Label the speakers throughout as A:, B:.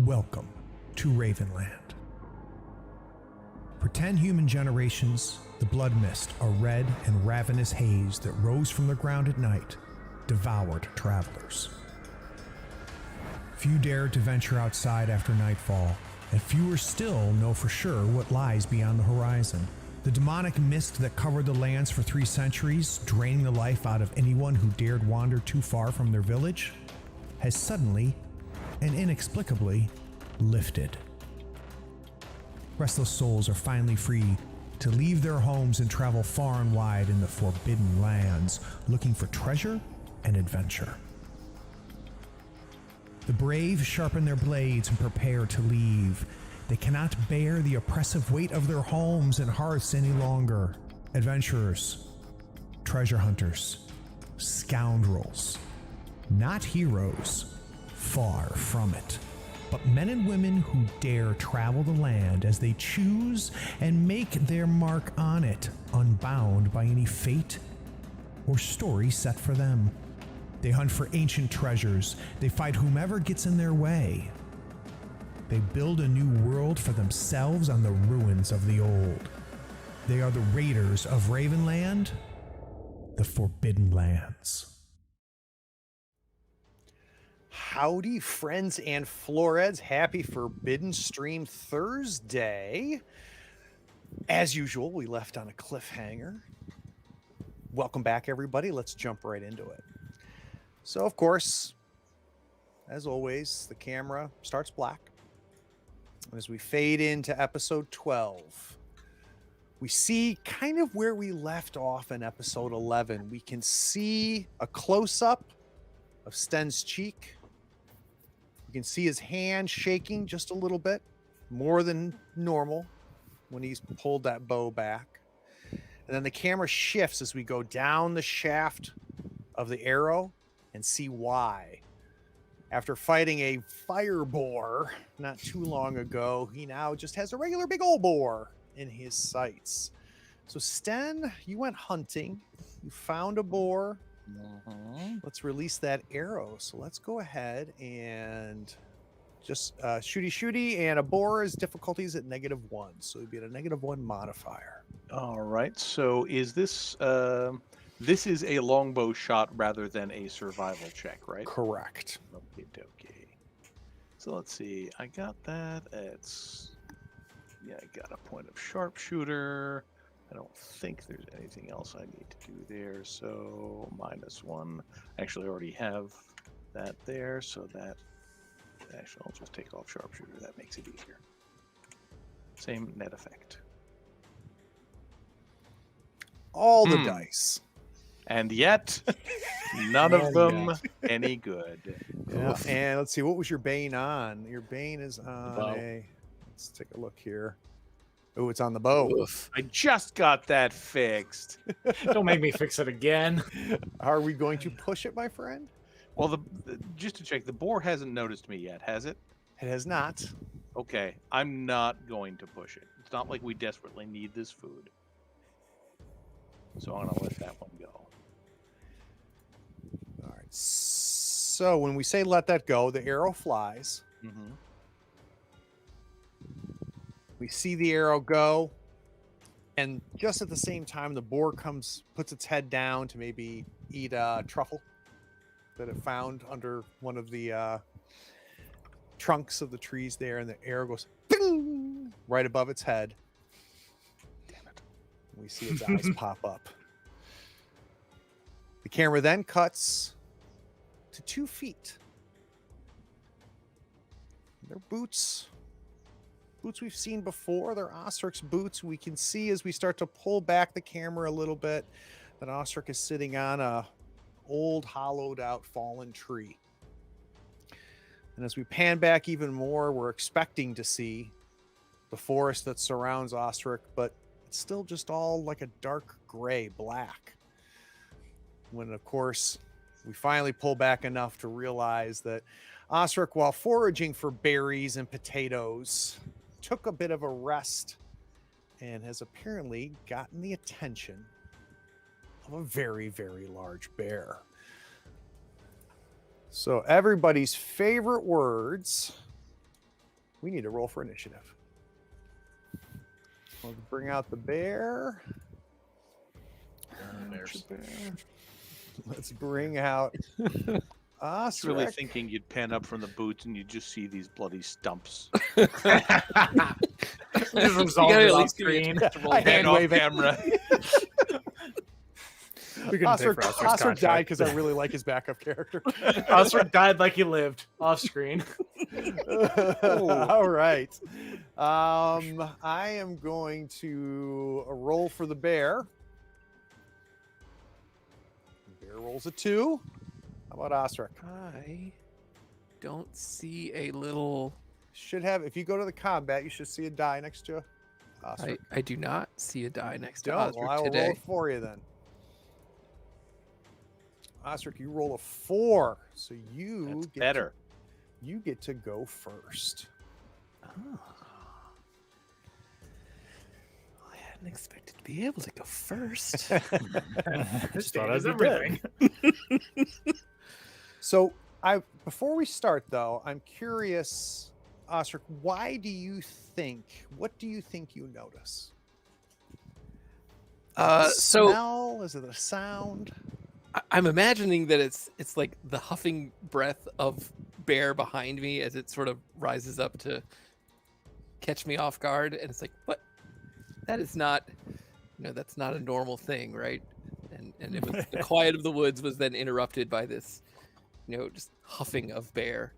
A: Welcome to Ravenland. For 10 human generations, the blood mist, a red and ravenous haze that rose from the ground at night, devoured travelers. Few dared to venture outside after nightfall, and fewer still know for sure what lies beyond the horizon. The demonic mist that covered the lands for 3 centuries, draining the life out of anyone who dared wander too far from their village, has suddenly and inexplicably lifted. Restless souls are finally free to leave their homes and travel far and wide in the forbidden lands, looking for treasure and adventure. The brave sharpen their blades and prepare to leave. They cannot bear the oppressive weight of their homes and hearths any longer. Adventurers, treasure hunters, scoundrels, not heroes, far from it, but men and women who dare travel the land as they choose and make their mark on it, unbound by any fate or story set for them. They hunt for ancient treasures. They fight whomever gets in their way. They build a new world for themselves on the ruins of the old. They are the raiders of Ravenland, the Forbidden Lands.
B: Howdy, friends and Floreds. Happy Forbidden Stream Thursday. As usual, we left on a cliffhanger. Welcome back, everybody. Let's jump right into it. So, of course, as always, the camera starts black. As we fade into episode 12, we see kind of where we left off in episode 11. We can see a close-up of Sten's cheek. You can see his hand shaking just a little bit, more than normal when he's pulled that bow back. And then the camera shifts as we go down the shaft of the arrow and see why. After fighting a fire boar not too long ago, he now just has a regular big old boar in his sights. So Sten, you went hunting, you found a boar. Let's release that arrow. So let's go ahead and just shooty, and a boar is difficulties at -1. So it'd be at a -1 modifier.
C: All right. So is this this is a longbow shot rather than a survival check, right?
B: Correct.
C: Okay. So let's see. I got that. I got a point of sharpshooter. I don't think there's anything else I need to do there, so -1. Actually, I already have that there, so that actually I'll just take off sharpshooter. That makes it easier. Same net effect.
B: All the dice.
C: And yet, none of them any good.
B: Yeah. And let's see, what was your bane on? Your bane is on let's take a look here. Oh, it's on the bow.
D: Oof.
C: I just got that fixed.
D: Don't make me fix it again.
B: Are we going to push it, my friend?
C: Well, just to check, the boar hasn't noticed me yet, has it?
B: It has not.
C: Okay, I'm not going to push it. It's not like we desperately need this food. So I'm going to let that one go.
B: All right. So when we say let that go, the arrow flies.
C: Mm-hmm.
B: We see the arrow go, and just at the same time, the boar puts its head down to maybe eat a truffle that it found under one of the trunks of the trees there, and the arrow goes ding, right above its head. Damn it. We see its eyes pop up. The camera then cuts to 2 feet. They're boots we've seen before. They're Ostrich's boots. We can see as we start to pull back the camera a little bit that Ostrich is sitting on a old hollowed out fallen tree. And as we pan back even more, we're expecting to see the forest that surrounds Ostrich, but it's still just all like a dark gray black. When, of course, we finally pull back enough to realize that Ostrich, while foraging for berries and potatoes, took a bit of a rest and has apparently gotten the attention of a very, very large bear. So everybody's favorite words We need to roll for initiative. Let's bring out the bear.
D: Bears.
B: Let's bring out
C: I was really
B: Ostrich.
C: thinking you'd pan up from the boots and you'd just see these bloody stumps.
D: Just resolve
E: gotta
D: it
E: at
D: off
E: least give me a
D: screen.
E: chance to roll
B: I
E: back.
B: hand
C: off
B: wave it.
C: camera.
E: We couldn't pay for Ostrich's
B: Ostrich died
E: contract.
B: because I really like his backup character.
D: Ostrich died like he lived off screen.
B: All right. I am going to roll for the bear. Bear rolls a 2. How about Ostrich?
E: I don't see a little.
B: Should have, if you go to the combat, you should see a die next to Ostrich.
E: I do not see a die next to
B: Don't.
E: Ostrich
B: Well, I will roll
E: today.
B: it for you then. Ostrich, you roll a 4, so you
C: That's
B: get
C: better.
B: you get to go first.
E: Oh. I hadn't expected to be able to go first.
D: This
E: thought
D: thing is
E: I'd be dead.
D: everything.
B: So, before we start though, I'm curious, Ostrich, why do you think? What do you think you notice? The
E: So
B: smell? Is it a sound?
E: I'm imagining that it's like the huffing breath of bear behind me as it sort of rises up to catch me off guard, and it's like, what? That is not, that's not a normal thing, right? And it was the quiet of the woods was then interrupted by this, just huffing of bear.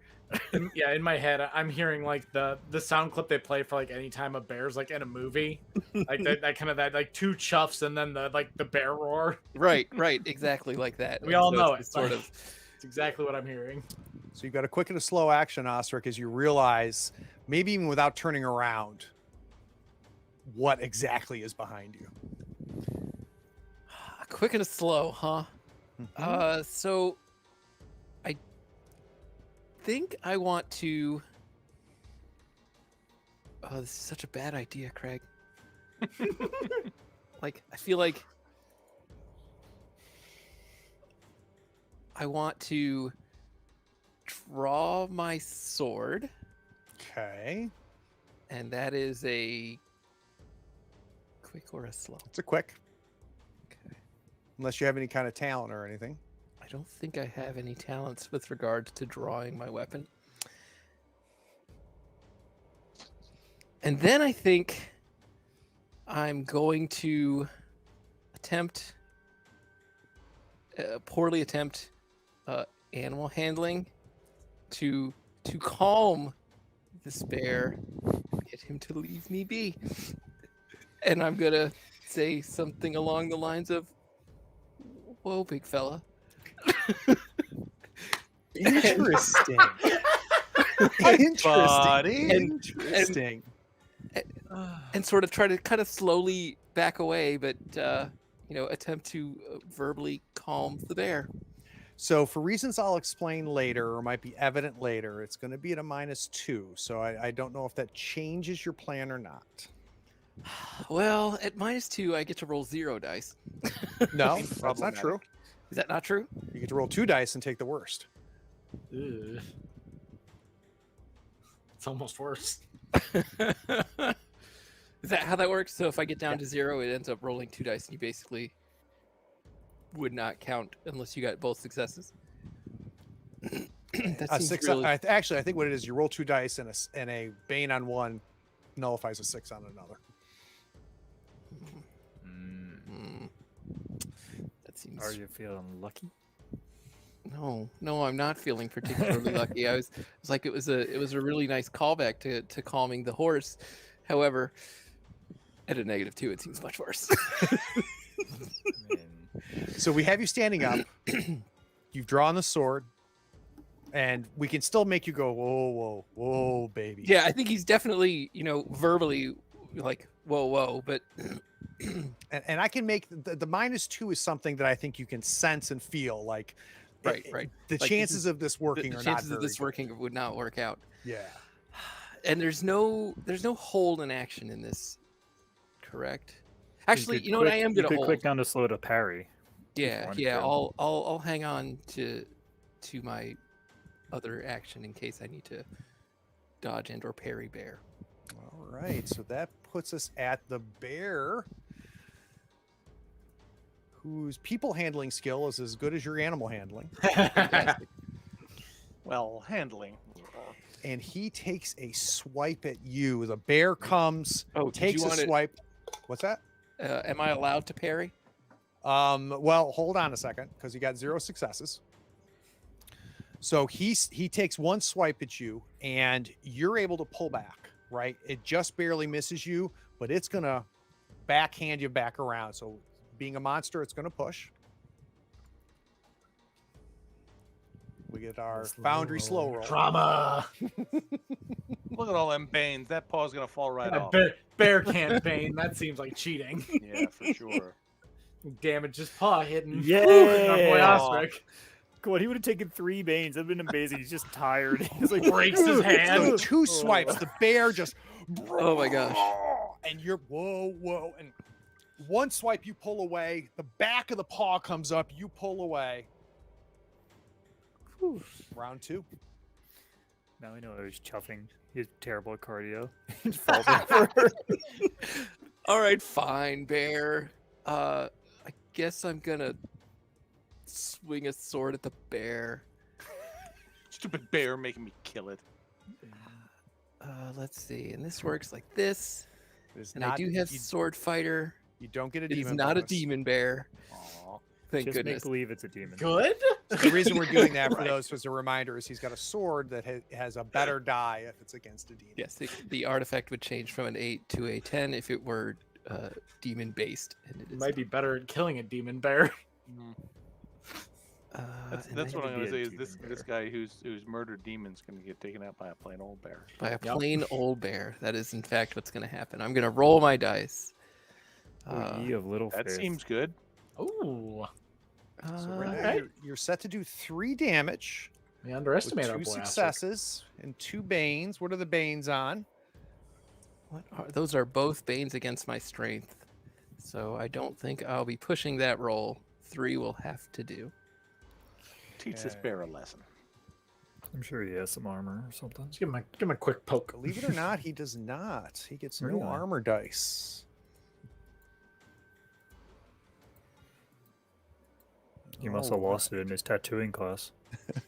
D: Yeah, in my head, I'm hearing like the sound clip they play for like any time a bear's like in a movie, like that kind of that like two chuffs and then the bear roar.
E: Right, exactly like that.
D: We all
E: So
D: know
E: it's
D: it.
E: sort of.
D: It's exactly what I'm hearing.
B: So you've got a quick and a slow action, Ostrich, as you realize, maybe even without turning around, what exactly is behind you.
E: A quick and a slow, huh? So I think I want to. Oh, this is such a bad idea, Craig. I feel like I want to draw my sword,
B: Okay.
E: and that is a quick or a slow.
B: It's a quick,
E: Okay.
B: unless you have any kind of talent or anything.
E: I don't think I have any talents with regard to drawing my weapon. And then I think I'm going to poorly attempt animal handling to calm this bear, get him to leave me be. And I'm going to say something along the lines of, "Whoa, big fella."
B: Interesting. Interesting.
E: And sort of try to kind of slowly back away, but attempt to verbally calm the bear.
B: So for reasons I'll explain later, or might be evident later, it's going to be at a -2. So I don't know if that changes your plan or not.
E: Well, at -2, I get to roll 0 dice.
B: No, that's not
C: Problematic.
B: true.
E: Is that not true?
B: You get to roll 2 dice and take the worst.
D: Ugh. It's almost worse.
E: Is that how that works? So if I get down to 0, it ends up rolling 2 dice, and you basically would not count unless you got both successes. That
B: A
E: seems
B: 6.
E: really...
B: Actually, I think what it is, you roll 2 dice and a bane on one nullifies a 6 on another.
E: Mm. That seems...
F: Are you feeling lucky?
E: No, I'm not feeling particularly lucky. I was like, it was a really nice callback to calming the horse. However, at a -2, it seems much worse.
B: So we have you standing up. You've drawn the sword, and we can still make you go, whoa, whoa, baby.
E: Yeah, I think he's definitely, verbally like, whoa, but
B: And I can make the -2 is something that I think you can sense and feel. Like,
E: right.
B: the
E: Like, this
B: chances
E: is-
B: of this working
E: the
B: are
E: chances
B: not
E: of
B: very
E: this
B: good.
E: working would not work out.
B: Yeah.
E: And there's no hold in action in this, correct? Actually, you know what? I am
F: You
E: gonna
F: could
E: hold.
F: click down to slow to parry.
E: Yeah,
F: wanted
E: yeah.
F: to.
E: I'll hang on to my other action in case I need to dodge and or parry bear.
B: All right, so that puts us at the bear, whose people handling skill is as good as your animal handling.
E: Fantastic.
C: Well, handling.
B: And he takes a swipe at you. The bear comes,
E: Oh,
B: takes a swipe. What's that?
E: Am I allowed to parry?
B: Well, hold on a second, because you got 0 successes. So he takes one swipe at you, and you're able to pull back, right? It just barely misses you, but it's gonna backhand you back around. So being a monster, it's gonna push. We get our Foundry slow roll.
D: Drama.
C: Look at all them banes. That paw's gonna fall right off.
D: Bear can't bane. That seems like cheating.
C: Yeah, for sure.
D: Damage his paw hitting.
F: Yeah.
D: Our boy Ostrich.
F: Come on, he would have taken 3 banes. That'd been amazing. He's just tired. He's like
D: Breaks his hand.
B: So 2 swipes. The bear just.
E: Oh my gosh.
B: And you're whoa. And one swipe you pull away. The back of the paw comes up. You pull away. Whew. Round 2.
F: Now I know he's chuffing. He's terrible at cardio. He just falls over.
E: All right, fine, bear. I guess I'm gonna swing a sword at the bear.
C: Stupid bear making me kill it.
E: Let's see, and this works like this.
B: It's
E: And I do have
B: you,
E: sword fighter.
B: you don't get a
E: It
B: demon.
E: is not a
B: bonus.
E: demon bear.
C: Aw.
E: Thank
F: Just
E: goodness.
F: make believe it's a demon.
D: Good.
B: The reason we're doing that for
D: Right.
B: those as a reminder is he's got a sword that has a better die if it's against a demon.
E: Yes, the artifact would change from an 8 to a 10 if it were demon based, and it is
D: Might be better at killing a demon bear.
C: That's
E: and
C: what
E: then
C: I'm gonna
F: be
C: say.
F: a
C: Is
F: demon
C: this guy who's murdered demons gonna get taken out by a plain old bear?
E: by a
D: Yep.
E: plain old bear. That is in fact what's going to happen. I'm going to roll my dice.
F: Oh, ye of little
C: That
F: faith.
C: seems good.
D: Ooh.
B: So right now
D: Alright.
B: you're set to do 3 damage
D: We
B: with
D: underestimate
B: 2
D: our boy Ostrich.
B: successes and 2 banes. What are the banes on?
E: Those are both banes against my strength, so I don't think I'll be pushing that roll. 3 will have to do.
C: Teach this
B: Okay.
C: bear a lesson.
F: I'm sure he has some armor or something.
D: Just give him a quick poke.
B: Believe it or not, he does not. He gets no
F: Really?
B: armor dice.
F: He must have lost it in his tattooing class.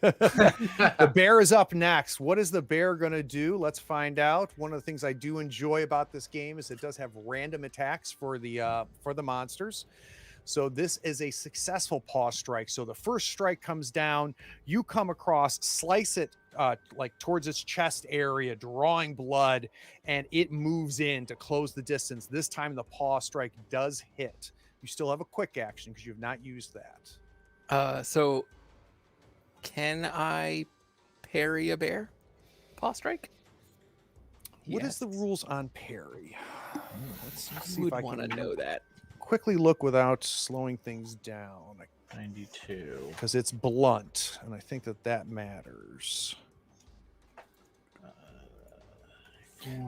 B: The bear is up next. What is the bear going to do? Let's find out. One of the things I do enjoy about this game is it does have random attacks for the monsters. So this is a successful paw strike. So the first strike comes down, you come across, slice it like towards its chest area, drawing blood, and it moves in to close the distance. This time the paw strike does hit. You still have a quick action because you have not used that.
E: So can I parry a bear? Paw strike?
B: What is the
E: Yes.
B: rules on parry? Let's
E: I
B: see
E: would
B: if I
E: want to
B: can
E: know that.
B: quickly look without slowing things down
D: 92.
B: because it's blunt, and I think that matters.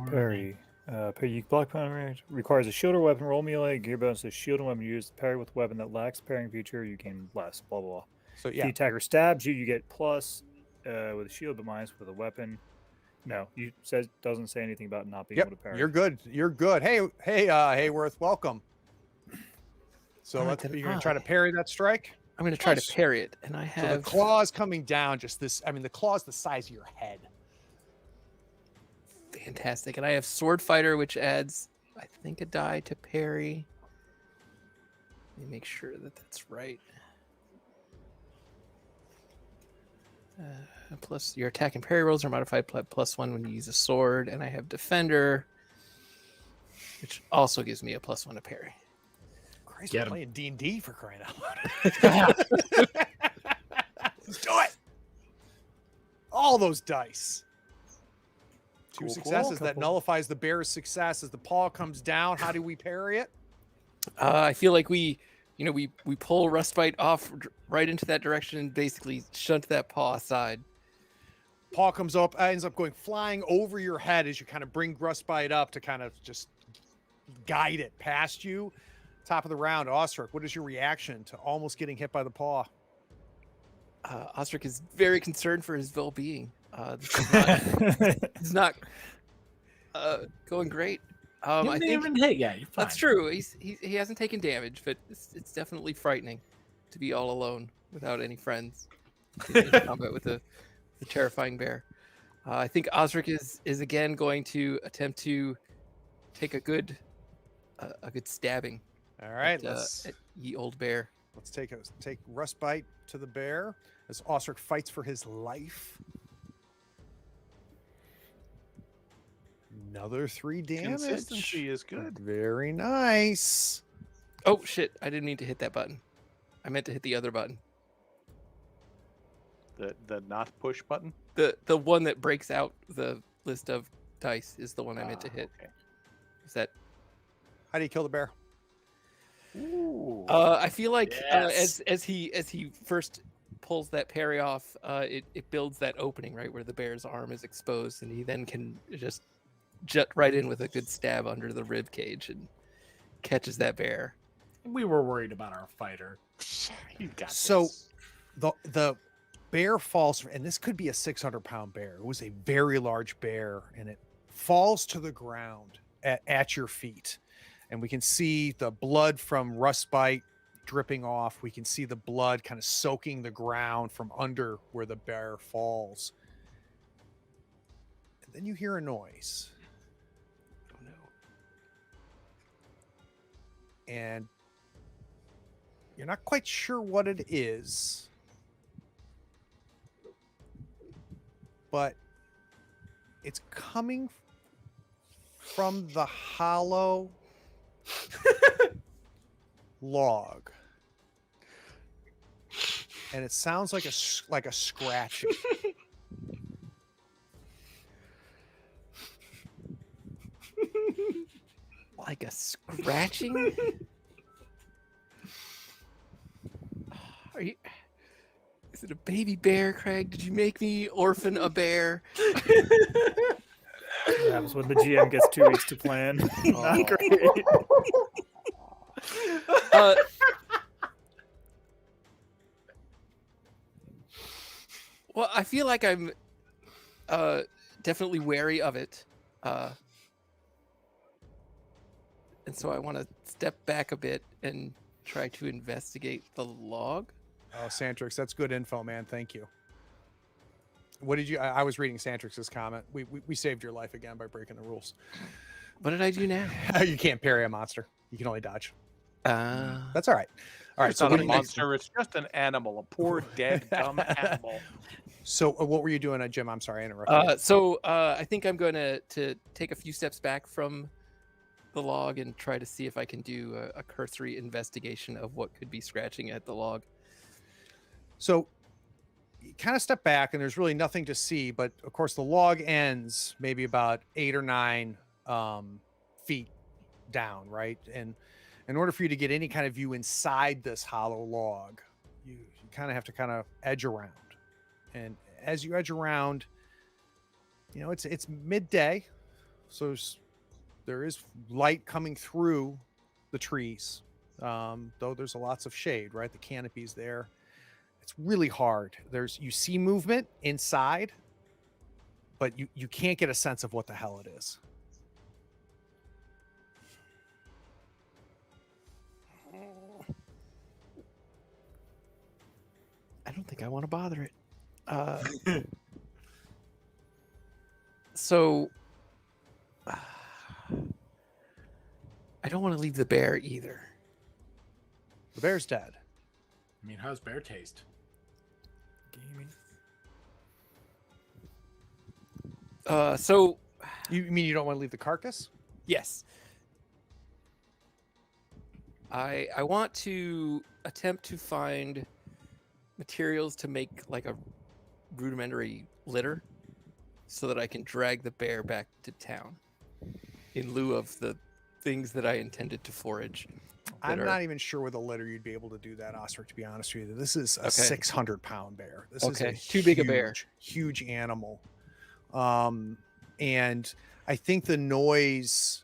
F: Parry. Parry. Block parry requires a shield or weapon. Roll melee. Gear bonus is shield and weapon used. Parry with weapon that lacks parrying feature. You gain less. Blah blah blah.
B: So
F: If
B: yeah,
F: the attacker stabs you, you get plus with a shield, but minus with a weapon. No, you says doesn't say anything about not being
B: yep,
F: able to parry.
B: you're good. You're good. Hey, Hayworth, welcome. So
E: Alright,
B: let's.
E: then
B: You're gonna try to parry that strike.
E: I'm going to try
B: Nice.
E: to parry it, and I
B: So the
E: have
B: claw's coming down. Just this. I mean, the claw's the size of your head.
E: fantastic, and I have sword fighter, which adds, I think, a die to parry. Let me make sure that that's right. Plus, your attack and parry rolls are modified +1 when you use a sword, and I have defender, which also gives me a +1 to parry.
B: Christ,
D: Get
B: we're
D: 'em.
B: playing D&D for crying out loud. Let's do it. All those dice. Two
C: Cool, cool.
B: successes. That
F: Couple.
B: nullifies the bear's success as the paw comes down. How do we parry it?
E: I feel like we pull Rustbite off right into that direction and basically shunt that paw aside.
B: Paw comes up, ends up going flying over your head as you kind of bring Rustbite up to kind of just guide it past you. Top of the round, Ostrich, what is your reaction to almost getting hit by the paw?
E: Ostrich is very concerned for his well-being. It's not going great.
D: You
E: I
D: haven't
E: think
D: even hit yet. You're fine.
E: that's true. He hasn't taken damage, but it's definitely frightening to be all alone without any friends in combat with the terrifying bear. I think Osric is again going to attempt to take a good stabbing.
B: All right,
E: at ye old bear.
B: let's take Rust Bite to the bear as Ostrich fights for his life. Another 3 damage.
C: Consistency is good.
B: Very nice.
E: Oh shit! I didn't mean to hit that button. I meant to hit the other button.
C: The not push button.
E: The one that breaks out the list of dice is the one I meant to hit.
C: Okay.
E: Is that?
B: How do you kill the bear?
C: Ooh.
E: I feel like
D: Yes.
E: as he first pulls that parry off, it builds that opening right where the bear's arm is exposed, and he then can just jut right in with a good stab under the rib cage and catches that bear.
D: We were worried about our fighter.
C: You got
B: So
C: this.
B: the bear falls, and this could be a 600-pound bear. It was a very large bear, and it falls to the ground at your feet. And we can see the blood from Rust Bite dripping off. We can see the blood kind of soaking the ground from under where the bear falls. And then you hear a noise.
E: Oh no!
B: And you're not quite sure what it is, but it's coming from the hollow log, and it sounds like a scratching.
E: Like a scratching? Are you? Is it a baby bear, Craig? Did you make me orphan a bear?
F: What happens when the GM gets 2 weeks to plan? Not great.
E: Well, I feel like I'm definitely wary of it. And so I want to step back a bit and try to investigate the log.
B: Oh, Santrix, that's good info, man. Thank you. What did you? I was reading Santrix's comment. We saved your life again by breaking the rules.
E: What did I do now?
B: You can't parry a monster. You can only dodge.
E: Uh,
B: That's all right. All right.
C: It's
B: So
C: not
B: what
C: a
B: do you-
C: monster. It's just an animal. A poor dead dumb animal.
B: So what were you doing, Jim? I'm sorry, I interrupted.
E: I think I'm going to take a few steps back from the log and try to see if I can do a cursory investigation of what could be scratching at the log.
B: So you kind of step back, and there's really nothing to see. But of course, the log ends maybe about 8 or 9 feet down, right? And in order for you to get any kind of view inside this hollow log, you kind of have to kind of edge around. And as you edge around, you know, it's midday, so there is light coming through the trees, though there's lots of shade, right? The canopy's there. It's really hard. You see movement inside, but you can't get a sense of what the hell it is.
E: I don't think I want to bother it. So I don't want to leave the bear either.
B: The bear's dead.
D: I mean, how's bear taste?
F: Gaming.
E: So
B: You mean you don't want to leave the carcass?
E: yes, I want to attempt to find materials to make like a rudimentary litter so that I can drag the bear back to town in lieu of the things that I intended to forage.
B: I'm not even sure with a litter you'd be able to do that, Ostrich, to be honest with you. This is a
E: Okay.
B: 600-pound bear. This
E: Okay,
B: is
E: too big a bear.
B: Huge animal. And I think the noise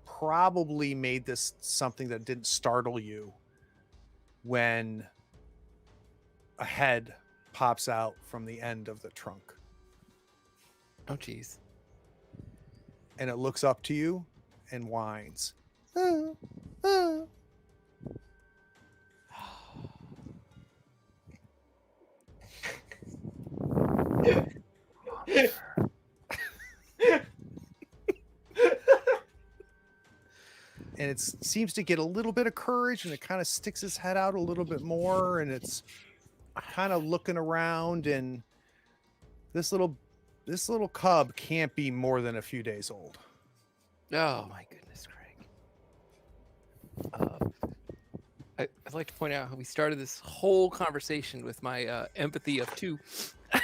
B: probably made this something that didn't startle you when a head pops out from the end of the trunk.
E: Oh, jeez.
B: And it looks up to you and whines. "Ah, ah." And it seems to get a little bit of courage, and it kind of sticks its head out a little bit more, and it's kind of looking around, and this little cub can't be more than a few days old.
E: Oh my goodness, Craig. I'd like to point out how we started this whole conversation with my empathy of 2.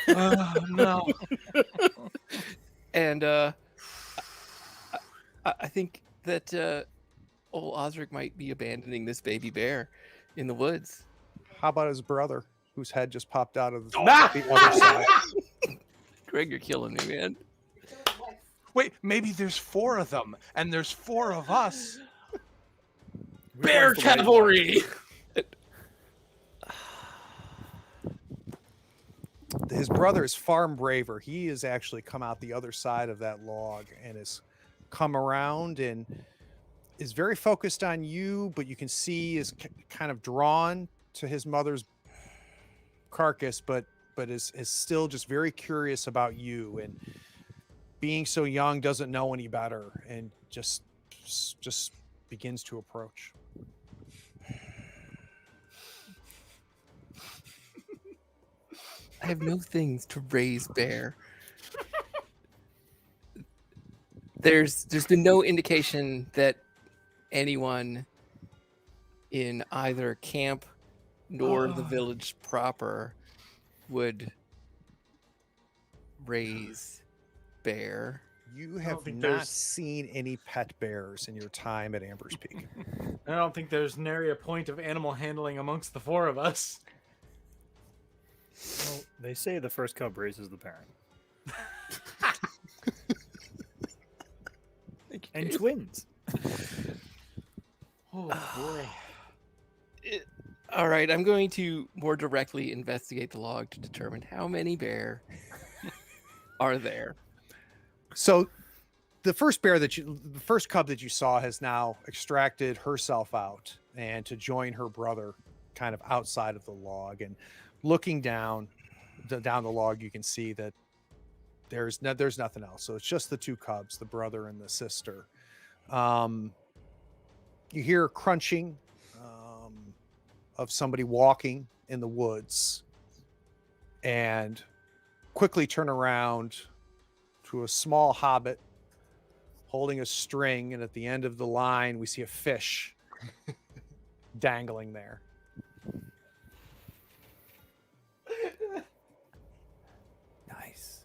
D: Oh no.
E: And I think that old Osric might be abandoning this baby bear in the woods.
B: How about his brother, whose head just popped out of the other side?
E: Greg, you're killing me, man.
C: Wait, maybe there's 4 of them, and there's 4 of us.
D: Bear cavalry.
B: His brother is far braver. He has actually come out the other side of that log and has come around and is very focused on you, but you can see is kind of drawn to his mother's carcass, but is still just very curious about you, and being so young doesn't know any better, and just begins to approach.
E: I have no things to raise bear. There's been no indication that anyone in either camp nor the village proper would raise bear.
B: You have
D: think
B: not
D: there's-
B: seen any pet bears in your time at Amber's Peak.
D: I don't think there's nary a point of animal handling amongst the 4 of us.
F: Well, they say the first cub raises the parent. And twins.
D: Oh boy.
E: All right, I'm going to more directly investigate the log to determine how many bear are there.
B: So the first cub that you saw has now extracted herself out and to join her brother kind of outside of the log, and looking down the log, you can see that there's nothing else. So it's just the 2 cubs, the brother and the sister. You hear crunching of somebody walking in the woods, and quickly turn around to a small hobbit holding a string, and at the end of the line we see a fish dangling there.
A: Nice.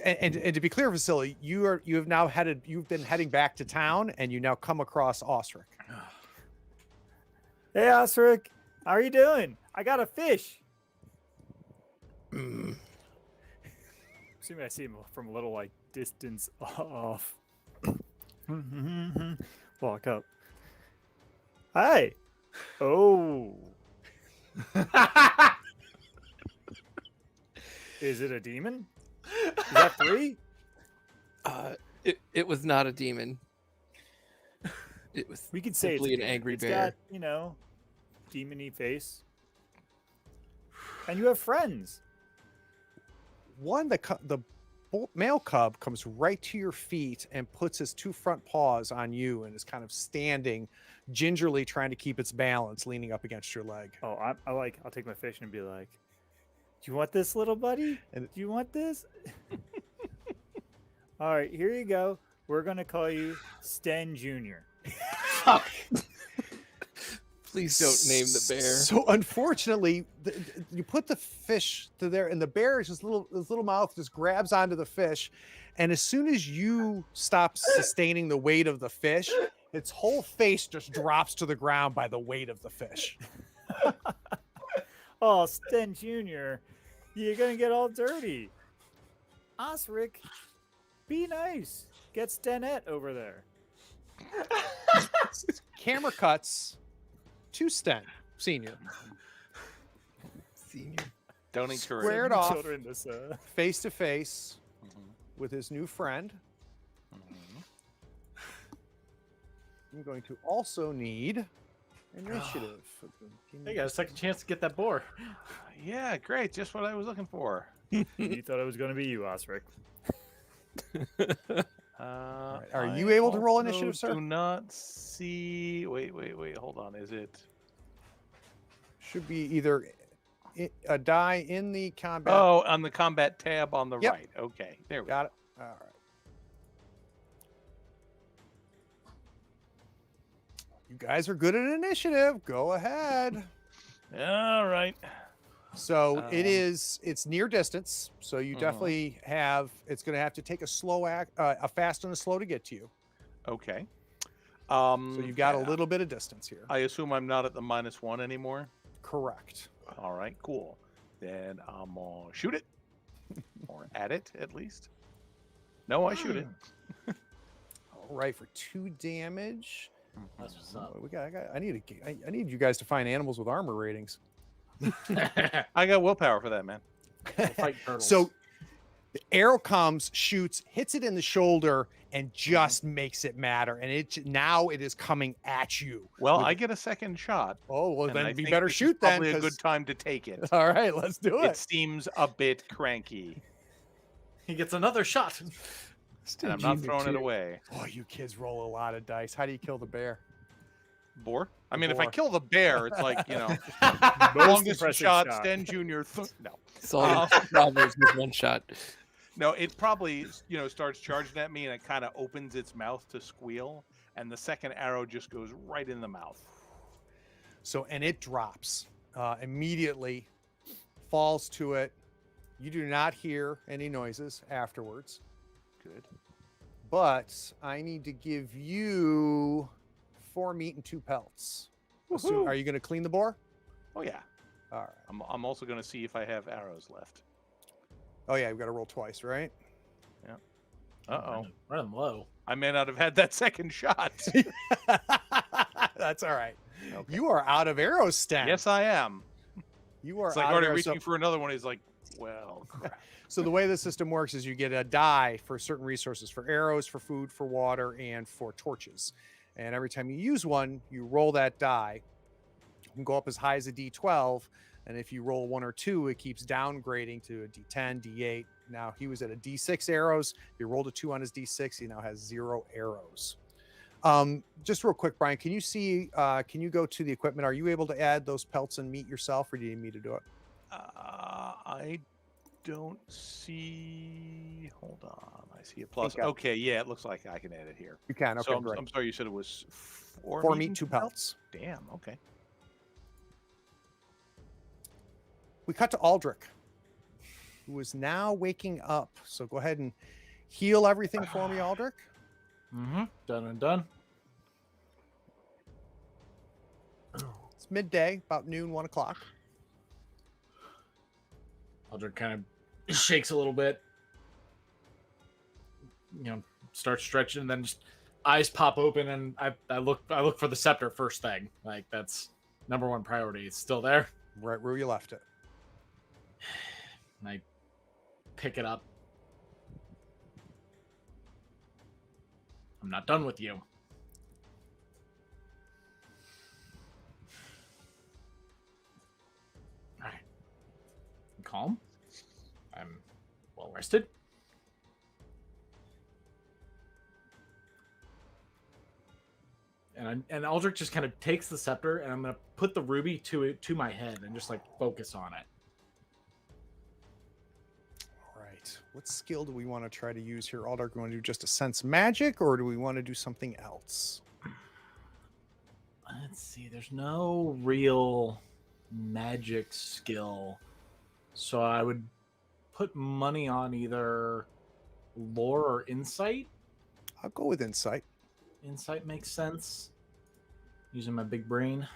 B: And to be clear, Vasilia, you've been heading back to town, and you now come across Ostrich.
F: Hey, Ostrich, how are you doing? I got a fish. Assuming I see him from a little like distance off. Walk up. Hi. Oh. Is it a demon? Is that 3?
E: It was not a demon. It was
F: We could say it's
E: simply
F: a
E: an
F: demon.
E: angry
F: It's
E: bear.
F: got, demon-y face. And you have friends.
B: The male cub comes right to your feet and puts his 2 front paws on you, and is kind of standing gingerly, trying to keep its balance, leaning up against your leg.
F: Oh, I'll take my fish and be like, "Do you want this, little buddy?
B: And-
F: Do you want this?" All right, here you go. We're gonna call you Sten Jr.
E: Please don't name the bear.
B: So unfortunately, you put the fish to there, and the bear is his little mouth just grabs onto the fish, and as soon as you stop sustaining the weight of the fish, its whole face just drops to the ground by the weight of the fish.
F: Oh, Sten Jr., you're gonna get all dirty. Osric, be nice. Get Stenette over there.
B: Camera cuts to Sten, senior.
E: Senior.
C: Don't encourage.
B: Squared off,
F: Children, this,
B: face to face
C: Mhm,
B: with his new friend.
C: mhm.
B: I'm going to also need initiative.
D: Hey, got a second chance to get that boar.
C: Yeah, great. Just what I was looking for.
F: you thought it was going to be you, Ostrich.
B: Are you able to roll
C: also
B: initiative, sir?
C: Do not see. Wait. Hold on. Is it?
B: Should be either a die in the combat.
C: Oh, on the combat tab on the
B: Yep.
C: right. Okay, there we go.
B: Got it. All right. You guys are good at initiative. Go ahead.
C: All right.
B: So
C: Um,
B: it's near distance. So you
C: Mhm.
B: definitely have, it's going to have to take a a fast and a slow to get to you.
C: Okay.
B: So you've got a
C: yeah,
B: little bit of distance here.
C: I assume I'm not at the -1 anymore.
B: Correct.
C: All right, cool. Then I'm gonna shoot it, or at it at least. No, I shoot it.
B: All right, for 2 damage.
D: That's what's up.
B: I need you guys to find animals with armor ratings.
C: I got willpower for that, man.
D: Fight turtles.
B: So the arrow comes, shoots, hits it in the shoulder, and just makes it matter. And now it is coming at you.
C: Well,
B: with-
C: I get a second shot.
B: Oh, well,
C: and
B: then
C: I
B: you
C: think
B: better
C: this is
B: shoot then.
C: Probably a
B: 'cause-
C: good time to take it.
B: All right, let's do
C: It
B: it.
C: seems a bit cranky,
D: he gets another shot.
C: and I'm not throwing it away.
B: Boy, you kids roll a lot of dice. How do you kill the bear?
C: Boar? I mean, if I
B: Boar.
C: kill the bear, it's like,
F: Most
C: longest
F: impressive
C: shot,
F: shot.
C: Sten Jr. No.
E: Solving problems with one shot.
C: No, it probably, starts charging at me, and it kind of opens its mouth to squeal, and the second arrow just goes right in the mouth.
B: So, and it drops immediately, falls to it. You do not hear any noises afterwards,
C: Good.
B: but I need to give you 4 meat and 2 pelts.
C: Woohoo.
B: Are you going to clean the boar?
C: Oh, yeah.
B: All right.
C: I'm also going to see if I have arrows left.
B: Oh yeah, you've got to roll twice, right?
C: Uh-oh.
D: Running low.
C: I may not have had that second shot.
B: That's all right.
C: Okay.
B: You are out of arrows, Sten.
C: Yes, I am.
B: You are
C: It's like
B: out
C: already
B: of arrows.
C: reaching for another one. He's like, well, crap.
B: So the way the system works is you get a die for certain resources, for arrows, for food, for water, and for torches. And every time you use one, you roll that die. You can go up as high as a D12, and if you roll 1 or 2, it keeps downgrading to a D10, D8. Now he was at a D6 arrows. He rolled a 2 on his D6. He now has 0 arrows. Just real quick, Brian, can you see? Can you go to the equipment? Are you able to add those pelts and meat yourself, or do you need me to do it?
C: I don't see. Hold on. I see a plus.
B: Think I-
C: Okay, yeah, it looks like I can add it here.
B: You can. Okay,
C: So
B: great.
C: I'm sorry, you said it was 4
B: 4
C: meat
B: meat,
C: and
B: 2
C: two
B: pelts.
C: Damn. Okay.
B: We cut to Aldrick, who is now waking up. So go ahead and heal everything for me, Aldrick.
D: Mm-hmm. Done and done.
B: It's midday, about noon, 1 o'clock.
D: Aldrick kind of shakes a little bit. Starts stretching, and then just eyes pop open, and I look for the scepter first thing. Like, that's number 1 priority. It's still there.
B: Right where you left it.
D: And I pick it up. I'm not done with you. All right. I'm calm. I'm well rested. And Aldrich just kind of takes the scepter, and I'm gonna put the ruby to my head and just like focus on it.
B: All right. What skill do we want to try to use here, Aldrick? Do we want to do just a sense magic, or do we want to do something else?
D: Let's see. There's no real magic skill, so I would put money on either lore or insight.
B: I'll go with insight.
D: Insight makes sense. Using my big brain.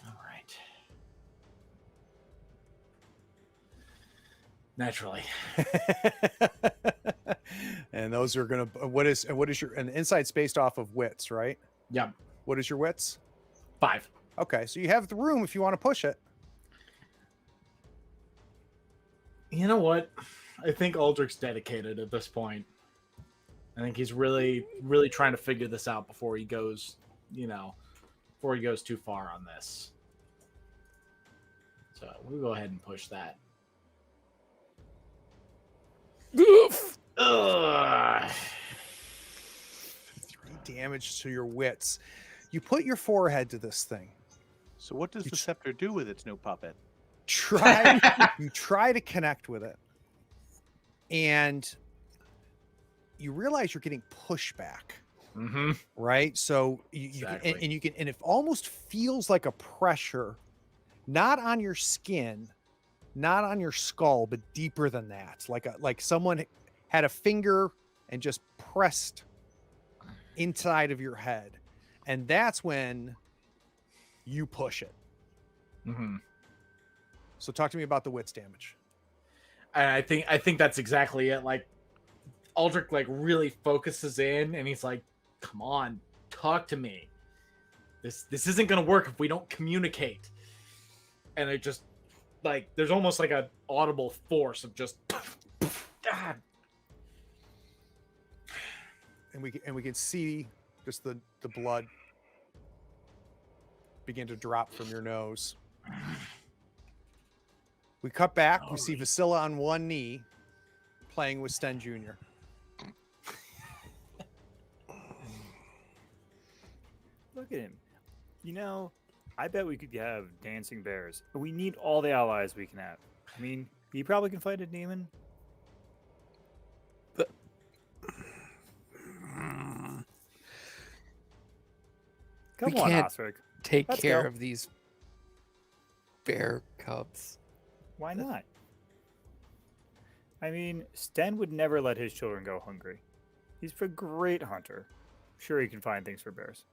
D: All right. Naturally.
B: And those are gonna. What is your? And insight's based off of wits, right?
D: Yeah.
B: What is your wits?
D: 5.
B: Okay, so you have the room if you want to push it.
D: You know what? I think Aldrich's dedicated at this point. I think he's really, really trying to figure this out before he goes, before he goes too far on this. So we'll go ahead and push that.
E: Oof.
D: Ugh.
B: 3 damage to your wits. You put your forehead to this thing.
C: So what does the scepter do with its new puppet?
B: You try to connect with it, and you realize you're getting pushback.
D: Mm-hmm.
B: Right? So
D: Exactly.
B: and it almost feels like a pressure, not on your skin, not on your skull, but deeper than that. Like someone had a finger and just pressed inside of your head. And that's when you push it.
D: Mm-hmm.
B: So talk to me about the wits damage.
D: And I think that's exactly it. Like Aldrick like really focuses in and he's like, come on, talk to me. This isn't gonna work if we don't communicate. And it just like there's almost like an audible force of just God.
B: And we can see just the blood begin to drop from your nose. We cut back. We see Vasilia on one knee playing with Sten Jr.
F: Look at him. You know, I bet we could have dancing bears. But we need all the allies we can have. I mean, you probably can fight a demon. Come on,
E: can't
F: Ostrich.
E: Take
F: Let's
E: care
F: go.
E: of these bear cubs.
F: Why not? I mean, Sten would never let his children go hungry. He's a great hunter. Sure, he can find things for bears.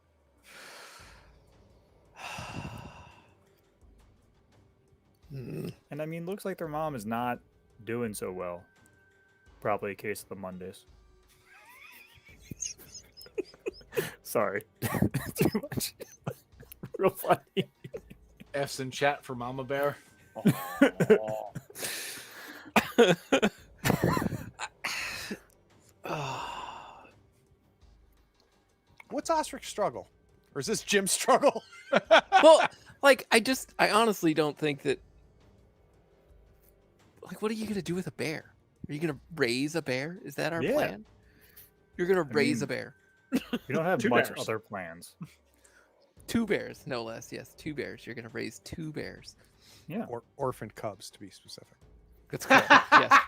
E: Mm.
F: And I mean, looks like their mom is not doing so well. Probably a case of the Mondays. Sorry. Too much. Real funny.
D: F's in chat for Mama Bear.
B: What's Ostrich's struggle? Or is this Jim's struggle?
E: Well, like I honestly don't think that. Like, what are you gonna do with a bear? Are you gonna raise a bear? Is that our
F: Yeah.
E: plan? You're gonna raise
F: mean-
E: a bear.
F: We don't have
D: 2
F: much
D: bears.
F: other plans.
E: 2 bears, no less. Yes, 2 bears. You're gonna raise 2 bears.
F: Yeah.
B: Or orphan cubs, to be specific.
E: That's correct. Yes.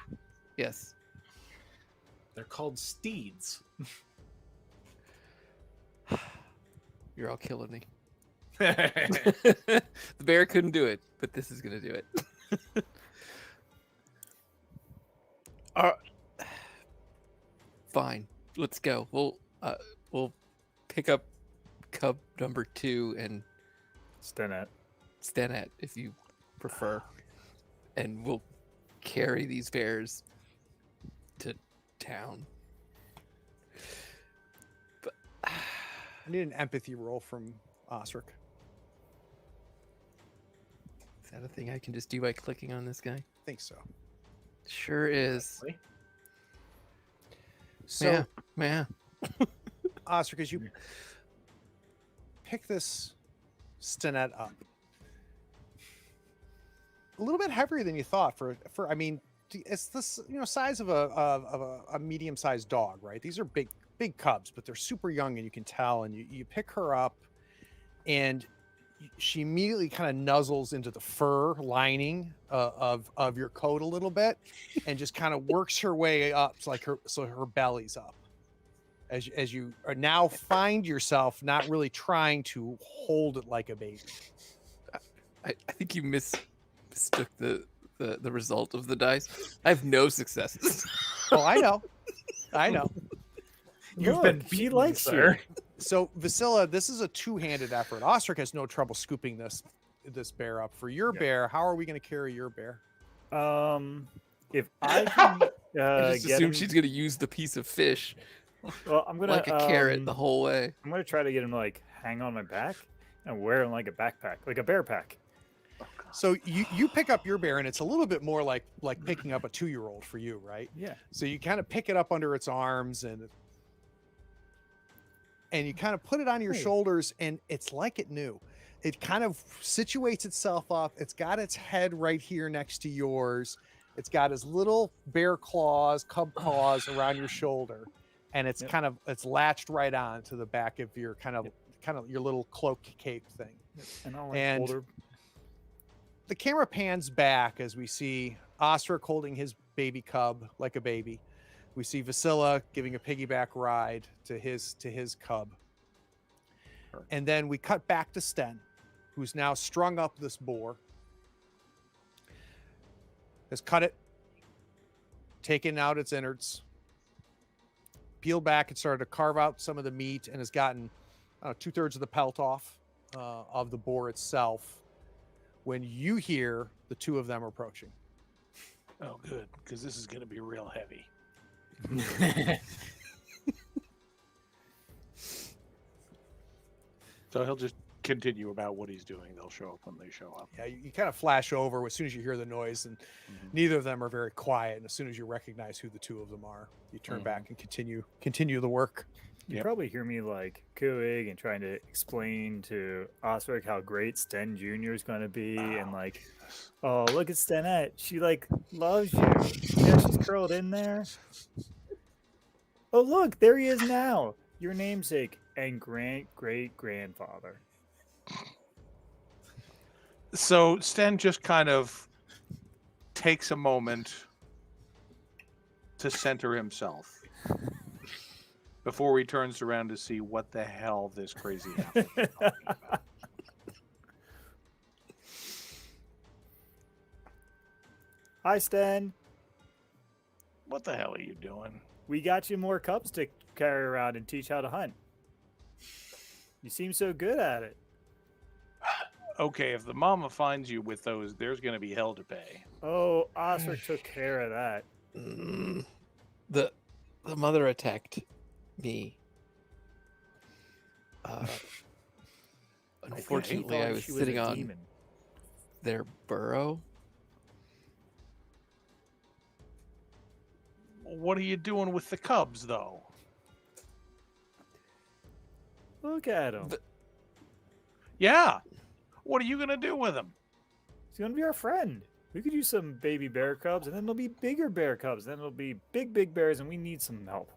E: Yes.
D: They're called steeds.
E: You're all killing me. The bear couldn't do it, but this is gonna do it. Fine. Let's go. We'll pick up cub number 2 and
F: Stenet.
E: Sten if you prefer, and we'll carry these bears to town. But
B: I need an empathy roll from Ostrich.
E: is that a thing I can just do by clicking on this guy?
B: I think so.
E: Sure is.
B: So,
E: Yeah.
B: Ostrich, as you pick this Stenet up, a little bit heavier than you thought for I mean, it's this size of a medium-sized dog, right? These are big cubs, but they're super young, and you can tell. And you pick her up, and she immediately kind of nuzzles into the fur lining of your coat a little bit, and just kind of works her way up, so her belly's up. As you are now find yourself not really trying to hold it like a baby.
E: I think you mistook the result of the dice. I have no successes.
B: Oh, I know.
D: You've been
F: Look,
D: beaten,
F: she likes
D: sir.
B: So Vasilia, this is a two-handed effort. Ostrich has no trouble scooping this bear up. For your bear, how are we going to carry your bear?
F: you. If I can
E: I just
F: get
E: assume
F: him,
E: she's gonna use the piece of fish
F: well, I'm gonna
E: like a carrot the whole way.
F: I'm gonna try to get him to like hang on my back. And wearing like a backpack, like a bear pack.
C: Oh, God.
B: So you pick up your bear, and it's a little bit more like picking up a 2-year-old for you, right?
F: Yeah.
B: So you kind of pick it up under its arms and you kind of put it on your
F: Hey.
B: shoulders, and it's like it knew. It kind of situates itself up. It's got its head right here next to yours. It's got his little bear claws, cub claws around your shoulder, and it's
F: Yep.
B: kind of it's latched right on to the back of your kind of your little cloak cape thing.
F: And I'll like
B: And
F: hold her.
B: the camera pans back as we see Ostrich holding his baby cub like a baby. We see Vasilia giving a piggyback ride to his cub. And then we cut back to Sten, who's now strung up this boar. Has cut it, taken out its innards, peeled back and started to carve out some of the meat, and has gotten 2/3 of the pelt off of the boar itself. When you hear the two of them approaching.
C: Oh, good, because this is going to be real heavy. So he'll just continue about what he's doing. They'll show up when they show up.
B: Yeah, you kind of flash over as soon as you hear the noise, and neither of them are very quiet. And as soon as you recognize who the two of them are, you turn back and continue the work.
F: You
C: Yep.
F: probably hear me like cooing and trying to explain to Ostrich how great Sten Jr. is going to be, and like, oh, look at Stenette. She like loves you. Yeah, she's curled in there. Oh, look, there he is now. Your namesake and great-grandfather.
C: So Sten just kind of takes a moment to center himself before he turns around to see what the hell this crazy halfling is talking about.
F: Hi, Sten.
C: What the hell are you doing?
F: We got you more cubs to carry around and teach how to hunt. You seem so good at it.
C: Okay, if the mama finds you with those, there's going to be hell to pay.
F: Oh, Ostrich took care of that.
E: The mother attacked me. Unfortunately, I
F: thought
E: was
F: she
E: sitting
F: a
E: on
F: demon.
E: their burrow.
C: What are you doing with the cubs, though?
F: Look at him.
C: Yeah. What are you going to do with them?
F: He's gonna be our friend. We could use some baby bear cubs, and then there'll be bigger bear cubs. Then it'll be big bears, and we need some help.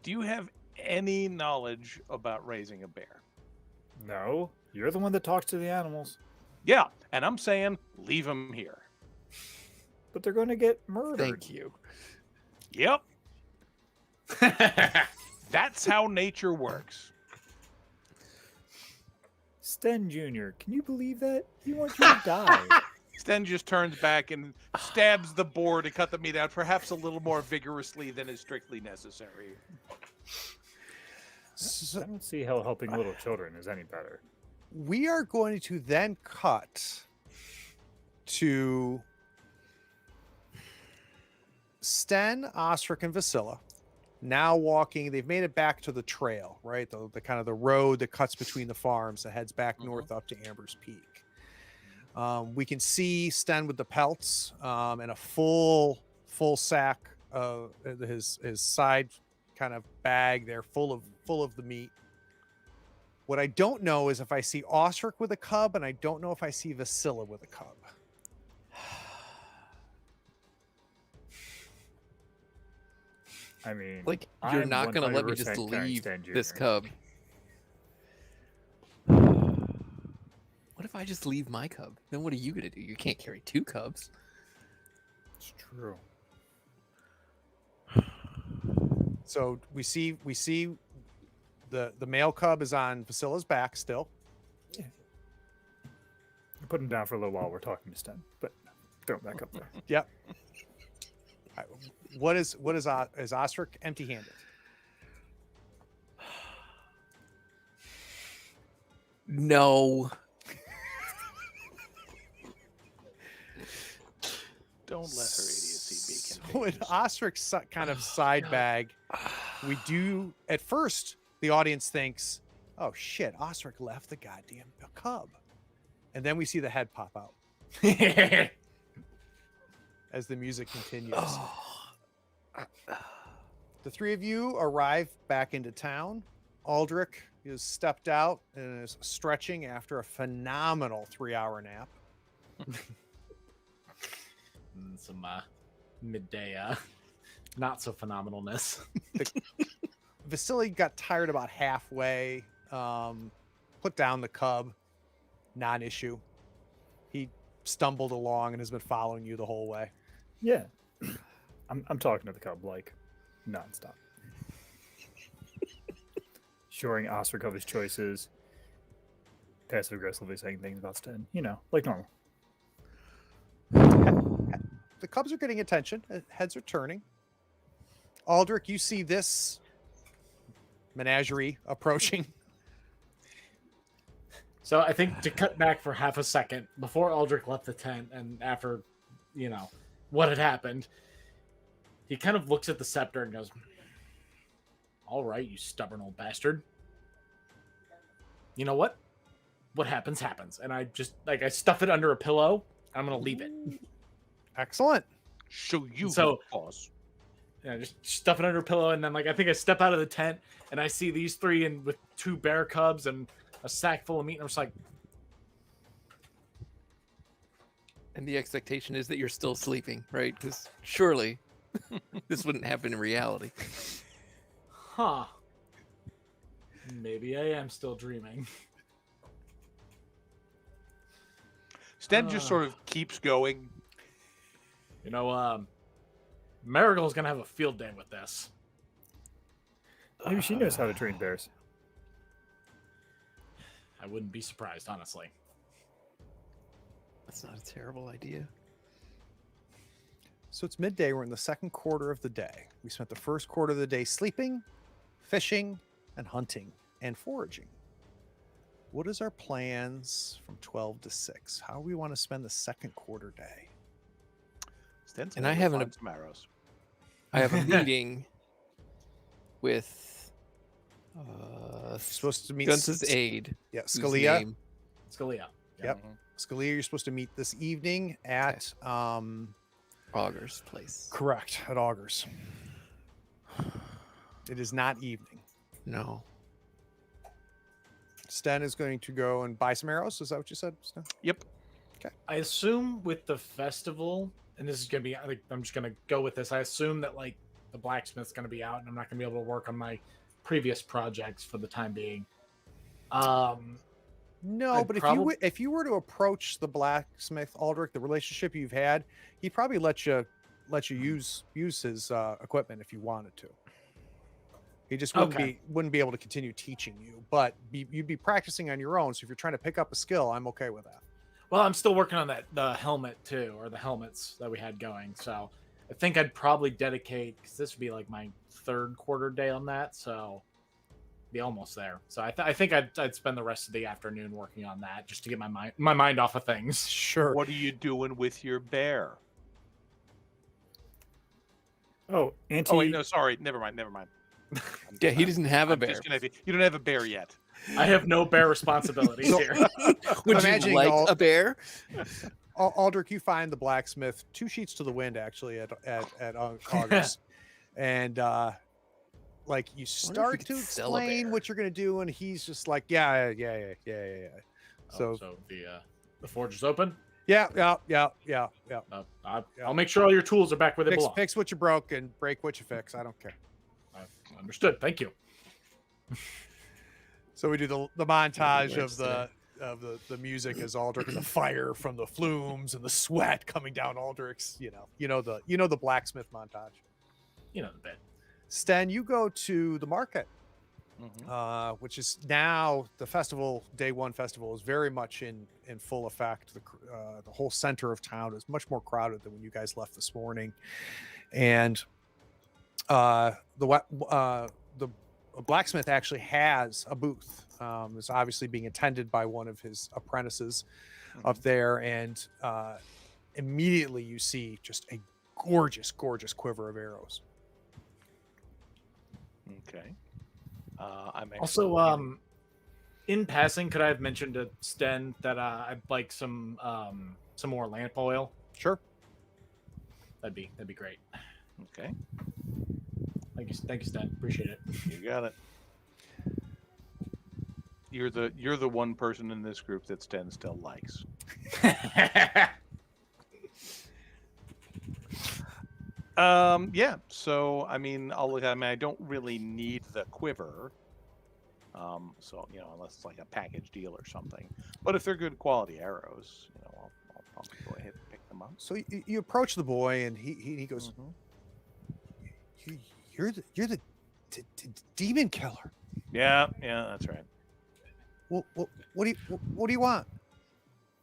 C: Do you have any knowledge about raising a bear?
F: No, you're the one that talks to the animals.
C: Yeah, and I'm saying leave them here.
F: But they're going to get murdered.
E: Thank you.
C: Yep. That's how nature works.
F: Sten Jr., can you believe that? He wants you to die.
C: Sten just turns back and stabs the boar to cut the meat out, perhaps a little more vigorously than is strictly necessary.
F: I don't see how helping little children is any better.
B: We are going to then cut to Sten, Ostrich, and Vasilia now walking. They've made it back to the trail, right? The kind of the road that cuts between the farms that heads back north up to Amber's Peak. We can see Sten with the pelts and a full sack of his side kind of bag there full of the meat. What I don't know is if I see Ostrich with a cub, and I don't know if I see Vasilia with a cub.
F: I mean,
E: Like, you're
F: I'm
E: not gonna let me
F: 100%
E: just
F: carrying
E: leave
F: Sten Jr.
E: this cub. What if I just leave my cub? Then what are you gonna do? You can't carry two cubs.
F: It's true.
B: So we see the male cub is on Vasilia's back still.
F: Put him down for a little while. We're talking to Sten, but throw him back up there.
B: Yep. All right. Is Ostrich empty-handed?
E: No.
C: Don't let her idiocy be
B: So with
C: contagious.
B: Ostrich's kind of side bag, we do at first the audience thinks, oh shit, Ostrich left the goddamn cub. And then we see the head pop out as the music continues. The three of you arrive back into town. Aldrick is stepped out and is stretching after a phenomenal 3-hour nap.
D: And some midday not so phenomenalness.
B: Vasilia got tired about halfway. Put down the cub. Non-issue. He stumbled along and has been following you the whole way.
F: Yeah. I'm talking to the cub like nonstop. Assuring Ostrich of his choices. Passive aggressively saying things about Sten. You know, like normal.
B: The cubs are getting attention. Heads are turning. Aldrick, you see this menagerie approaching.
D: So I think to cut back for half a second, before Aldrick left the tent and after, what had happened, he kind of looks at the scepter and goes, all right, you stubborn old bastard. You know what? What happens, happens. And I just, I stuff it under a pillow. I'm going to leave it.
B: Excellent.
C: Pause.
D: Yeah, just stuff it under a pillow. And then, I think I step out of the tent and I see these three with 2 bear cubs and a sack full of meat. And I'm just like,
E: And the expectation is that you're still sleeping, right? Because surely this wouldn't happen in reality.
D: huh. Maybe I am still dreaming.
C: Sten just sort of keeps going.
D: Marigold's going to have a field day with this.
F: Maybe she knows how to train bears.
D: I wouldn't be surprised, honestly.
E: That's not a terrible idea.
B: So it's midday. We're in the second quarter of the day. We spent the first quarter of the day sleeping, fishing, and hunting, and foraging. What is our plans from 12 to 6? How do we want to spend the second quarter day?
C: Sten's
E: And I haven't
C: some arrows.
E: I have a meeting with
B: You're supposed to meet
E: Gunce's aide.
B: Yeah,
E: whose
B: Scalia.
E: name-
D: Scalia.
B: Yep. Scalia, you're supposed to meet this evening at
E: Augur's place.
B: correct, at Augur's. It is not evening.
E: No.
B: Sten is going to go and buy some arrows. Is that what you said, Sten?
C: Yep.
D: I assume with the festival, and this is going to be, I'm just going to go with this. I assume that the blacksmith's going to be out and I'm not going to be able to work on my previous projects for the time being.
B: No,
D: I'd
B: but if you were to approach the blacksmith, Aldrick, the relationship you've had, he'd probably let you use his equipment if you wanted to. He just wouldn't be able to continue teaching you, but you'd be practicing on your own. So if you're trying to pick up a skill, I'm okay with that.
D: Well, I'm still working on the helmet too, or the helmets that we had going. So I think I'd probably dedicate, because this would be my third quarter day on that. So be almost there. So I think I'd spend the rest of the afternoon working on that just to get my mind off of things.
B: Sure.
C: What are you doing with your bear?
F: Oh,
C: Oh wait, no, sorry. Never mind.
E: Yeah, he doesn't have a bear.
C: You don't have a bear yet.
D: I have no bear responsibilities here.
E: Would
B: Imagine
E: you like
B: all-
E: a bear?
B: Aldrick, you find the blacksmith 2 sheets to the wind, actually, at August, and you start to
E: sell a
B: explain
E: bear.
B: what you're going to do, and he's just like, yeah. So
D: So the forge is open.
B: yeah.
D: I'll make sure all your tools are back where they belong.
B: Fix what you broke and break what you fix. I don't care.
D: Understood. Thank you.
B: So we do the montage of the music as Aldrick and the fire from the flumes and the sweat coming down Aldrick's. The blacksmith montage.
D: You know the bit.
B: Sten, you go to the market, which is now the festival. Day 1 festival is very much in full effect. The whole center of town is much more crowded than when you guys left this morning, and the blacksmith actually has a booth. It's obviously being attended by one of his apprentices up there, and immediately you see just a gorgeous quiver of arrows.
C: Okay. I'm
D: Also, In passing, could I have mentioned to Sten that I'd like some more lamp oil?
B: Sure.
D: That'd be great.
C: Okay,
D: Thank you, Sten. Appreciate it.
C: you got it. You're the one person in this group that Sten still likes. Yeah. So I mean, I don't really need the quiver. So unless it's like a package deal or something. But if they're good quality arrows, I'll probably go ahead and pick them up.
B: So you approach the boy, and he goes, "You're the demon killer.
C: Yeah, that's right.
B: Well, what do you want?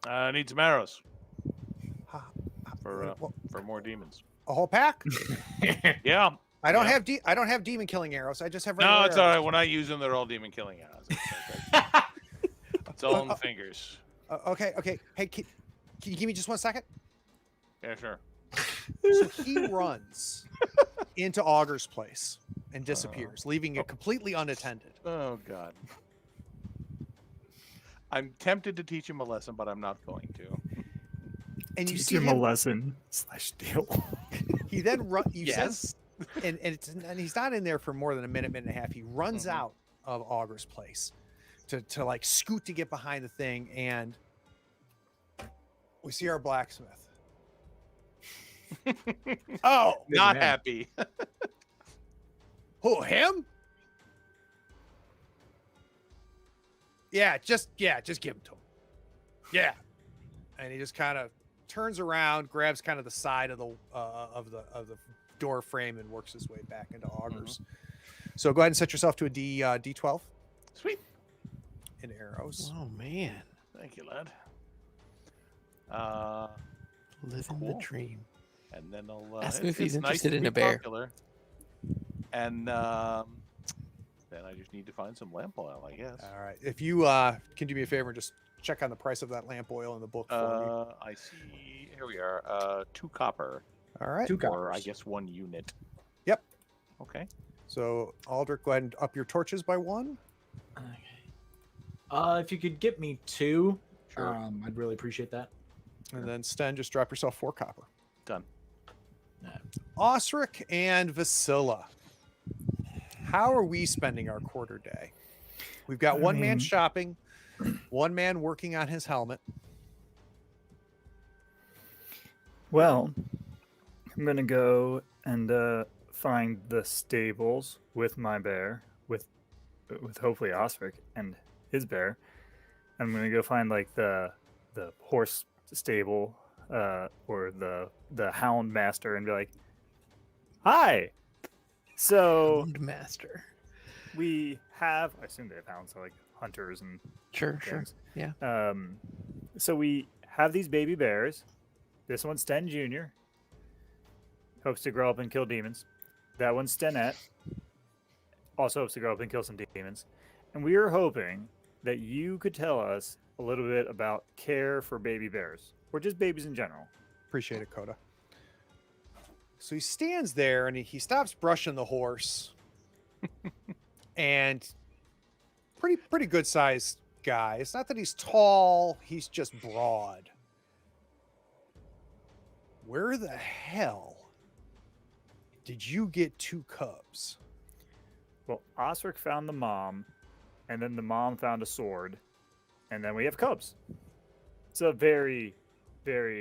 C: I need some arrows
B: Ha-
C: for
B: well,
C: more demons.
B: a whole pack?
C: Yeah.
B: I don't
C: Yeah.
B: have demon killing arrows. I just have
C: No,
B: regular
C: it's all right.
B: arrows.
C: When I use them, they're all demon killing arrows. It's all in the fingers.
B: Okay. Hey, can you give me just 1 second?
C: Yeah, sure.
B: So he runs into Augur's place and disappears, leaving it completely unattended.
C: Oh God. I'm tempted to teach him a lesson, but I'm not going to.
B: And you
F: Teach
B: see
F: him a
B: him.
F: lesson / steal.
B: He then run.
E: Yes.
B: And he's not in there for more than a minute and a half. He runs out of Augur's place to like scoot to get behind the thing, and we see our blacksmith. Oh,
C: Not
D: man.
C: happy.
B: who, him? Just give him to him. Yeah. And he just kind of turns around, grabs kind of the side of the door frame, and works his way back into Augur's. So go ahead and set yourself to a D12
C: Sweet.
B: in arrows.
E: Oh man,
C: Thank you, lad.
E: living the
C: Cool.
E: dream.
C: And then I'll
E: Ask him if he's
C: it's nice
E: interested
C: to
E: in
C: be
E: a bear.
C: popular. And then I just need to find some lamp oil, I guess.
B: All right. If you can do me a favor and just check on the price of that lamp oil in the book for
C: I see. Here we are. 2 copper.
B: me. All right.
D: 2
C: Or I
D: coppers.
C: guess 1 unit.
B: Yep.
C: Okay.
B: So Aldrick, go ahead and up your torches by 1.
D: Okay. If you could get me 2,
C: Sure.
D: I'd really appreciate that.
B: And then Sten, just drop yourself 4 copper.
C: Done.
B: Ostrich and Vasilia. How are we spending our quarter day? We've got one man
F: mean-
B: shopping, one man working on his helmet.
F: Well, I'm gonna go and find the stables with my bear, with hopefully Ostrich and his bear. I'm gonna go find like the horse stable or the hound master and be like, "Hi." So
E: Hound master.
F: we have, I assume they have hounds, so like hunters and
E: Sure.
F: things.
E: Yeah.
F: So we have these baby bears. This one's Sten Jr. Hopes to grow up and kill demons. That one's Stenette. Also hopes to grow up and kill some demons. And we are hoping that you could tell us a little bit about care for baby bears, or just babies in general.
B: Appreciate it, Coda. So he stands there and he stops brushing the horse. And pretty good sized guy. It's not that he's tall, he's just broad. Where the hell did you get 2 cubs?
F: Well, Ostrich found the mom, and then the mom found a sword, and then we have cubs. It's a very, very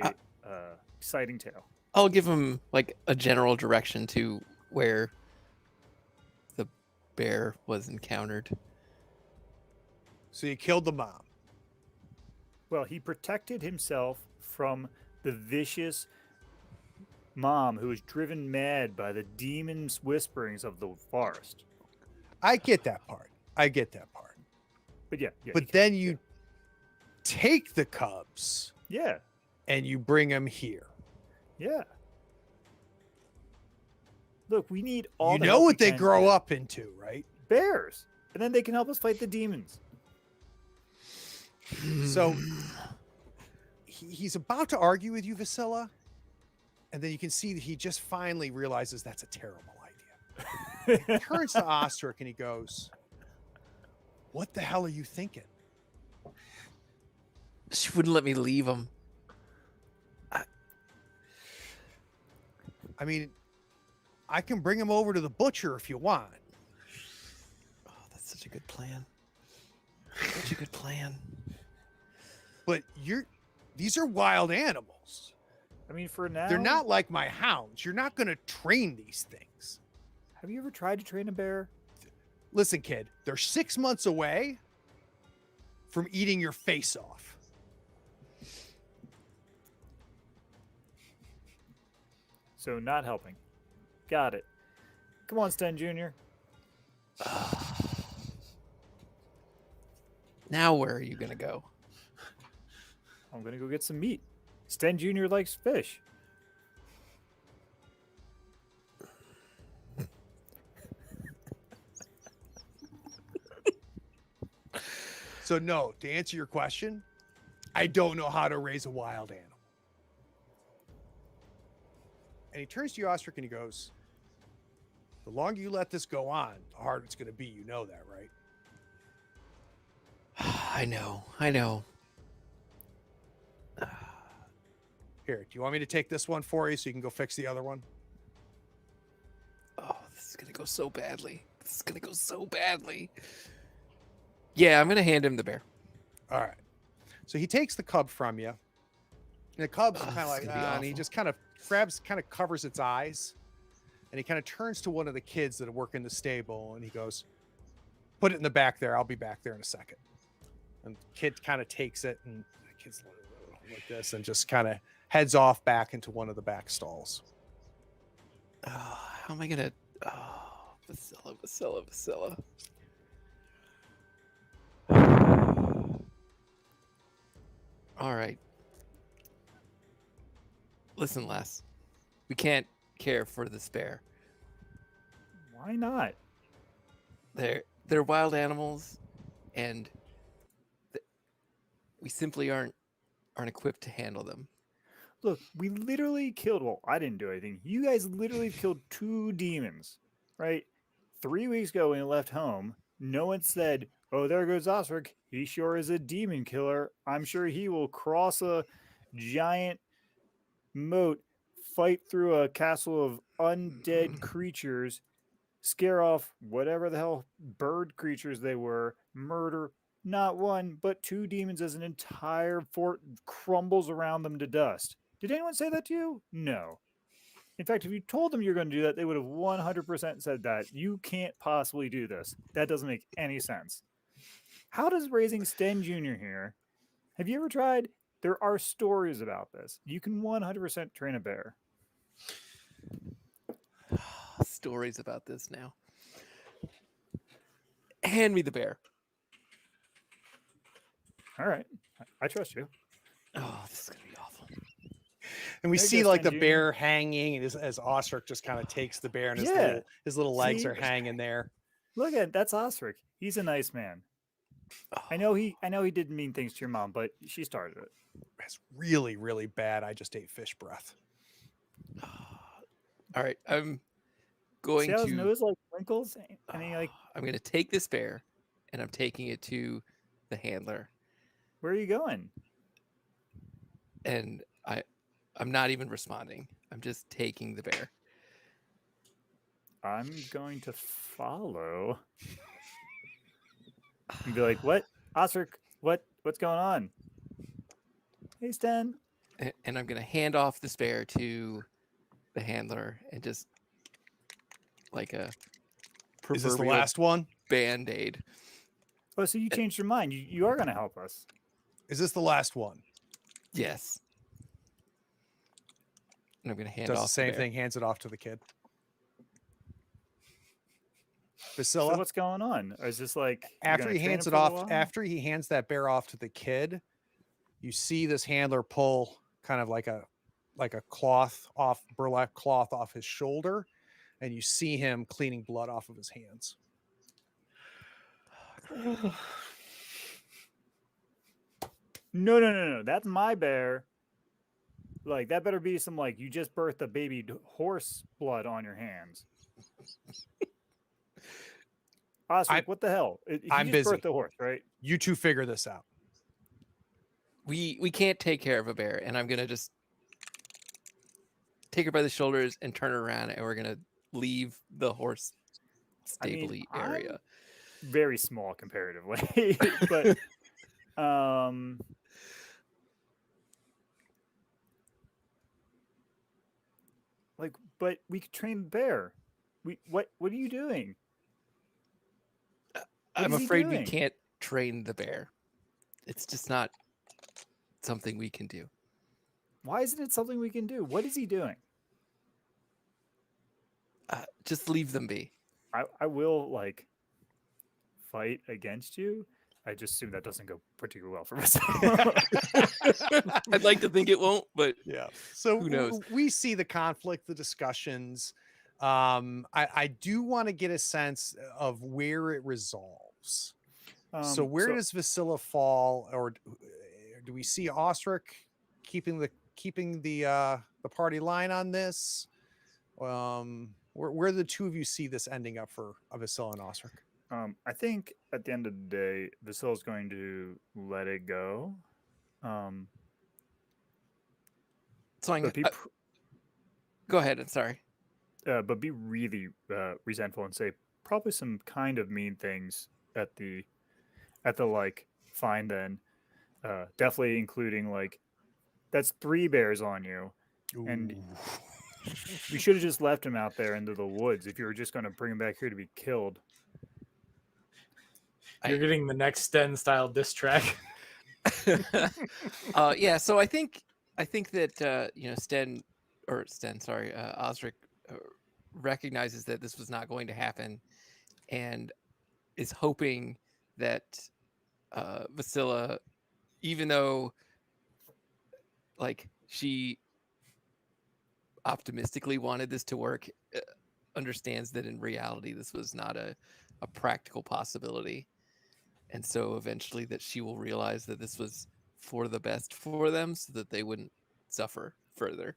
F: exciting tale.
E: I'll give him like a general direction to where the bear was encountered.
B: So you killed the mom.
F: Well, he protected himself from the vicious mom who was driven mad by the demon's whisperings of the forest.
B: I get that part.
F: But yeah,
B: But then you take the cubs
F: yeah,
B: and you bring them here.
F: yeah. Look, we need all.
B: You
F: the
B: know
F: help
B: what
F: we
B: they
F: can
B: grow
F: get.
B: up into, right?
F: Bears, and then they can help us fight the demons.
B: So he's about to argue with you, Vasilia, and then you can see that he just finally realizes that's a terrible idea. He turns to Ostrich and he goes, "What the hell are you thinking?"
E: She wouldn't let me leave him.
B: I mean, I can bring him over to the butcher if you want.
E: Oh, that's such a good plan. Such a good plan.
B: But these are wild animals.
F: I mean, for now,
B: They're not like my hounds. You're not going to train these things.
F: Have you ever tried to train a bear?
B: Listen, kid, they're 6 months away from eating your face off.
F: So not helping. Got it. Come on, Sten Jr.
E: Now where are you gonna go?
F: I'm gonna go get some meat. Sten Jr. likes fish.
B: So no, to answer your question, I don't know how to raise a wild animal. And he turns to you, Ostrich, and he goes, the longer you let this go on, the harder it's going to be. You know that, right?
E: I know.
B: Here, do you want me to take this one for you so you can go fix the other one?
E: Oh, this is gonna go so badly. Yeah, I'm gonna hand him the bear.
B: All right. So he takes the cub from you. And the cub's kind of
E: this is
B: like,
E: gonna be
B: and he
E: awful.
B: just kind of covers its eyes. And he kind of turns to one of the kids that work in the stable and he goes, put it in the back there. I'll be back there in a second. And the kid kind of takes it and the kid's like this and just kind of heads off back into one of the back stalls.
E: How am I gonna? Oh, Vasilia. All right. Listen, Les. We can't care for this bear.
F: Why not?
E: They're wild animals, and we simply aren't equipped to handle them.
F: Look, we literally killed. Well, I didn't do anything. You guys literally killed 2 demons, right? 3 weeks ago when you left home, no one said, "Oh, there goes Ostrich. He sure is a demon killer. I'm sure he will cross a giant moat, fight through a castle of undead creatures, scare off whatever the hell bird creatures they were, murder not 1 but 2 demons as an entire fort crumbles around them to dust." Did anyone say that to you? No. In fact, if you told them you're going to do that, they would have 100% said that. You can't possibly do this. That doesn't make any sense. How does raising Sten Jr. here? Have you ever tried? There are stories about this. You can 100% train a bear.
E: Stories about this now. Hand me the bear.
F: All right. I trust you.
E: Oh, this is gonna be awful.
B: And we
F: There you
B: see
F: go,
B: like the
F: Sten Jr.
B: bear hanging and as Ostrich just kind of takes the bear and his little legs
F: See?
B: are hanging there.
F: Look at that's Ostrich. He's a nice man. I know he didn't mean things to your mom, but she started it.
B: It's really, really bad. I just ate fish breath.
E: All right, I'm going
F: See how his
E: to.
F: nose like wrinkles, and he like,
E: I'm going to take this bear, and I'm taking it to the handler,
F: where are you going?
E: and I'm not even responding. I'm just taking the bear.
F: I'm going to follow. And be like, what? Ostrich, what's going on? Hey, Sten.
E: And I'm going to hand off this bear to the handler and just like a
B: Is this the
E: proverbial
B: last one?
E: Band-Aid.
F: Oh, so you changed your mind. You are going to help us.
B: Is this the last one?
E: Yes. And I'm going to hand
B: Does
E: off
B: the same
E: bear.
B: thing, hands it off to the kid.
F: So
B: Vasilia,
F: what's going on? Or is this like you're
B: after
F: gonna
B: he
F: train
B: hands
F: him
B: it
F: for a
B: off,
F: while?
B: after he hands that bear off to the kid, you see this handler pull kind of like a cloth off, burlap cloth off his shoulder, and you see him cleaning blood off of his hands.
F: No. That's my bear. Like that better be some like you just birthed a baby horse blood on your hands. Ostrich, what the hell? He
B: I'm
F: just
B: busy.
F: birthed a horse, right?
B: You two figure this out.
E: we can't take care of a bear, and I'm gonna just take her by the shoulders and turn her around, and we're gonna leave the horse
F: I mean,
E: stable area.
F: very small comparatively, but like, but we could train the bear. What are you doing?
E: I'm
F: is he
E: afraid we
F: doing?
E: can't train the bear. It's just not something we can do.
F: Why isn't it something we can do? What is he doing?
E: Just leave them be.
F: I will like fight against you. I just assume that doesn't go particularly well for us.
E: I'd like to think it won't, but
B: Yeah. So
E: who knows?
B: We see the conflict, the discussions. I do want to get a sense of where it resolves. So where does Vasilia fall, or do we see Ostrich keeping the party line on this? Where the two of you see this ending up for Vasilia and Ostrich?
F: I think at the end of the day, Vasilia's going to let it go.
E: So I'm
F: But be,
E: go ahead. I'm sorry.
F: but be really resentful and say probably some kind of mean things at the like fine then. Definitely including like that's 3 bears on you, and we should have just left him out there into the woods if you were just going to bring him back here to be killed.
D: You're getting the next Sten style diss track.
E: Yeah. So I think that Osric recognizes that this was not going to happen, and is hoping that Vasilia, even though like she optimistically wanted this to work, understands that in reality this was not a practical possibility. And so eventually that she will realize that this was for the best for them so that they wouldn't suffer further.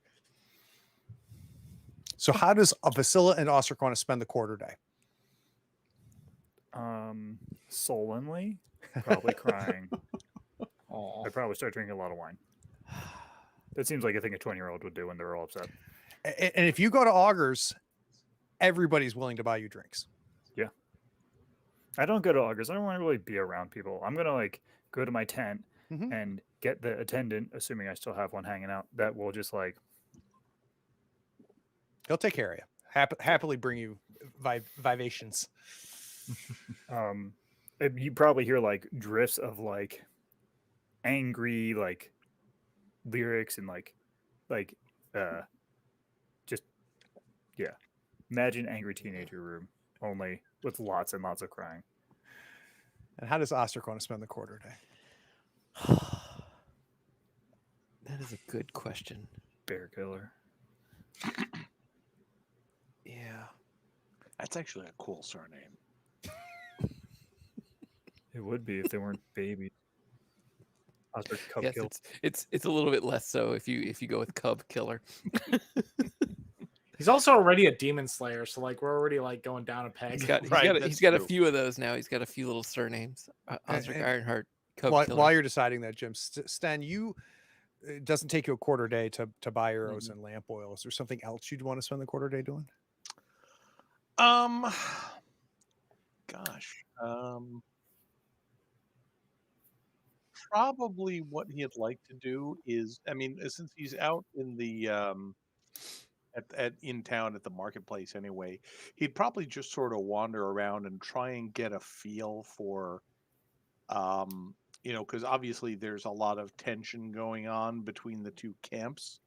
B: So how does Vasilia and Ostrich want to spend the quarter day?
F: Sullenly, probably crying. I'd probably start drinking a lot of wine. That seems like a thing a 20-year-old would do when they're all upset.
B: And if you go to Augur's, everybody's willing to buy you drinks.
F: Yeah. I don't go to Augur's. I don't want to really be around people. I'm going to like go to my tent and get the attendant, assuming I still have one hanging out, that will just like...
B: He'll take care of you. Happily bring you vivations.
F: You probably hear like drifts of like angry like lyrics and like just yeah. Imagine angry teenager room, only with lots and lots of crying.
B: And how does Ostrich want to spend the quarter day?
E: That is a good question.
F: Bear killer.
E: Yeah.
C: That's actually a cool surname.
F: It would be if they weren't babies. Ostrich Cub
E: Yes,
F: Kill.
E: it's a little bit less so if you go with Cub Killer.
D: He's also already a demon slayer, so like we're already like going down a peg.
E: He's got
C: that's
E: a
C: true.
E: few of those now. He's got a few little surnames. Osric
B: and-
E: Ironheart, Cub Killer.
B: While you're deciding that, Jim, Sten, it doesn't take you a quarter day to buy arrows and lamp oil. Is there something else you'd want to spend the quarter day doing?
C: Probably what he'd like to do is, I mean, since he's out in the in town at the marketplace anyway, he'd probably just sort of wander around and try and get a feel for, because obviously there's a lot of tension going on between the two camps,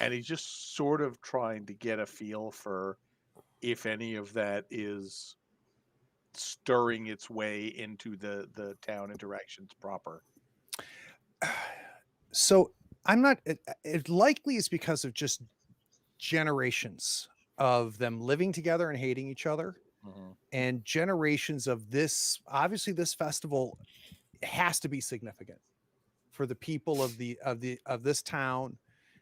C: and he's just sort of trying to get a feel for if any of that is stirring its way into the town interactions proper.
B: So I'm not. It likely is because of just generations of them living together and hating each other, and generations of this. Obviously, this festival has to be significant for the people of this town,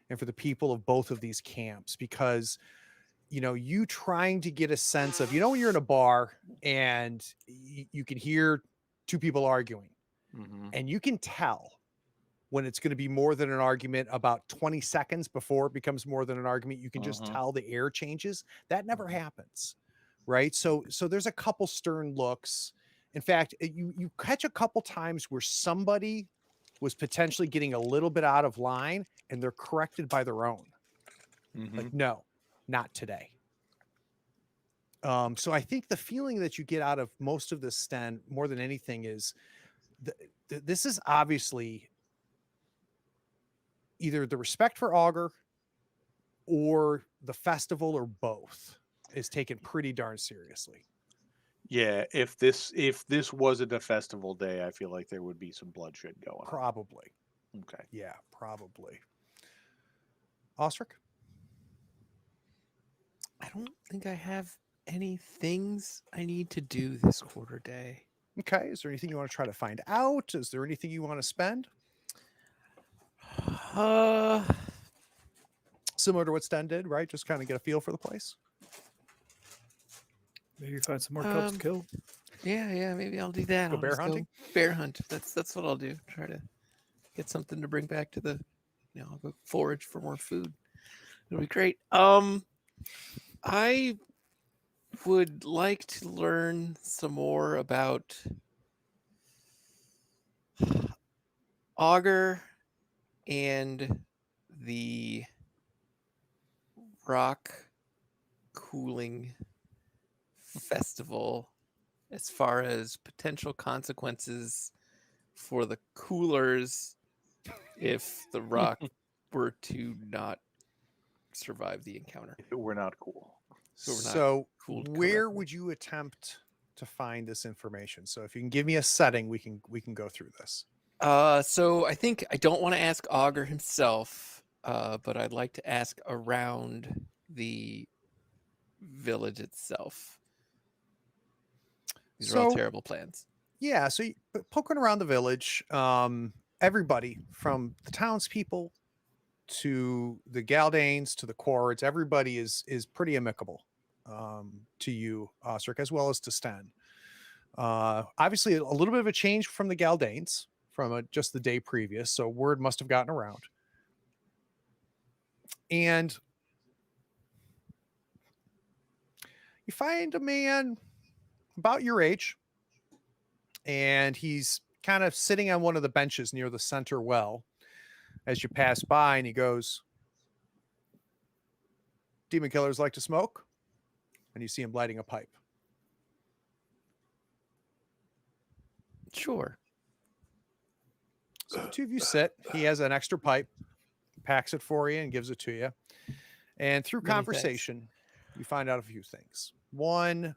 B: and for the people of both of these camps, because you trying to get a sense of when you're in a bar and you can hear two people arguing, and you can tell when it's going to be more than an argument about 20 seconds before it becomes more than an argument. You can just tell the air changes. That never happens, right? So there's a couple stern looks. In fact, you catch a couple times where somebody was potentially getting a little bit out of line and they're corrected by their own. Like, no, not today. So I think the feeling that you get out of most of this, Sten, more than anything, is this is obviously either the respect for Augur or the festival or both is taken pretty darn seriously.
C: Yeah, if this wasn't a festival day, I feel like there would be some bloodshed going on.
B: Probably.
C: Okay.
B: Yeah, probably. Ostrich?
E: I don't think I have any things I need to do this quarter day.
B: Okay. Is there anything you want to try to find out? Is there anything you want to spend? Similar to what Sten did, right? Just kind of get a feel for the place.
F: Maybe find some more cubs to kill.
E: Yeah, maybe I'll do that.
B: Go
E: I'll
B: bear
E: just
B: hunting?
E: Bear hunt. That's what I'll do. Try to get something to bring back to the, I'll go forage for more food. It'll be great. I would like to learn some more about Augur and the rock cooling festival as far as potential consequences for the coolers if the rock were to not survive the encounter.
C: We're not cool.
B: So
E: cooled
B: where
E: correctly.
B: would you attempt to find this information? So if you can give me a setting, we can go through this.
E: So I think I don't want to ask Augur himself, but I'd like to ask around the village itself. These are all terrible plans.
B: Yeah, so poking around the village, everybody from the townspeople to the Galdanes to the Quards, everybody is pretty amicable to you, Ostrich, as well as to Sten. Obviously, a little bit of a change from the Galdanes from just the day previous, so word must have gotten around. And you find a man about your age, and he's kind of sitting on one of the benches near the center well as you pass by, and he goes, "Demon killers like to smoke?" And you see him lighting a pipe.
E: Sure.
B: So the two of you sit. He has an extra pipe, packs it for you, and gives it to you. And through
E: Many
B: conversation, you find out a few things. One,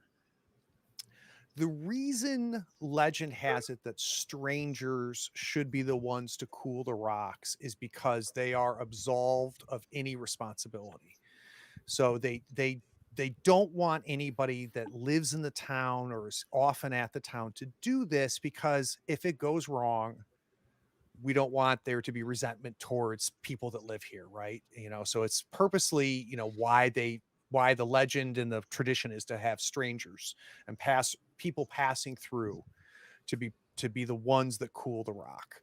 B: the reason legend has it that strangers should be the ones to cool the rocks is because they are absolved of any responsibility. So they don't want anybody that lives in the town or is often at the town to do this, because if it goes wrong, we don't want there to be resentment towards people that live here, right? So it's purposely, why the legend and the tradition is to have strangers and people passing through to be the ones that cool the rock.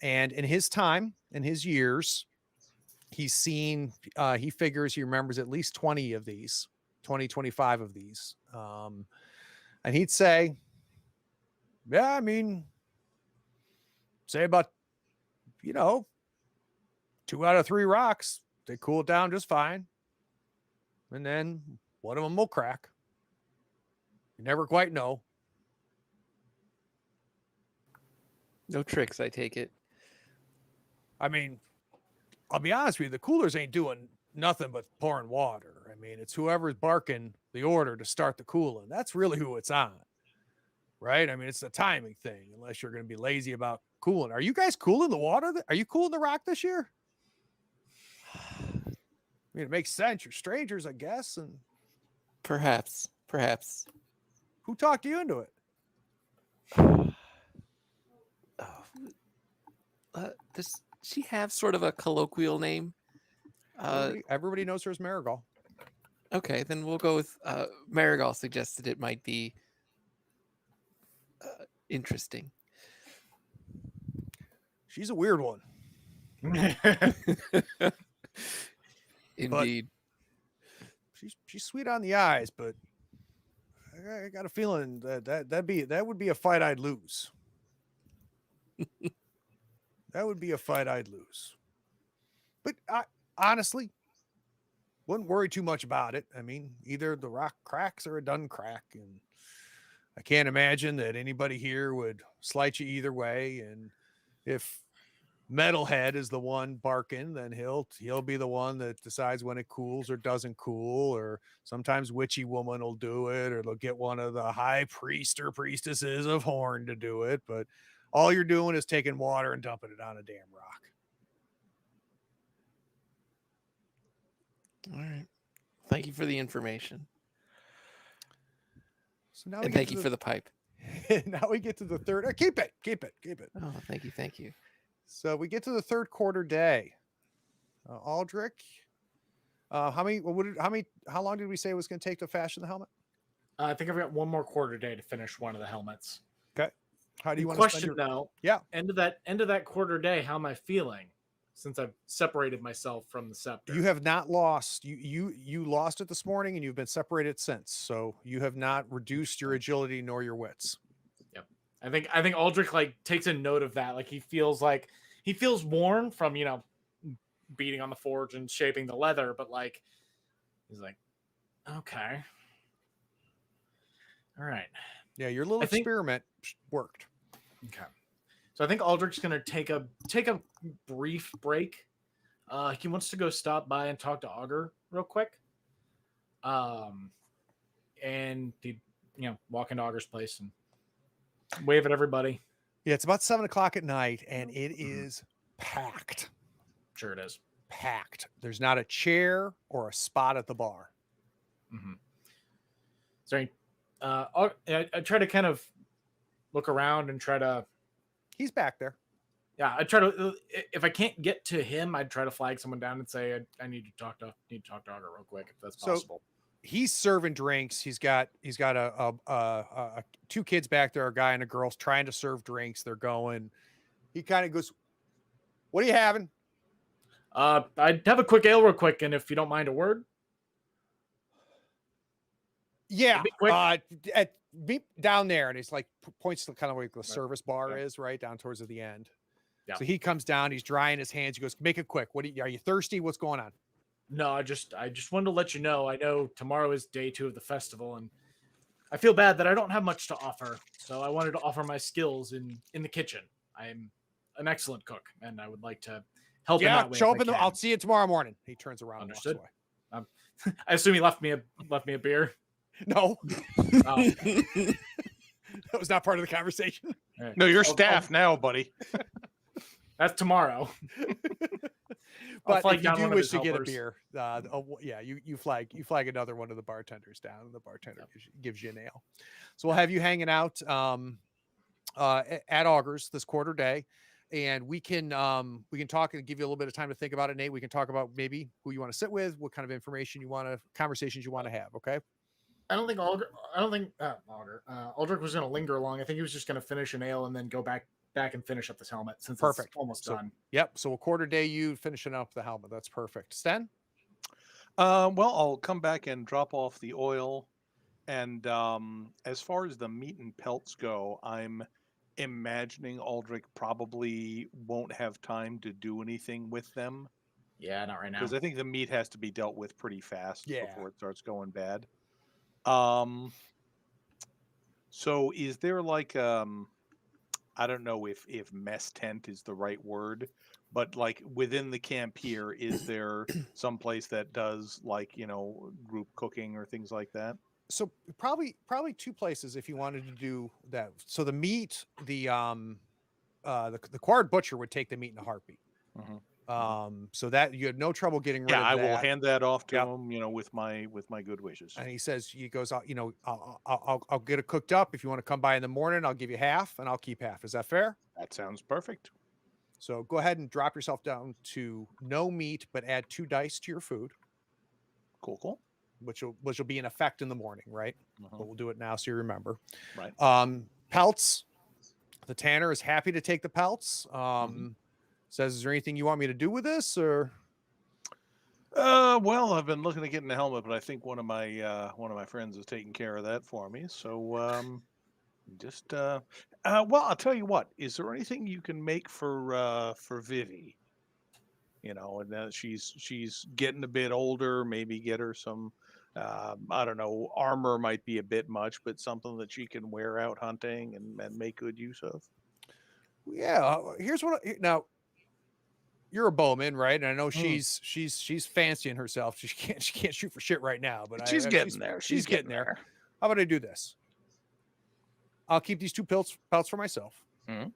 B: And in his time, in his years, he's seen, he figures he remembers at least 20 of these, 25 of these. And he'd say, yeah, I mean, say about, 2 out of 3 rocks, they cool it down just fine. And then one of them will crack. You never quite know.
E: No tricks, I take it.
B: I mean, I'll be honest with you, the coolers ain't doing nothing but pouring water. I mean, it's whoever's barking the order to start the cooling. That's really who it's on. Right? I mean, it's a timing thing, unless you're going to be lazy about cooling. Are you guys cooling the water? Are you cooling the rock this year? I mean, it makes sense. You're strangers, I guess. And
E: Perhaps.
B: who talked you into it?
E: Does she have sort of a colloquial name?
B: Everybody knows her as Marigold.
E: Okay, then we'll go with Marigold suggested it might be interesting.
B: She's a weird one.
E: Indeed.
B: She's sweet on the eyes, but I got a feeling that would be a fight I'd lose. That would be a fight I'd lose. But I honestly wouldn't worry too much about it. I mean, either the rock cracks or it doesn't crack, and I can't imagine that anybody here would slight you either way. And if Metalhead is the one barking, then he'll be the one that decides when it cools or doesn't cool, or sometimes Witchy Woman will do it, or they'll get one of the high priest or priestesses of Horn to do it. But all you're doing is taking water and dumping it on a damn rock.
E: All right. Thank you for the information.
B: So now
E: And thank you for the pipe.
B: now we get to the third. Keep it.
E: Oh, thank you. Thank you.
B: So we get to the third quarter day. Aldrick, how long did we say it was going to take to fashion the helmet?
D: I think I've got one more quarter day to finish one of the helmets.
B: Okay. How do you want
D: Question
B: to spend your...
D: though?
B: Yeah.
D: End of that quarter day. How am I feeling since I've separated myself from the scepter?
B: You have not lost. You lost it this morning, and you've been separated since. So you have not reduced your agility nor your wits.
D: Yep. I think Aldrick like takes a note of that. Like he feels worn from beating on the forge and shaping the leather, but like he's like, okay, all right.
B: Yeah, your little experiment worked.
D: Okay. So I think Aldrich's gonna take a brief break. He wants to go stop by and talk to Augur real quick. And he walk into Augur's place and wave at everybody.
B: Yeah, it's about 7 o'clock at night, and it is packed.
D: Sure it is.
B: Packed. There's not a chair or a spot at the bar.
D: Mm-hmm. Sorry. I try to kind of look around and try to...
B: He's back there.
D: Yeah, I try to... If I can't get to him, I'd try to flag someone down and say, I need to talk to Augur real quick, if that's possible.
B: He's serving drinks. He's got a 2 kids back there, a guy and a girl trying to serve drinks. They're going. He kind of goes, "What are you having?"
D: I'd have a quick ale real quick, and if you don't mind a word.
B: Yeah, be down there, and he's like points to kind of like the service bar is right down towards the end. Yeah. So he comes down. He's drying his hands. He goes, "Make it quick. Are you thirsty? What's going on?"
D: No, I just wanted to let you know. I know tomorrow is day 2 of the festival, and I feel bad that I don't have much to offer. So I wanted to offer my skills in the kitchen. I'm an excellent cook, and I would like to help him that way.
B: Show up I'll see you tomorrow morning. He turns around.
D: Understood.
B: And walks away.
D: I assume he left me a beer.
B: No.
D: Oh.
B: That was not part of the conversation.
C: Right. No, you're staff now, buddy.
D: That's tomorrow.
B: But if you do wish to get a beer, you flag another one of the bartenders down, and the bartender gives you an ale. So we'll have you hanging out at Augur's this quarter day, and we can talk and give you a little bit of time to think about it, Nate. We can talk about maybe who you want to sit with, what kind of information conversations you want to have. Okay.
D: I don't think Aldrick was going to linger long. I think he was just going to finish an ale and then go back and finish up this helmet since it's almost done.
B: Yep. So a quarter day, you finishing up the helmet. That's perfect. Sten?
C: Well, I'll come back and drop off the oil. And as far as the meat and pelts go, I'm imagining Aldrick probably won't have time to do anything with them.
D: Yeah, not right now.
C: Because I think the meat has to be dealt with pretty fast before it starts going bad. So is there like I don't know if mess tent is the right word, but like within the camp here, is there some place that does like, group cooking or things like that?
B: So probably 2 places if you wanted to do that. So the meat, the Quard butcher would take the meat in a heartbeat. Mm-hmm. So that you had no trouble getting rid of that.
C: I will hand that off to him, with my good wishes.
B: And he says, I'll get it cooked up. If you want to come by in the morning, I'll give you half and I'll keep half. Is that fair?
C: That sounds perfect.
B: So go ahead and drop yourself down to no meat, but add 2 dice to your food.
C: Cool.
B: Which will be in effect in the morning, right? Mm-hmm. But we'll do it now so you remember.
C: Right.
B: Pelts. The tanner is happy to take the pelts. Says, "Is there anything you want me to do with this?" Or
C: Well, I've been looking to get in the helmet, but I think one of my friends is taking care of that for me. So just well, I'll tell you what. Is there anything you can make for Vivi? You know, and she's getting a bit older. Maybe get her some. I don't know. Armor might be a bit much, but something that she can wear out hunting and make good use of.
B: yeah, here's what. Now, you're a bowman, right? And I know
C: Hmm.
B: she's fancying herself. She can't shoot for shit right now, but
C: She's getting there.
B: She's getting there. How about I do this? I'll keep these two pelts for myself,
C: Mhm.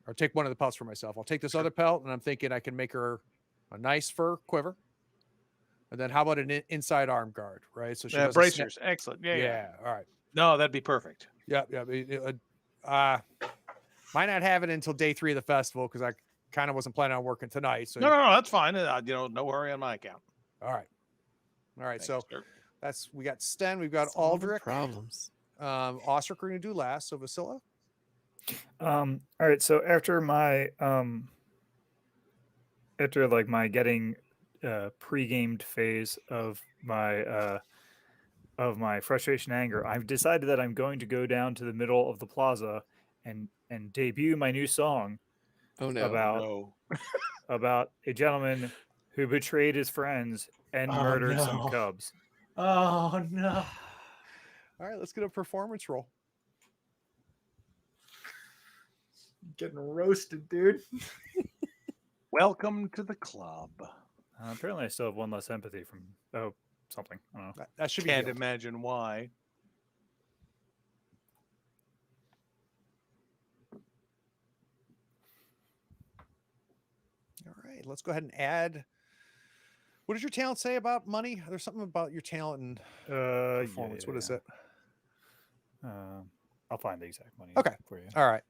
B: or take one of the pelts for myself. I'll take this other pelt, and I'm thinking I can make her a nice fur quiver. And then how about an inside arm guard, right? So she doesn't
C: Bracers. Excellent. Yeah, yeah.
B: Yeah. All right.
C: No, that'd be perfect.
B: Yeah. Might not have it until day 3 of the festival because I kind of wasn't planning on working tonight. So
C: No, that's fine. No worry on my account.
B: all right.
C: Thanks,
B: So
C: sir.
B: we got Sten, we've got
E: Solving
B: Aldrick,
E: problems.
B: Ostrich we're gonna do last. So Vasilia.
F: All right. So after my my getting pre-gamed phase of my frustration anger, I've decided that I'm going to go down to the middle of the plaza and debut my new song
E: Oh no.
F: about a gentleman who betrayed his friends and murdered some cubs.
D: Oh no.
B: All right, let's get a performance roll.
D: Getting roasted, dude.
C: Welcome to the club.
F: Apparently, I still have one less empathy from something. I don't know.
B: That should be
C: Can't
B: healed.
C: imagine why.
B: All right, let's go ahead and add. What does your talent say about money? There's something about your talent and performance. What is it?
F: I'll find the exact money.
B: Okay.
F: For you.
B: All right.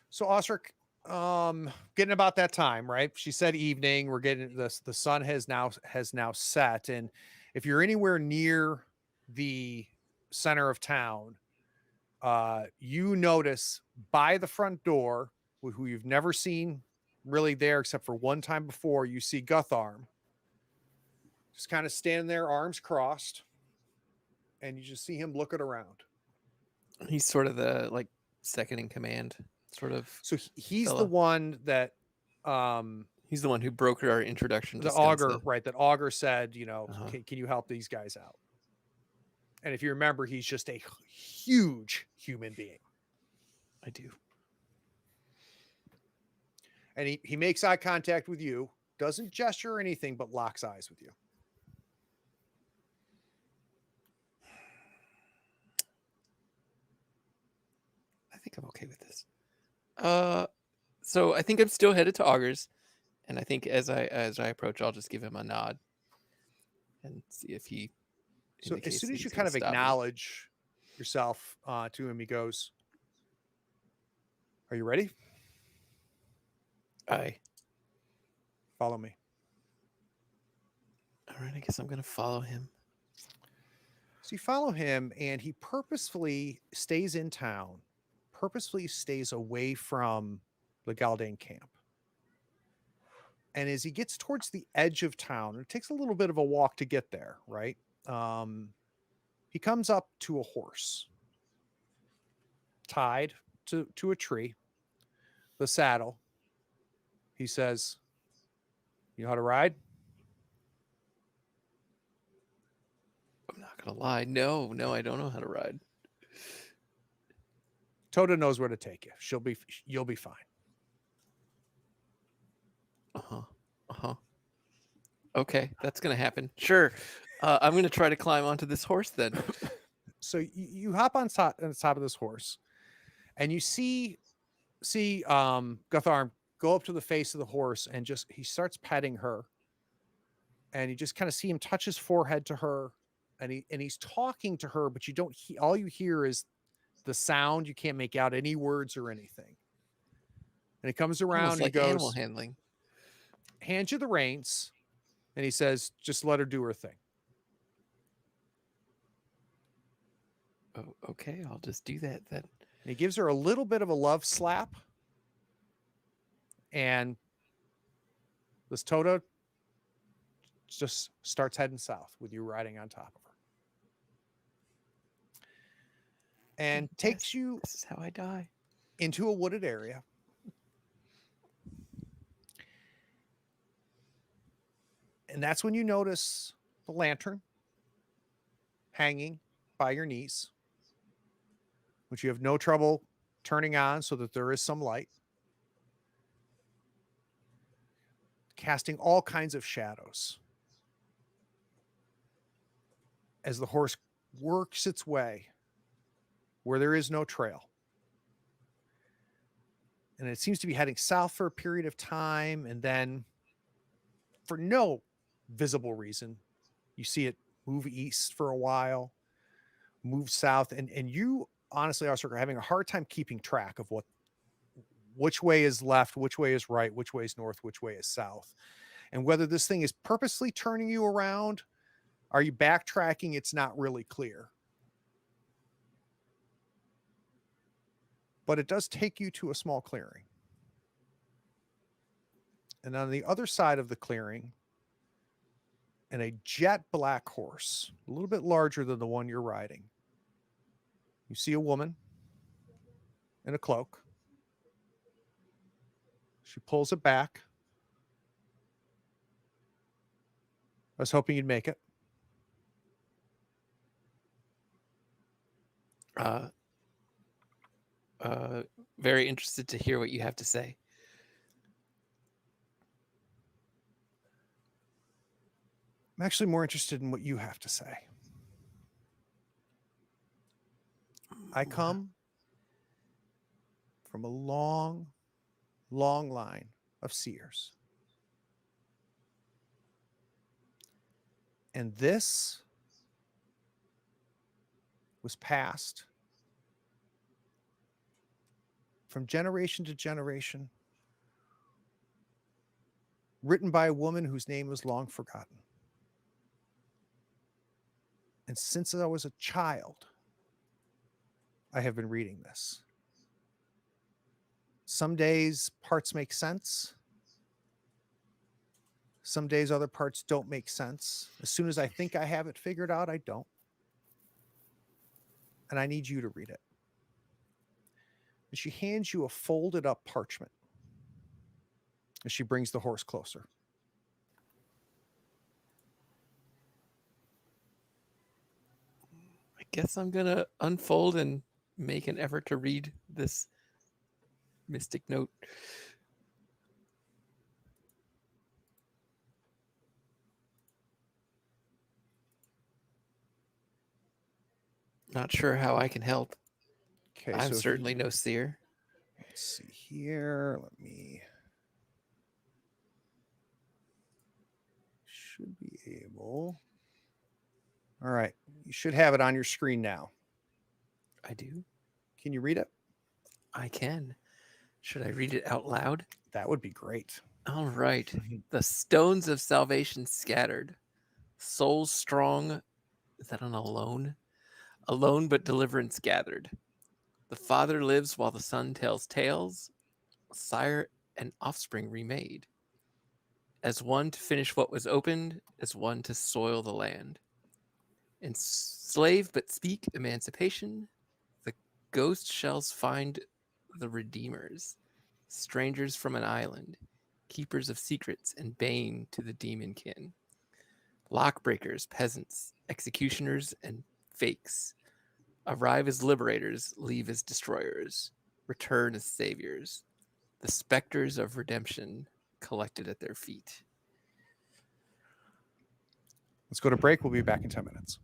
B: So Ostrich, getting about that time, right? She said evening. We're getting this. The sun has now set, and if you're anywhere near the center of town, you notice by the front door, who you've never seen really there except for one time before, you see Gutharm just kind of standing there, arms crossed, and you just see him looking around.
E: He's sort of the second in command, sort of.
B: So he's
E: fella.
B: the one that
E: He's the one who brokered our introduction to
B: the augur,
E: Skansa.
B: right? That augur said,
E: Uh-huh.
B: can you help these guys out? And if you remember, he's just a huge human being.
E: I do.
B: And he makes eye contact with you, doesn't gesture or anything, but locks eyes with you.
E: I think I'm okay with this. So I think I'm still headed to Augur's, and I think as I approach, I'll just give him a nod and see if he.
B: So as
E: indicates
B: soon
E: that
B: as you
E: he's
B: kind
E: gonna
B: of
E: stop me.
B: acknowledge yourself to him, he goes, "Are you ready?
E: Aye.
B: Follow me."
E: All right, I guess I'm gonna follow him.
B: So you follow him, and he purposefully stays in town, purposefully stays away from the Galdane camp. And as he gets towards the edge of town, it takes a little bit of a walk to get there, right? He comes up to a horse tied to a tree, the saddle. He says, "You know how to ride?"
E: I'm not gonna lie. No, I don't know how to ride.
B: Toda knows where to take you. You'll be fine.
E: Okay, that's gonna happen. Sure. I'm gonna try to climb onto this horse then.
B: So you hop on top of this horse, and you see Gutharm go up to the face of the horse, and he starts petting her, and you just kind of see him touch his forehead to her, and he's talking to her, but you don't all you hear is the sound. You can't make out any words or anything. And he comes around
E: Almost
B: and
E: like
B: he goes,
E: animal handling.
B: hands you the reins, and he says, "Just let her do her thing."
E: Oh, okay, I'll just do that then.
B: And he gives her a little bit of a love slap, and This Toto just starts heading south with you riding on top of her. And takes you
E: This is how I die.
B: into a wooded area. And that's when you notice the lantern hanging by your knees, which you have no trouble turning on so that there is some light, casting all kinds of shadows as the horse works its way where there is no trail. And it seems to be heading south for a period of time, and then for no visible reason, you see it move east for a while, move south, and you honestly are having a hard time keeping track of which way is left, which way is right, which way is north, which way is south, and whether this thing is purposely turning you around. Are you backtracking? It's not really clear. But it does take you to a small clearing. And on the other side of the clearing, and a jet black horse, a little bit larger than the one you're riding, you see a woman in a cloak. She pulls it back. I was hoping you'd make it.
E: Very interested to hear what you have to say.
B: I'm actually more interested in what you have to say. I come from a long, long line of seers. And this was passed from generation to generation, written by a woman whose name was long forgotten. And since I was a child, I have been reading this. Some days parts make sense. Some days other parts don't make sense. As soon as I think I have it figured out, I don't. And I need you to read it. And she hands you a folded up parchment. And she brings the horse closer.
E: I guess I'm going to unfold and make an effort to read this mystic note. Not sure how I can help.
B: Okay,
E: I'm
B: so
E: certainly no seer.
B: let's see here. Let me. Should be able. All right. You should have it on your screen now.
E: I do.
B: Can you read it?
E: I can. Should I read it out loud?
B: That would be great.
E: All right. The stones of salvation scattered. Souls strong. Is that on alone? Alone but deliverance gathered. The father lives while the son tells tales. Sire and offspring remade. As one to finish what was opened, as one to soil the land. Enslave but speak emancipation. The ghost shells find the redeemers. Strangers from an island. Keepers of secrets and bane to the demon kin. Lockbreakers, peasants, executioners, and fakes. Arrive as liberators, leave as destroyers. Return as saviors. The specters of redemption collected at their feet.
B: Let's go to break. We'll be back in 10 minutes.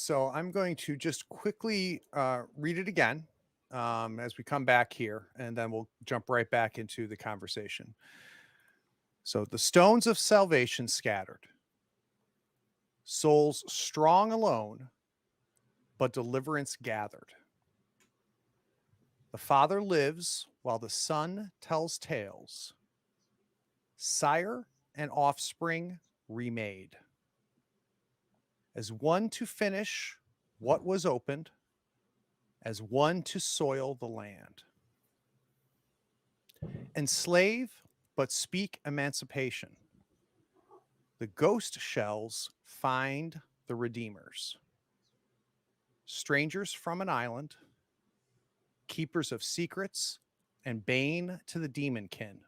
B: So I'm going to just quickly read it again as we come back here, and then we'll jump right back into the conversation. So the stones of salvation scattered, souls strong alone, but deliverance gathered. The Father lives while the Son tells tales, sire and offspring remade. As one to finish what was opened, as one to soil the land. Enslave, but speak emancipation. The ghost shells find the redeemers. Strangers from an island, keepers of secrets, and bane to the demon kin.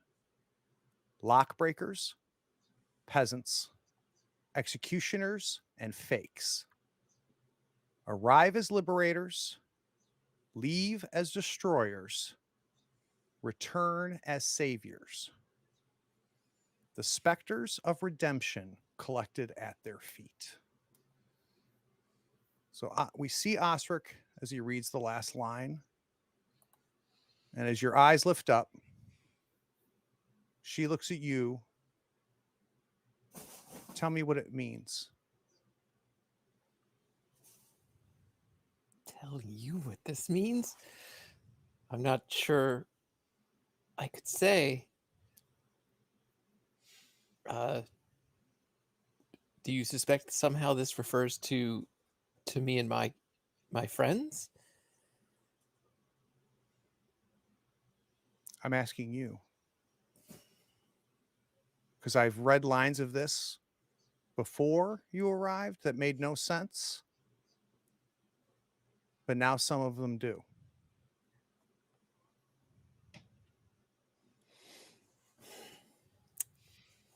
B: Lockbreakers, peasants, executioners, and fakes. Arrive as liberators, leave as destroyers, return as saviors. The specters of redemption collected at their feet. So we see Ostrich as he reads the last line. And as your eyes lift up, she looks at you. Tell me what it means.
E: Tell you what this means? I'm not sure I could say. Do you suspect somehow this refers to me and my friends?
B: I'm asking you. Because I've read lines of this before you arrived that made no sense. But now some of them do.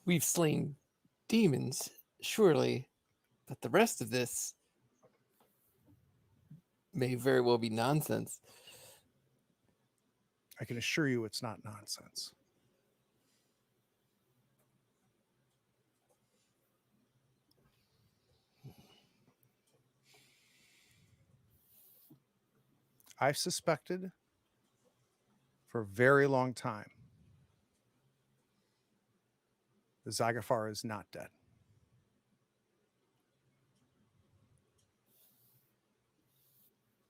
E: We've slain demons, surely, but the rest of this may very well be nonsense.
B: I can assure you it's not nonsense. I've suspected for a very long time that Zagafar is not dead.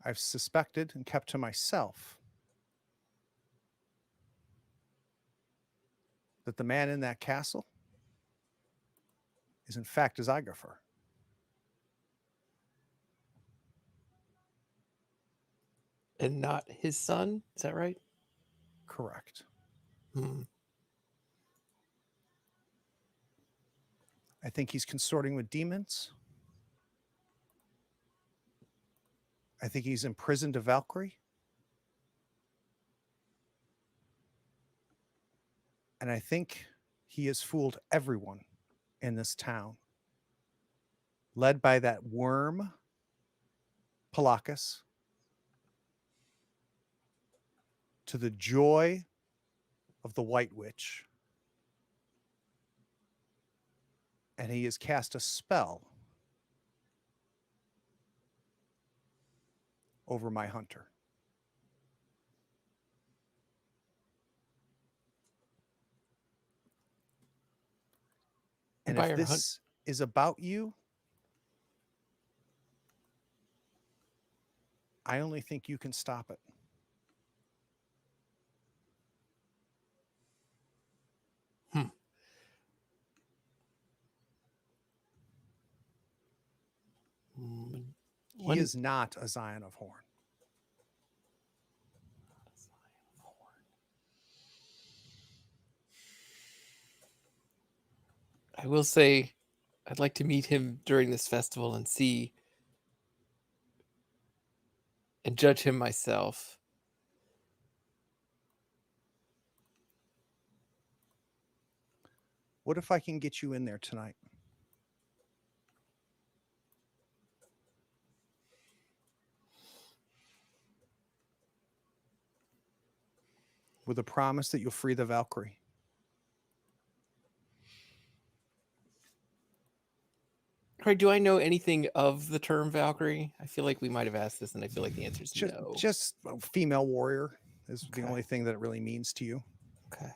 B: I've suspected and kept to myself that the man in that castle is in fact a Zagafar.
E: And not his son? Is that right?
B: Correct. I think he's consorting with demons. I think he's imprisoned a Valkyrie. And I think he has fooled everyone in this town, led by that worm, Palacus, to the joy of the White Witch. And he has cast a spell over my hunter. And if this is about you, I only think you can stop it. He is not a Scion of Horn.
E: I will say I'd like to meet him during this festival and see and judge him myself.
B: What if I can get you in there tonight? With a promise that you'll free the Valkyrie.
E: Craig, do I know anything of the term Valkyrie? I feel like we might have asked this, and I feel like the answer is no.
B: Just a female warrior is the
E: Okay.
B: only thing that it really means to you.
E: Okay.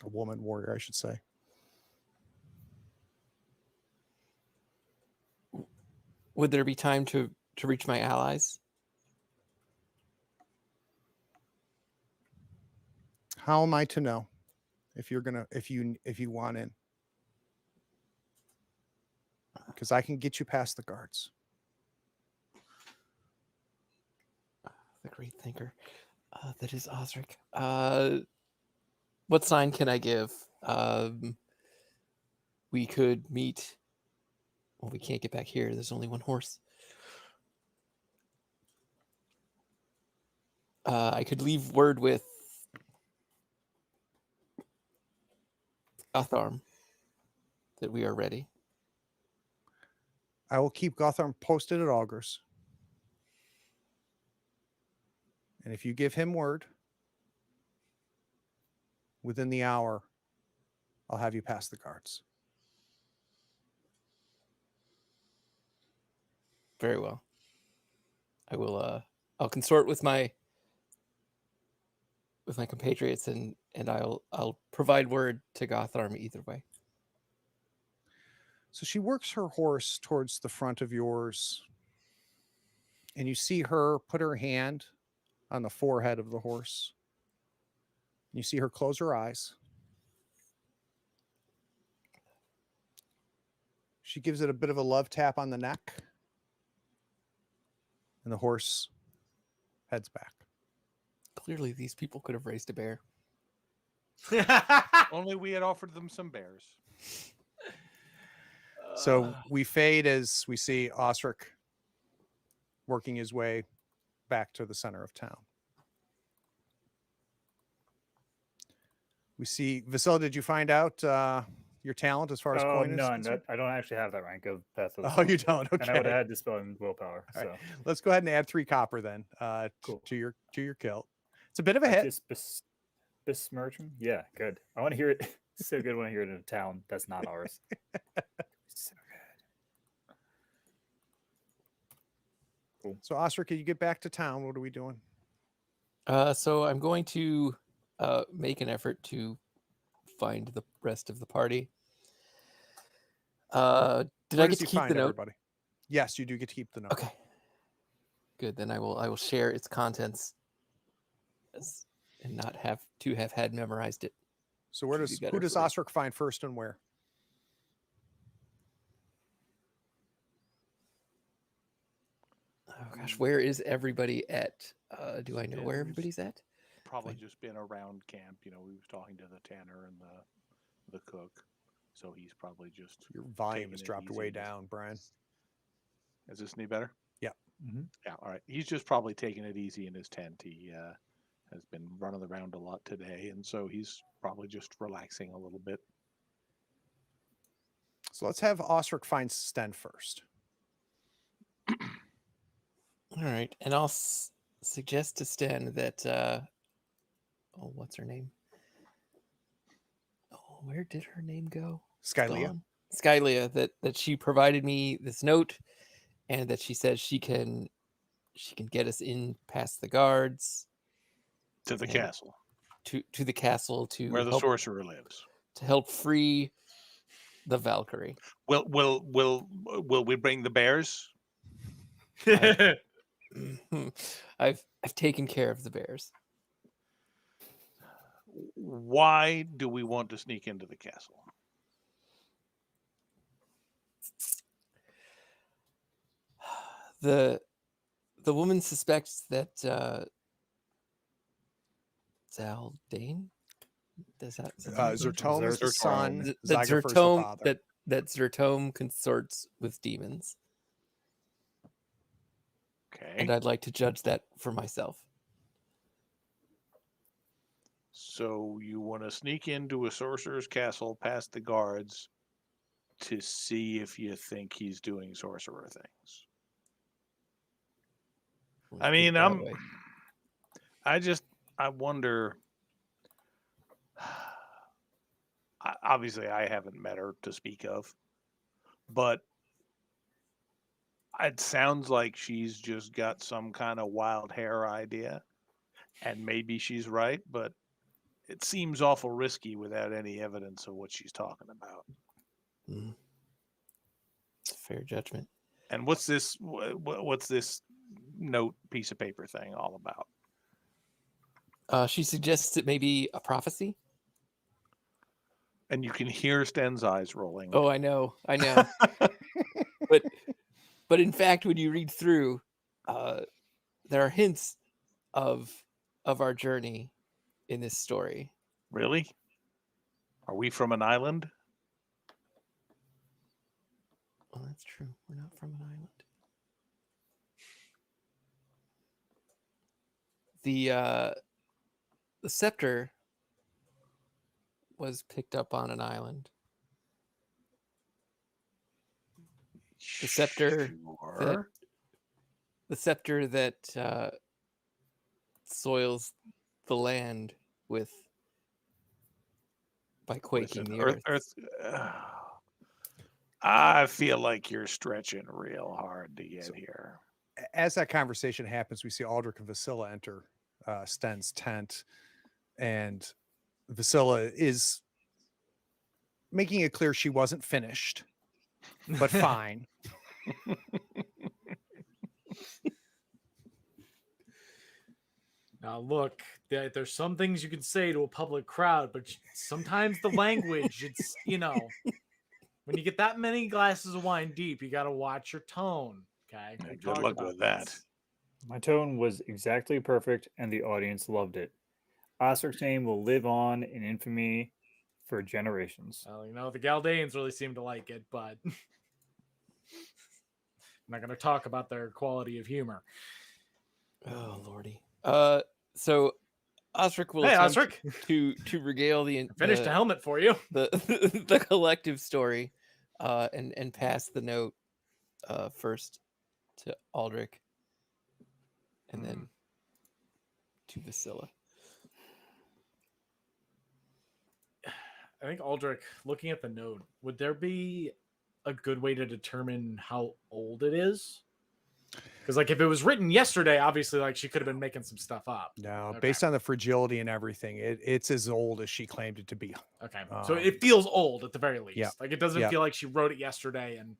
B: A woman warrior, I should say.
E: Would there be time to reach my allies?
B: How am I to know if you want in? Because I can get you past the guards.
E: The great thinker. That is Ostrich. What sign can I give? We could meet. Well, we can't get back here. There's only one horse. I could leave word with Gutharm that we are ready.
B: I will keep Gutharm posted at Augurs. And if you give him word, within the hour, I'll have you pass the guards.
E: Very well. I will. I'll consort with my compatriots, and I'll provide word to Gutharm either way.
B: So she works her horse towards the front of yours, and you see her put her hand on the forehead of the horse. You see her close her eyes. She gives it a bit of a love tap on the neck, and the horse heads back.
E: Clearly, these people could have raised a bear.
G: Only we had offered them some bears.
B: So we fade as we see Ostrich working his way back to the center of town. We see Vasilia. Did you find out your talent as far as coin is
F: none.
B: concerned?
F: I don't actually have that rank of Path of the
B: Oh, you
F: Soul.
B: don't. Okay.
F: And I would have had Dispel and Willpower.
B: All
F: So
B: right. Let's go ahead and add 3 copper then
F: Cool.
B: to your kill. It's a bit of a hit.
F: Just besmirch him. Yeah, good. I want to hear it. It's so good when I hear it in a town that's not ours. So good. Cool.
B: So Ostrich, can you get back to town? What are we doing?
E: So I'm going to make an effort to find the rest of the party. Did
B: Where
E: I
B: does
E: get to
B: he
E: keep
B: find
E: the note?
B: everybody? Yes, you do get to keep the note.
E: Okay. Good. Then I will share its contents and not have had memorized it.
B: So
E: Should be better
B: who does
E: for me.
B: Ostrich find first and where?
E: Oh gosh, where is everybody at? Do I know where
G: Sten's
E: everybody's at?
G: Probably
E: Fine.
G: just been around camp. You know, we was talking to the tanner and the cook, so he's probably just.
B: Your volume
G: taking
B: has
G: it
B: dropped
G: easy
B: way
G: and just-
B: down, Brian.
G: Is this any better?
B: Yeah.
F: Mhm.
G: Yeah. All right. He's just probably taking it easy in his tent. He has been running around a lot today, and so he's probably just relaxing a little bit.
B: So let's have Ostrich find Sten first.
E: All right, and I'll suggest to Sten that. Oh, what's her name? Oh, where did her name go?
B: Skylia.
E: Gone. Skylia, that she provided me this note, and that she says she can get us in past the guards
G: To the
E: Yeah.
G: castle
E: to the castle to
G: where the
E: help,
G: sorcerer lives.
E: to help free the Valkyrie.
G: Will we bring the bears?
E: I've taken care of the bears.
G: Why do we want to sneak into the castle?
E: The woman suspects that Zaldane. Does that
B: Zertorm is the
F: Zertorm.
B: son.
E: that
B: Zygofer's the
E: Zertorm
B: father.
E: that Zertorm consorts with demons,
G: Okay.
E: and I'd like to judge that for myself.
G: So you want to sneak into a sorcerer's castle past the guards to see if you think he's doing sorcerer things.
E: Let's
G: I
E: put it
G: mean,
E: that way.
G: I wonder. Obviously, I haven't met her to speak of, but it sounds like she's just got some kind of wild hair idea, and maybe she's right, but it seems awful risky without any evidence of what she's talking about.
E: Mm. It's a fair judgment.
G: And what's this? What's this note piece of paper thing all about?
E: She suggests it may be a prophecy.
G: And you can hear Sten's eyes rolling.
E: Oh, I know. But in fact, when you read through, there are hints of our journey in this story.
G: Really? Are we from an island?
E: Oh, that's true. We're not from an island. The scepter was picked up on an island. The scepter
G: Sure.
E: that soils the land by quaking
G: Listen,
E: the earth.
G: I feel like you're stretching real hard to get here.
B: As that conversation happens, we see Aldrick and Vasilia enter Sten's tent, and Vasilia is making it clear she wasn't finished, but fine.
D: Now, look, there's some things you can say to a public crowd, but sometimes the language, it's, when you get that many glasses of wine deep, you got to watch your tone. Okay.
G: Yeah,
D: We'll
G: good
D: talk
G: luck
D: about
G: with that.
D: this.
F: My tone was exactly perfect, and the audience loved it. Ostrich's name will live on in infamy for generations.
D: Well, the Galdanes really seem to like it, but I'm not going to talk about their quality of humor.
E: Oh, lordy. So Ostrich will
D: Hey,
E: attempt
D: Ostrich!
E: to regale
D: Finished a helmet for you.
E: the collective story, and pass the note first to Aldrick, and then to Vasilia.
D: I think Aldrick, looking at the note, would there be a good way to determine how old it is? Because, if it was written yesterday, obviously, she could have been making some stuff up.
B: No,
D: Okay.
B: based on the fragility and everything, it's as old as she claimed it to be.
D: Okay, so it feels old at the very least.
B: Yeah.
D: It doesn't
B: Yeah.
D: feel like she wrote it yesterday. And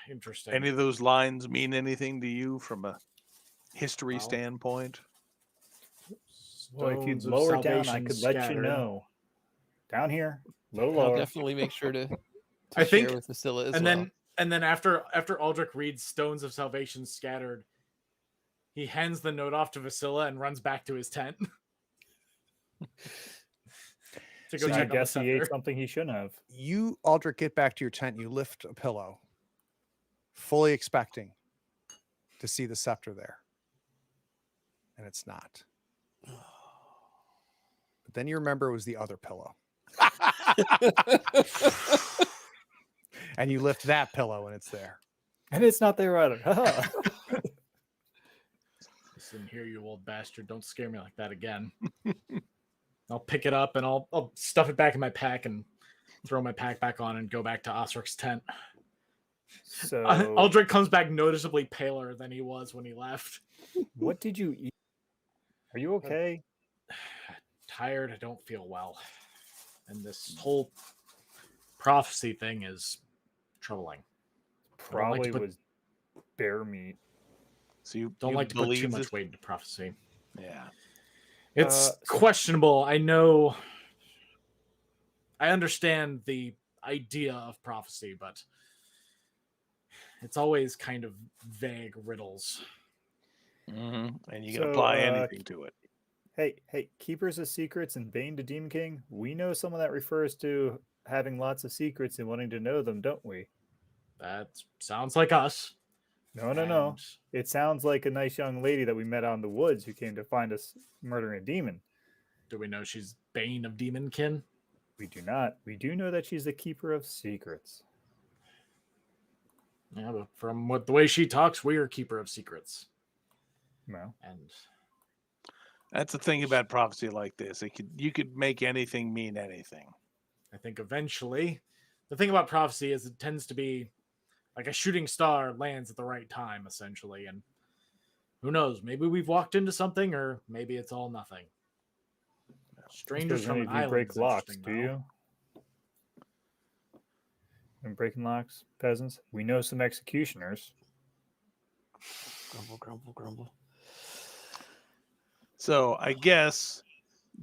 D: interesting.
G: Any of those lines mean anything to you from a history
D: Well,
G: standpoint?
F: Well, if you'd
D: Stones of
F: lower it down, I
D: salvation
F: could let you
D: scattered.
F: know. Down here, a little
E: I'll
F: lower.
E: definitely make sure to
D: I
E: share
D: think-
E: with Vasilia as
D: And
E: well.
D: then after Aldrick reads "Stones of Salvation Scattered," he hands the note off to Vasilia and runs back to his tent. To go
F: So I
D: check on the
F: guess he ate
D: scepter.
F: something he shouldn't have.
B: You, Aldrick, get back to your tent. You lift a pillow, fully expecting to see the scepter there. And it's not. But then you remember it was the other pillow. And you lift that pillow and it's there.
F: And it's not there either.
D: Listen here, you old bastard. Don't scare me like that again. I'll pick it up and I'll stuff it back in my pack and throw my pack back on and go back to Ostrich's tent.
F: So,
D: Aldrick comes back noticeably paler than he was when he left.
F: what did you eat? Are you okay?
D: Tired, I don't feel well. And this whole prophecy thing is troubling.
F: Probably
D: put-
F: was bear meat.
G: So you
D: Don't
G: you
D: like to put too
G: believe
D: much
G: this?
D: weight into prophecy.
G: Yeah.
D: It's
F: So-
D: questionable. I know. I understand the idea of prophecy, but it's always kind of vague riddles.
G: And you can
F: So,
G: apply anything to it.
F: Hey, keepers of secrets and Bane to Demon King. We know someone that refers to having lots of secrets and wanting to know them, don't we?
D: That sounds like us.
F: No.
D: And
F: It sounds like a nice young lady that we met out in the woods who came to find us murdering a demon.
D: do we know she's Bane of Demonkin?
F: We do not. We do know that she's the keeper of secrets.
D: Yeah, but from the way she talks, we're keeper of secrets.
F: Well,
D: And
G: That's the thing about prophecy like this. You could make anything mean anything.
D: I think eventually the thing about prophecy is it tends to be like a shooting star lands at the right time, essentially. And who knows? Maybe we've walked into something, or maybe it's all nothing. Strangers
F: Suppose
D: from
F: any
D: an
F: of you
D: island
F: break
D: is
F: locks,
D: interesting,
F: do
D: though.
F: you? And breaking locks, peasants. We know some executioners.
E: Grumble, grumble, grumble.
G: So I guess,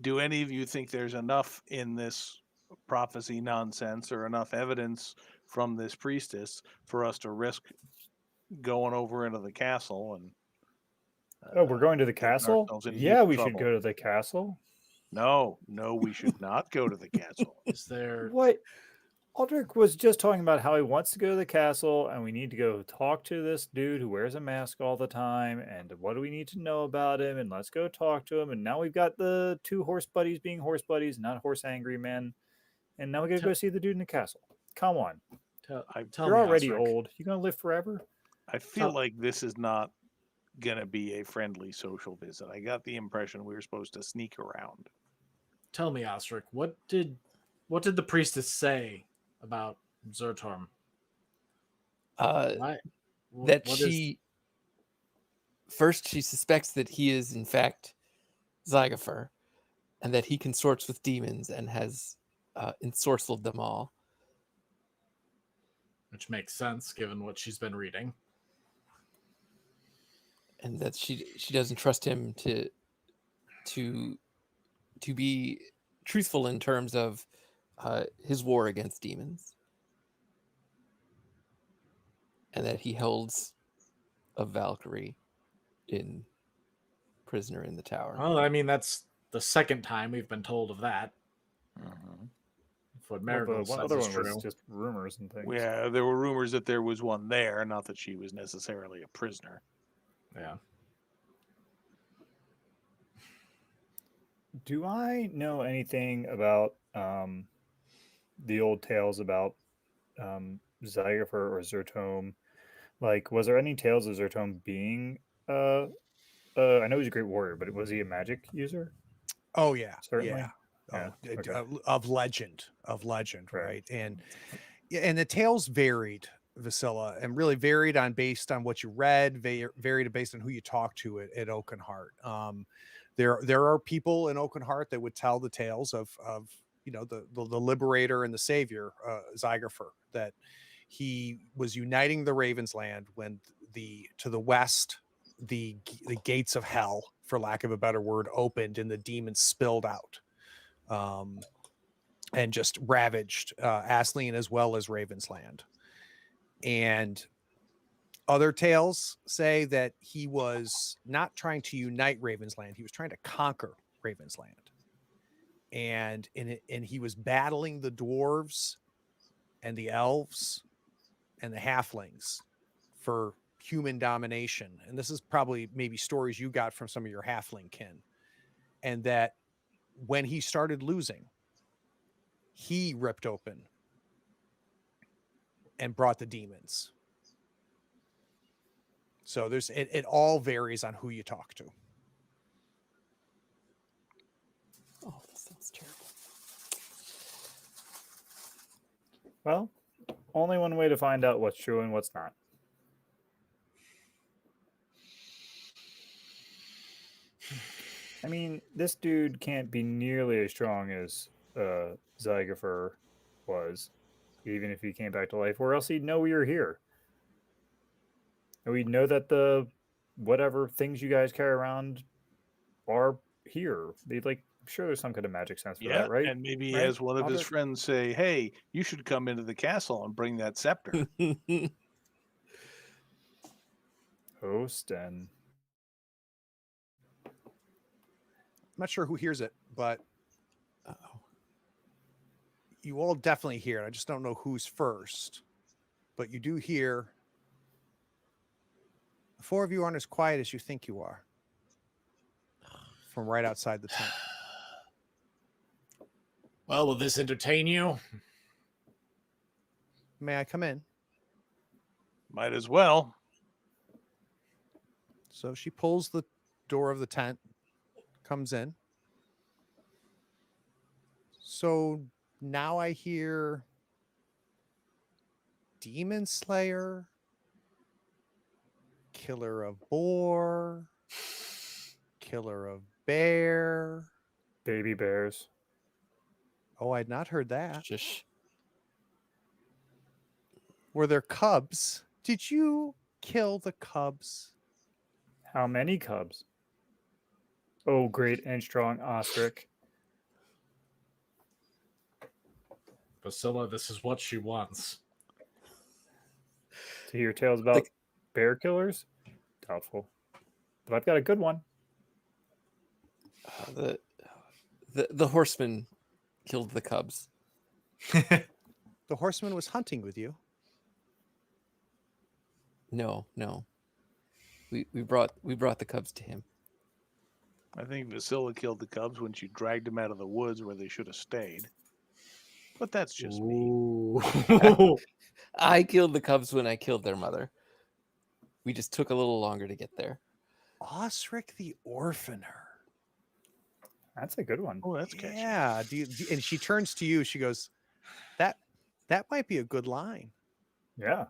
G: do any of you think there's enough in this prophecy nonsense or enough evidence from this priestess for us to risk going over into the castle and
F: Oh, we're going to the
G: getting
F: castle?
G: ourselves in
F: Yeah,
G: deep
F: we should
G: trouble?
F: go to the castle.
G: No, we should not go to the castle.
D: Is there?
F: What? Aldrick was just talking about how he wants to go to the castle and we need to go talk to this dude who wears a mask all the time and what do we need to know about him and let's go talk to him. And now we've got the two horse buddies being horse buddies, not horse angry men. And now we gotta go see the dude in the castle. Come on.
D: Tell
F: You're
D: me,
F: already
D: Ostrich.
F: old. You gonna live forever?
G: I feel like this is not going to be a friendly social visit. I got the impression we were supposed to sneak around.
D: Tell me, Ostrich, what did the priestess say about Zertorm? Why?
E: That
D: what
E: she first she suspects that he is in fact Zygofer, and that he consorts with demons and has ensorcelled them all.
D: which makes sense given what she's been reading.
E: And that she doesn't trust him to be truthful in terms of his war against demons, and that he holds a Valkyrie prisoner in the tower.
D: Well, I mean, that's the second time we've been told of that. If what Marigold
F: the one
D: says
F: other
D: is
F: one
D: true.
F: was just rumors and things.
G: Yeah, there were rumors that there was one there, not that she was necessarily a prisoner.
D: Yeah.
F: Do I know anything about the old tales about Zygofer or Zertorm? Like, was there any tales of Zertorm being I know he's a great warrior, but was he a magic user?
B: Oh yeah,
F: Certainly.
B: yeah.
F: Yeah,
B: Oh,
F: okay.
B: of legend,
F: Right.
B: right? And yeah, and the tales varied, Vasilia, and really varied based on what you read, varied based on who you talked to at Oakenheart. There are people in Oakenheart that would tell the tales of the liberator and the savior, Zygofer, that he was uniting the Ravensland when to the west the gates of hell, for lack of a better word, opened and the demons spilled out. And just ravaged Aslian as well as Ravensland. And other tales say that he was not trying to unite Ravensland, he was trying to conquer Ravensland. And he was battling the dwarves and the elves and the halflings for human domination. And this is probably maybe stories you got from some of your halfling kin. And that when he started losing, he ripped open and brought the demons. So it all varies on who you talk to.
E: Oh, that sounds terrible.
F: Well, only one way to find out what's true and what's not. I mean, this dude can't be nearly as strong as Zygofer was, even if he came back to life, or else he'd know we were here. And we'd know that the whatever things you guys carry around are here. They'd I'm sure there's some kind of magic sense for that, right?
G: And maybe he
F: Right?
G: has one of his
F: Aldrick?
G: friends say, "Hey, you should come into the castle and bring that scepter."
F: Oh, Sten.
B: I'm not sure who hears it, but
E: Uh-oh.
B: you all definitely hear it. I just don't know who's first. But you do hear the four of you aren't as quiet as you think you are from right outside the tent.
D: Well, will this entertain you?
B: May I come in?
G: Might as well.
B: So she pulls the door of the tent, comes in. So now I hear demon slayer, killer of boar, killer of bear.
F: Baby bears.
B: Oh, I'd not heard that.
E: Shush.
B: Were there cubs? Did you kill the cubs?
F: How many cubs? Oh, great and strong Ostrich.
D: Vasilia, this is what she wants.
F: To hear tales about bear killers? Doubtful. But I've got a good one.
E: The horseman killed the cubs.
B: The horseman was hunting with you.
E: No. We brought the cubs to him.
G: I think Vasilia killed the cubs when she dragged them out of the woods where they should have stayed. But that's just me.
D: Ooh.
E: I killed the cubs when I killed their mother. We just took a little longer to get there.
B: Ostrich the orphaner.
F: That's a good one.
G: Oh, that's catchy.
B: Yeah. And she turns to you. She goes, that might be a good line.
F: Yeah.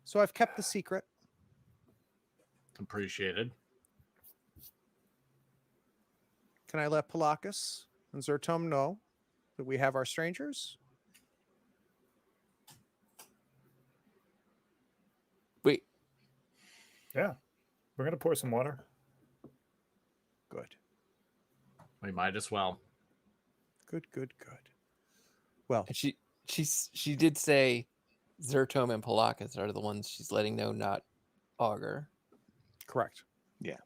B: So I've kept the secret.
D: Appreciated.
B: Can I let Palakis and Zertorm know that we have our strangers?
E: Wait,
F: Yeah. We're going to pour some water.
B: Good.
D: We might as well.
B: Good. Well,
E: and she did say Zertorm and Palakis are the ones she's letting know, not Augur.
B: correct.
E: Okay.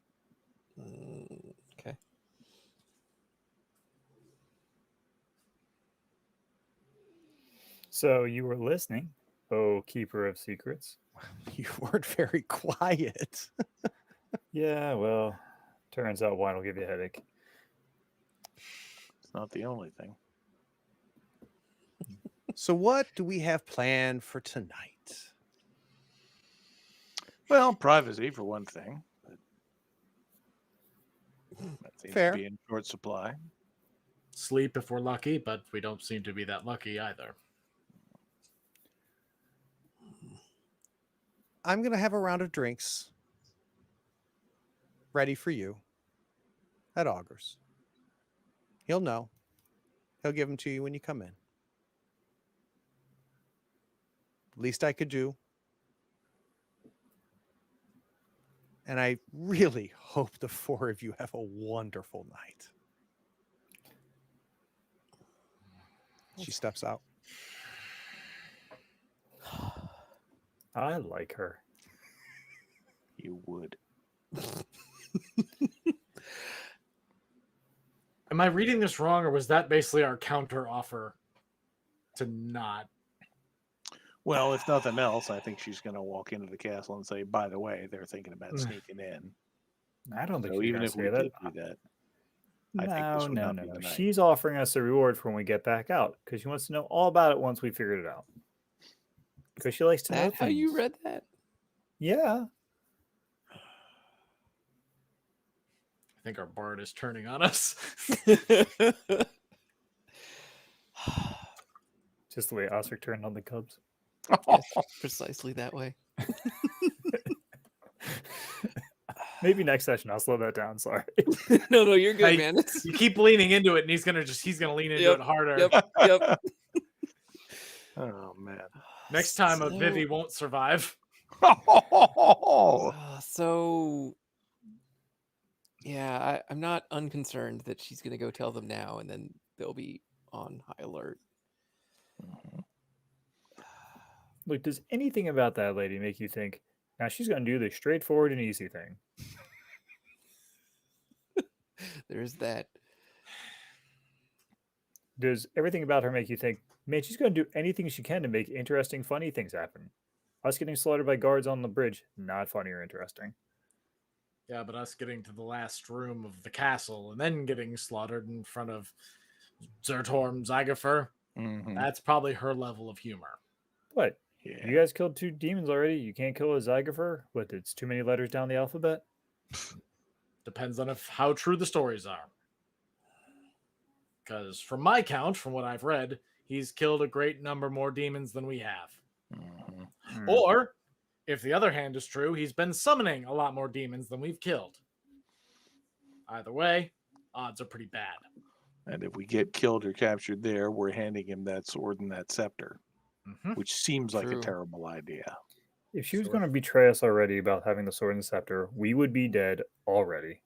F: So you were listening, oh keeper of secrets.
B: You weren't very quiet.
F: Yeah, well, turns out wine will give you a headache.
G: It's not the only thing.
B: So what do we have planned for tonight?
G: Well, privacy for one thing. But that seems
B: Fair.
G: to be in short supply.
D: Sleep if we're lucky, but we don't seem to be that lucky either.
B: I'm going to have a round of drinks ready for you at Augur's. He'll know. He'll give them to you when you come in. Least I could do. And I really hope the four of you have a wonderful night. She steps out.
F: I like her.
G: You would.
D: Am I reading this wrong, or was that basically our counter offer to not?
G: Well, if nothing else, I think she's going to walk into the castle and say, by the way, they're thinking about sneaking in.
F: I don't think
G: So
F: she's
G: even
F: gonna
G: if
F: say
G: we
F: that.
G: did do that, I think this would not be the night.
F: She's offering us a reward for when we get back out because she wants to know all about it once we figured it out. Because she likes to know
E: That how you
F: things.
E: read that?
F: Yeah.
D: I think our bard is turning on us.
F: Just the way Ostrich turned on the Cubs.
E: Yes, precisely that way.
F: Maybe next session I'll slow that down. Sorry.
E: No, you're good,
D: Hey,
E: man. It's,
D: You keep leaning into it, and he's gonna lean into
E: Yep,
D: it harder.
E: yep.
G: Oh, man.
D: Next time, a
E: So-
D: Vivi won't survive.
E: So, yeah, I'm not unconcerned that she's going to go tell them now, and then they'll be on high alert.
F: Look, does anything about that lady make you think, now she's going to do the straightforward and easy thing?
E: There's that.
F: Does everything about her make you think, man, she's going to do anything she can to make interesting, funny things happen? Us getting slaughtered by guards on the bridge, not funny or interesting.
D: Yeah, but us getting to the last room of the castle and then getting slaughtered in front of Zertorm Zygofer, that's probably her level of humor.
F: What?
G: Yeah.
F: You guys killed 2 demons already? You can't kill a Zygofer? What, it's too many letters down the alphabet?
D: Depends on how true the stories are. Because from my count, from what I've read, he's killed a great number more demons than we have.
G: Mhm.
F: Hmm.
D: Or, if the other hand is true, he's been summoning a lot more demons than we've killed. Either way, odds are pretty bad.
G: And if we get killed or captured there, we're handing him that sword and that scepter,
D: Mhm.
G: which seems like a
E: True.
G: terrible idea.
F: If she was
D: So
F: going to betray us already about having the sword and scepter, we would be dead already.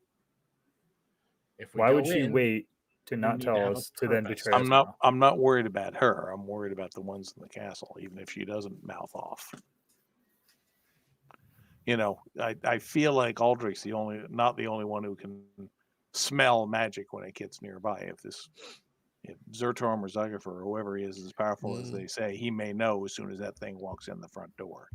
D: If we
F: Why
D: go
F: would she
D: in,
F: wait to
D: we
F: not
D: need to
F: tell
D: have a
F: us to then
D: purpose.
F: betray us now?
G: I'm not worried about her. I'm worried about the ones in the castle, even if she doesn't mouth off. You know, I feel like Aldrich's not the only one who can smell magic when it gets nearby. If Zertorm or Zygofer or whoever he is as powerful as they say, he may know as soon as that thing walks in the front door.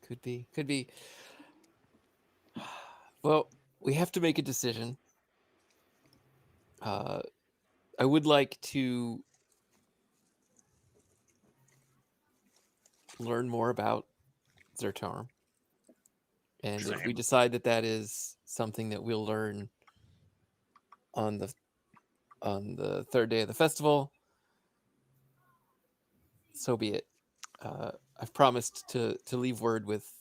E: Could be. Could be. Well, we have to make a decision. I would like to learn more about Zertorm. And if we decide that that is something that we'll learn on the third day of the festival, so be it. I've promised to leave word with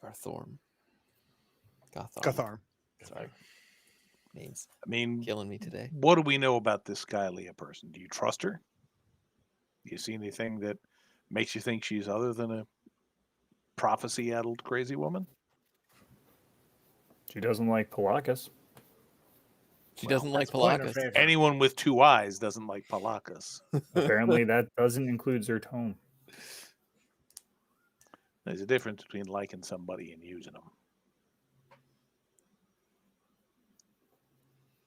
E: Gutharm.
B: Gutharm.
E: Sorry. Names
G: I mean,
E: killing me today.
G: what do we know about this Skylia person? Do you trust her? Do you see anything that makes you think she's other than a prophecy-addled crazy woman?
F: She doesn't like Palakis.
E: She doesn't like
D: That's a point in her
E: Palakis.
D: favor.
G: Anyone with two eyes doesn't like Palakis.
F: Apparently, that doesn't include Zertome.
G: There's a difference between liking somebody and using them.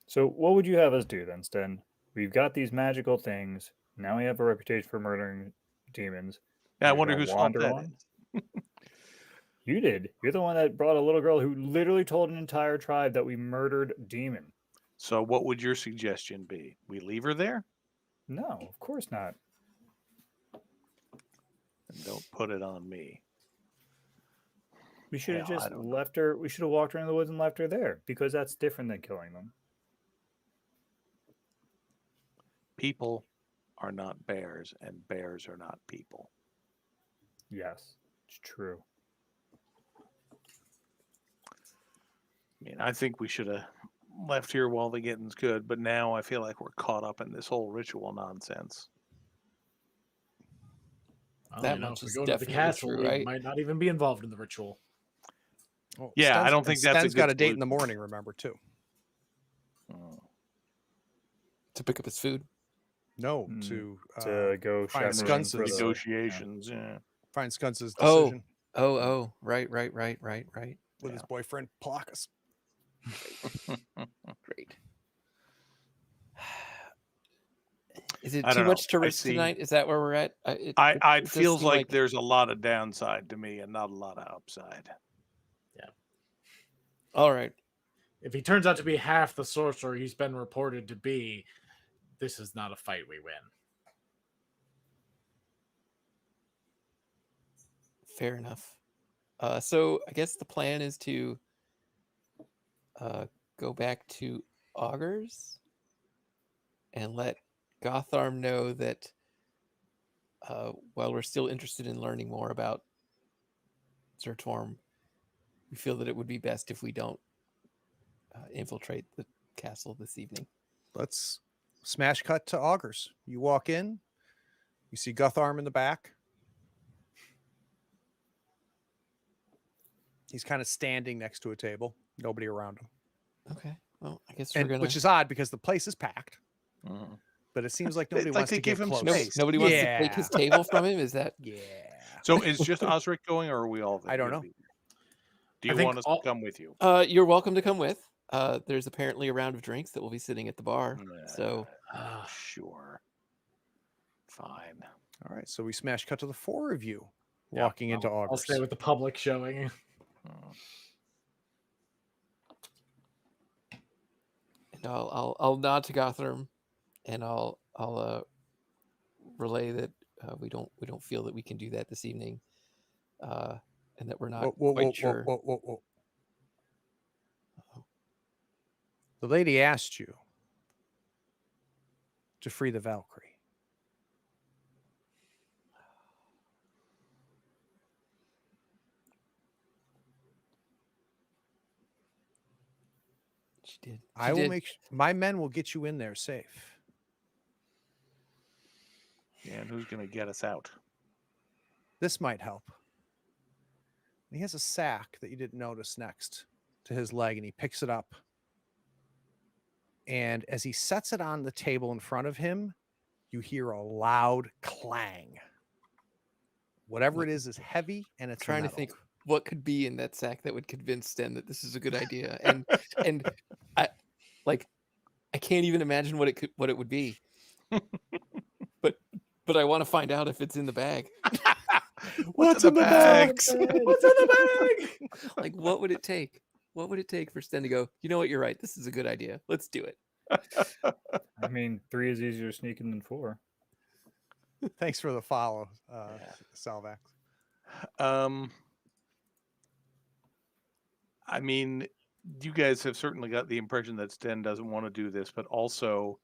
F: So, what would you have us do then, Sten? We've got these magical things. Now we have a reputation for murdering demons.
G: Yeah, I
F: We're
G: wonder
F: gonna
G: whose fault
F: wander
G: that
F: on?
G: is.
F: You did. You're the one that brought a little girl who literally told an entire tribe that we murdered demon.
G: So what would your suggestion be? We leave her there?
F: No, of course not.
G: And don't put it on me.
F: We should have
G: Hell, I
F: just
G: don't know.
F: left her. We should have walked around the woods and left her there because that's different than killing them.
G: People are not bears, and bears are not people.
F: Yes, it's true.
G: I mean, I think we should have left here while the getting's good, but now I feel like we're caught up in this whole ritual nonsense.
D: Well,
E: That
D: you know,
E: much
D: if we
E: is
D: go to the
E: definitely
D: castle,
E: true,
D: we
E: right?
D: might not even be involved in the ritual.
B: Well,
G: Yeah, I
B: Sten's-
G: don't think
B: and
G: that's a
B: Sten's
G: good
B: got a date in the
G: solution.
B: morning, remember, too.
E: To pick up his food.
B: No,
F: Hmm.
B: to
F: To go
B: find
F: chaperoning
B: sconces.
F: for the
G: Negotiations, yeah.
B: find Skunz's
E: Oh.
B: decision
E: Oh, right.
B: with his boyfriend, Palakis.
E: Great. Is it
G: I
E: too
G: don't
E: much
G: know.
E: to
G: I
E: risk
G: see-
E: tonight? Is that where we're at? It
G: It
E: does
G: feels
E: seem
G: like there's a lot of downside to me and not a lot of upside.
E: All right.
D: If he turns out to be half the sorcerer he's been reported to be, this is not a fight we win.
E: Fair enough. So I guess the plan is to go back to Augurs and let Gutharm know that while we're still interested in learning more about Zertorm, we feel that it would be best if we don't infiltrate the castle this evening.
B: Let's smash cut to Augurs. You walk in, you see Gutharm in the back. He's kind of standing next to a table, nobody around him.
E: Okay. Well, I guess we're
B: And,
E: gonna.
B: which is odd because the place is packed,
G: Mhm.
B: but it seems like
G: They-
B: nobody
G: like
B: wants
G: they
B: to
G: give
B: get
G: him
B: close.
G: space.
E: Nobody wants to take his table from him. Is that?
B: Yeah.
G: So is just Osric going, or are we all there?
B: I don't know.
G: Do
D: I
G: you
D: think
G: want us to come with you?
E: You're welcome to come with. There's apparently a round of drinks that will be sitting at the bar. So
G: Sure. Fine.
B: All right, so we smash cut to the four of you
G: Yeah,
B: walking into
D: I'll
B: Augurs.
D: stay with the public showing.
E: and I'll nod to Gutharm, and I'll relay that we don't feel that we can do that this evening, and that we're not quite sure.
B: Whoa. The lady asked you to free the Valkyrie.
E: She did.
B: I will make my men will get you in there safe.
G: And who's going to get us out?
B: This might help. He has a sack that you didn't notice next to his leg, and he picks it up. And as he sets it on the table in front of him, you hear a loud clang. Whatever it is heavy, and it's
E: Trying to
B: metal.
E: think what could be in that sack that would convince Sten that this is a good idea, and I can't even imagine what it would be. But I want to find out if it's in the bag.
G: What's in the bags?
E: What's in the bag? Like, what would it take? What would it take for Sten to go, you know what, you're right, this is a good idea. Let's do it.
F: I mean, 3 is easier sneaking than 4.
B: Thanks for the follow, Salvax.
G: I mean, you guys have certainly got the impression that Sten doesn't want to do this, but also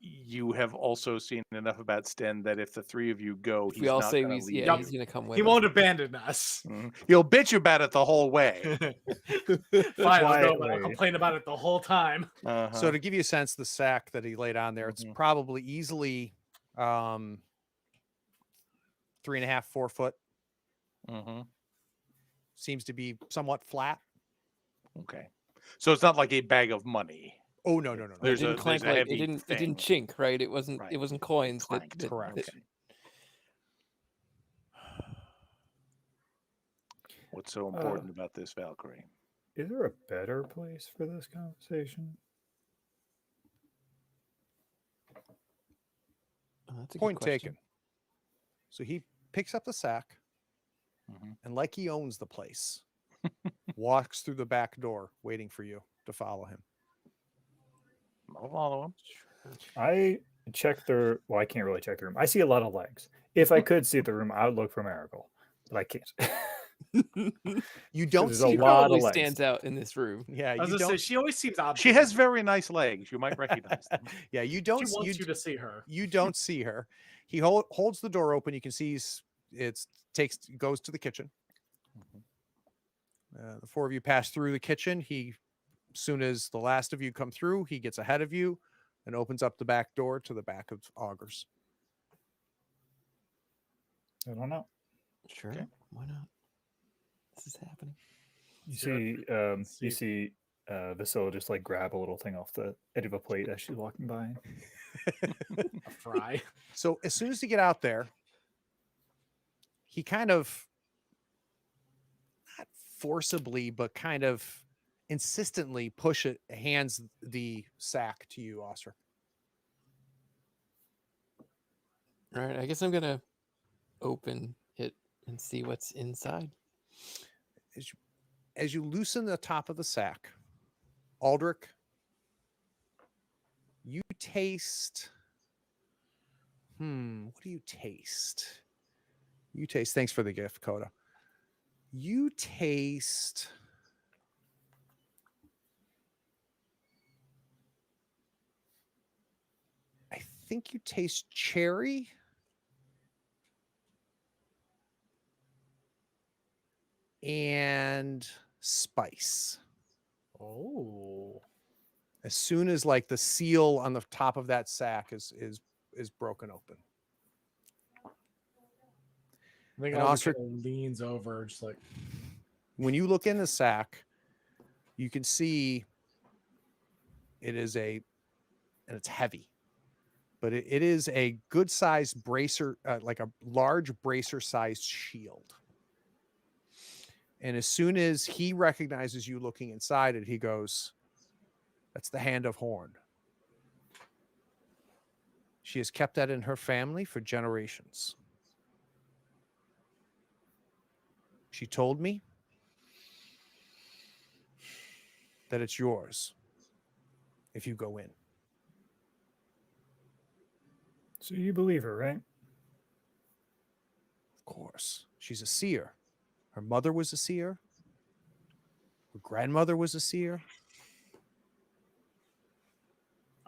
G: you have also seen enough about Sten that if the 3 of you go,
E: If
G: he's
E: we all
G: not
E: say
G: gonna
E: he's
G: leave
E: yeah,
G: you.
E: he's gonna come with
D: He
E: us.
D: won't abandon us.
G: He'll bitch about it the whole way.
D: Fine, I'll go, but I'll
F: Quietly.
D: complain about it the whole time.
G: Uh-huh.
B: So to give you a sense, the sack that he laid on there, it's probably easily 3.5, 4 foot.
G: Mhm.
B: Seems to be somewhat flat.
G: Okay. So it's not like a bag of money.
B: Oh no.
E: It
G: There's
E: didn't
G: a
E: clank
G: there's a
E: like
G: heavy
E: it didn't
G: thing.
E: chink, right? It wasn't
G: Right.
E: it wasn't coins that,
G: Clanked.
E: that,
B: Correct.
E: that-
G: What's so important about this Valkyrie?
F: Is there a better place for this conversation?
E: Oh, that's a good
B: Point
E: question.
B: taken. So he picks up the sack
G: Mhm.
B: and, like he owns the place, walks through the back door, waiting for you to follow him.
G: I'll follow him.
F: I check the. Well, I can't really check the room. I see a lot of legs. If I could see the room, I would look for Marigold, but I can't.
B: You don't
F: there's
B: see
F: a
E: He
B: her.
F: lot
E: probably
F: of legs.
E: stands out in this room.
B: Yeah,
D: I was
B: you
D: gonna say
B: don't.
D: she always seems odd.
G: She has very nice legs. You might recognize them.
B: Yeah, you
D: She
B: don't.
D: wants you to see her.
B: You don't see her. He holds the door open. You can see goes to the kitchen. The 4 of you pass through the kitchen. As soon as the last of you come through, he gets ahead of you and opens up the back door to the back of Augur's.
F: I don't know.
E: Sure.
G: Okay.
E: Why not? This is happening.
F: You
D: Sure.
F: see, Vasilia just like grab a little thing off the edge of a plate as she's walking by.
D: A fry.
B: So as soon as you get out there, he kind of, not forcibly, but kind of insistently hands the sack to you, Ostrich.
E: All right, I guess I'm gonna open it and see what's inside.
B: As you loosen the top of the sack, Aldrick, you taste. What do you taste? Thanks for the gift, Coda. You taste. I think you taste cherry. And spice.
D: Oh.
B: As soon as like the seal on the top of that sack is broken open.
D: I think
B: And
D: Ostrich
B: Ostrich-
D: leans over, just like,
B: When you look in the sack, you can see it is and it's heavy, but it is a good sized bracer, like a large bracer sized shield. And as soon as he recognizes you looking inside it, he goes, "That's the hand of Horn. She has kept that in her family for generations. She told me that it's yours if you go in."
F: So you believe her, right?
B: Of course. She's a seer. Her mother was a seer. Her grandmother was a seer.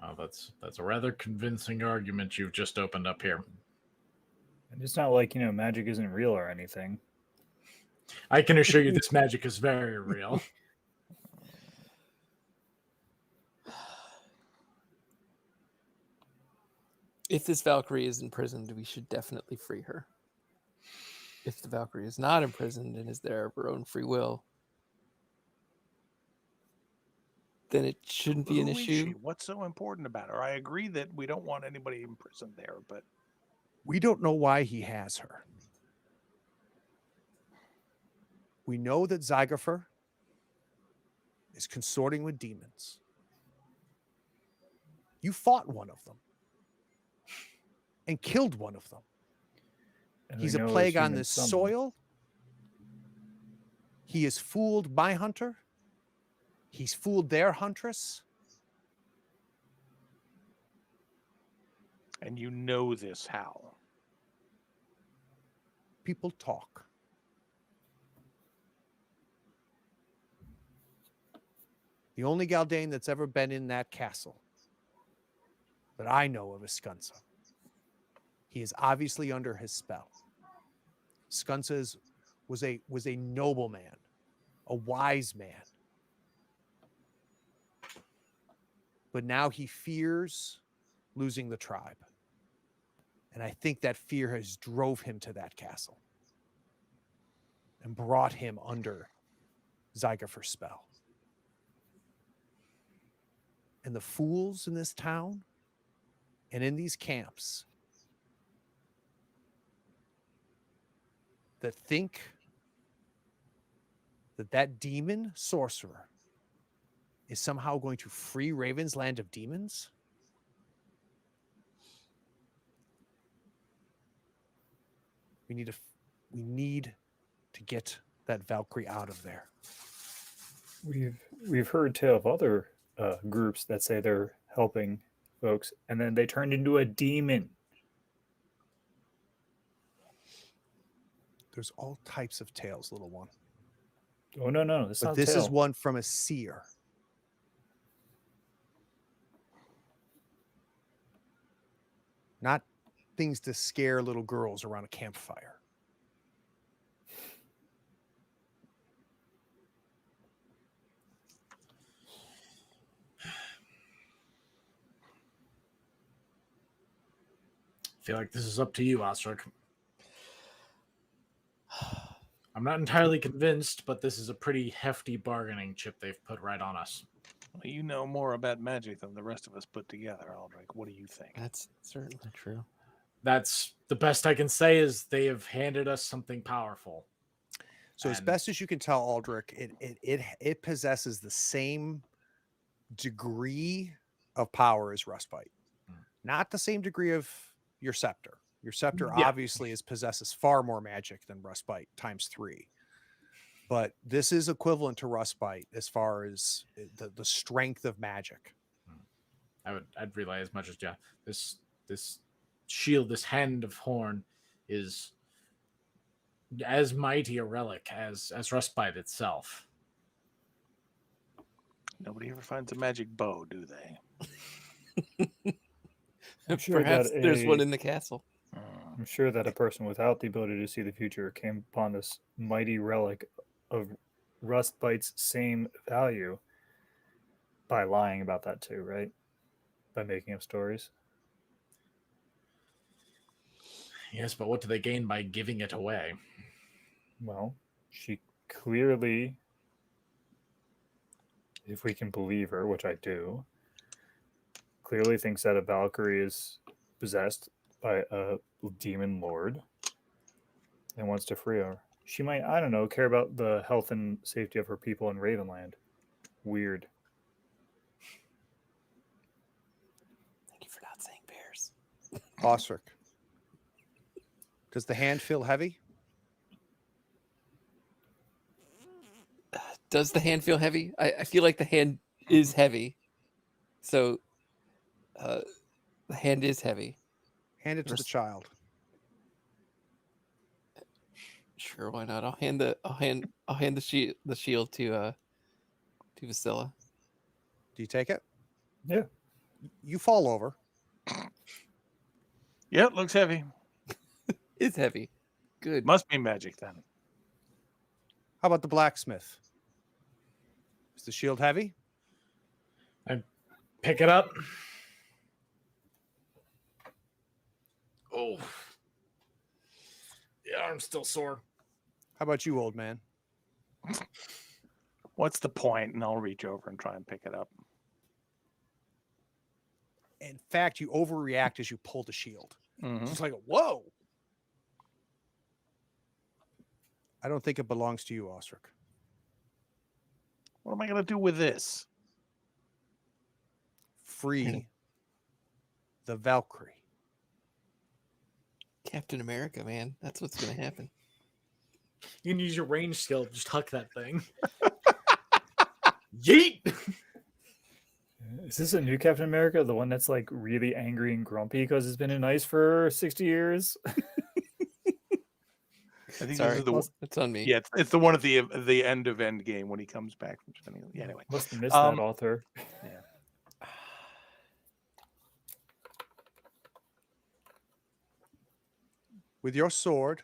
D: Oh, that's a rather convincing argument you've just opened up here.
F: And it's not like, magic isn't real or anything.
D: I can assure you this magic is very real.
E: If this Valkyrie is imprisoned, we should definitely free her. If the Valkyrie is not imprisoned and is there of her own free will, then it shouldn't be an
G: Who is
E: issue.
G: she? What's so important about her? I agree that we don't want anybody imprisoned there, but
B: We don't know why he has her. We know that Zygofer is consorting with demons. You fought one of them and killed one of them.
F: And
B: He's
F: we
B: a
F: know
B: plague
F: it's
B: on
F: human
B: this
F: summoned.
B: soil. He has fooled my hunter. He's fooled their huntress.
G: and you know this how?
B: People talk. The only Galdane that's ever been in that castle that I know of is Skunsa. He is obviously under his spell. Skunsa was a noble man, a wise man. But now he fears losing the tribe. And I think that fear has drove him to that castle and brought him under Zygofer's spell. And the fools in this town and in these camps that think that that demon sorcerer is somehow going to free Raven's land of demons, we need to get that Valkyrie out of there.
F: We've heard tale of other groups that say they're helping folks, and then they turned into a demon.
B: There's all types of tales, little one.
F: Oh no, it's
B: But
F: not
B: this is
F: tale.
B: one from a seer. Not things to scare little girls around a campfire.
D: I feel like this is up to you, Ostrich. I'm not entirely convinced, but this is a pretty hefty bargaining chip they've put right on us.
G: Well, you know more about magic than the rest of us put together, Aldrick. What do you think?
E: That's certainly true.
D: That's the best I can say is they have handed us something powerful.
B: So as
D: And-
B: best as you can tell, Aldrick, it possesses the same degree of power as Rustbite. Not the same degree of your scepter. Your scepter
D: Yeah.
B: obviously possesses far more magic than Rustbite times 3. But this is equivalent to Rustbite as far as the strength of magic.
D: I'd relay as much as yeah. This shield, this hand of horn, is as mighty a relic as Rustbite itself.
G: Nobody ever finds a magic bow, do they?
F: I'm sure
E: Perhaps
F: that
E: there's one in the castle.
F: I'm sure that a person without the ability to see the future came upon this mighty relic of Rustbite's same value by lying about that too, right? By making up stories.
D: Yes, but what do they gain by giving it away?
F: Well, she clearly, if we can believe her, which I do, clearly thinks that a Valkyrie is possessed by a demon lord and wants to free her. She might, I don't know, care about the health and safety of her people in Ravenland. Weird.
E: Thank you for not saying bears.
B: Ostrich. Does the hand feel heavy?
E: Does the hand feel heavy? I feel like the hand is heavy. So the hand is heavy.
B: Hand it to the child.
E: Sure, why not? I'll hand the shield to Vasilia.
B: Do you take it?
F: Yeah.
B: You fall over.
G: Yeah, it looks heavy.
E: It's heavy. Good.
G: Must be magic then.
B: How about the blacksmith? Is the shield heavy?
D: Pick it up. Oh. The arm's still sore.
B: How about you, old man?
G: What's the point? And I'll reach over and try and pick it up.
B: In fact, you overreact as you pull the shield.
G: Mhm.
B: It's like, whoa. I don't think it belongs to you, Ostrich.
G: What am I going to do with this?
B: Free the Valkyrie.
E: Captain America, man. That's what's gonna happen.
D: You can use your range skill to just huck that thing. Yeet!
F: Is this a new Captain America? The one that's like really angry and grumpy because it's been in ice for 60 years?
G: I think
E: Sorry,
G: this is the
E: it's on me.
G: yeah, it's the one at the end of Endgame when he comes back from spending. Yeah, anyway,
F: Must have missed that author.
B: With your sword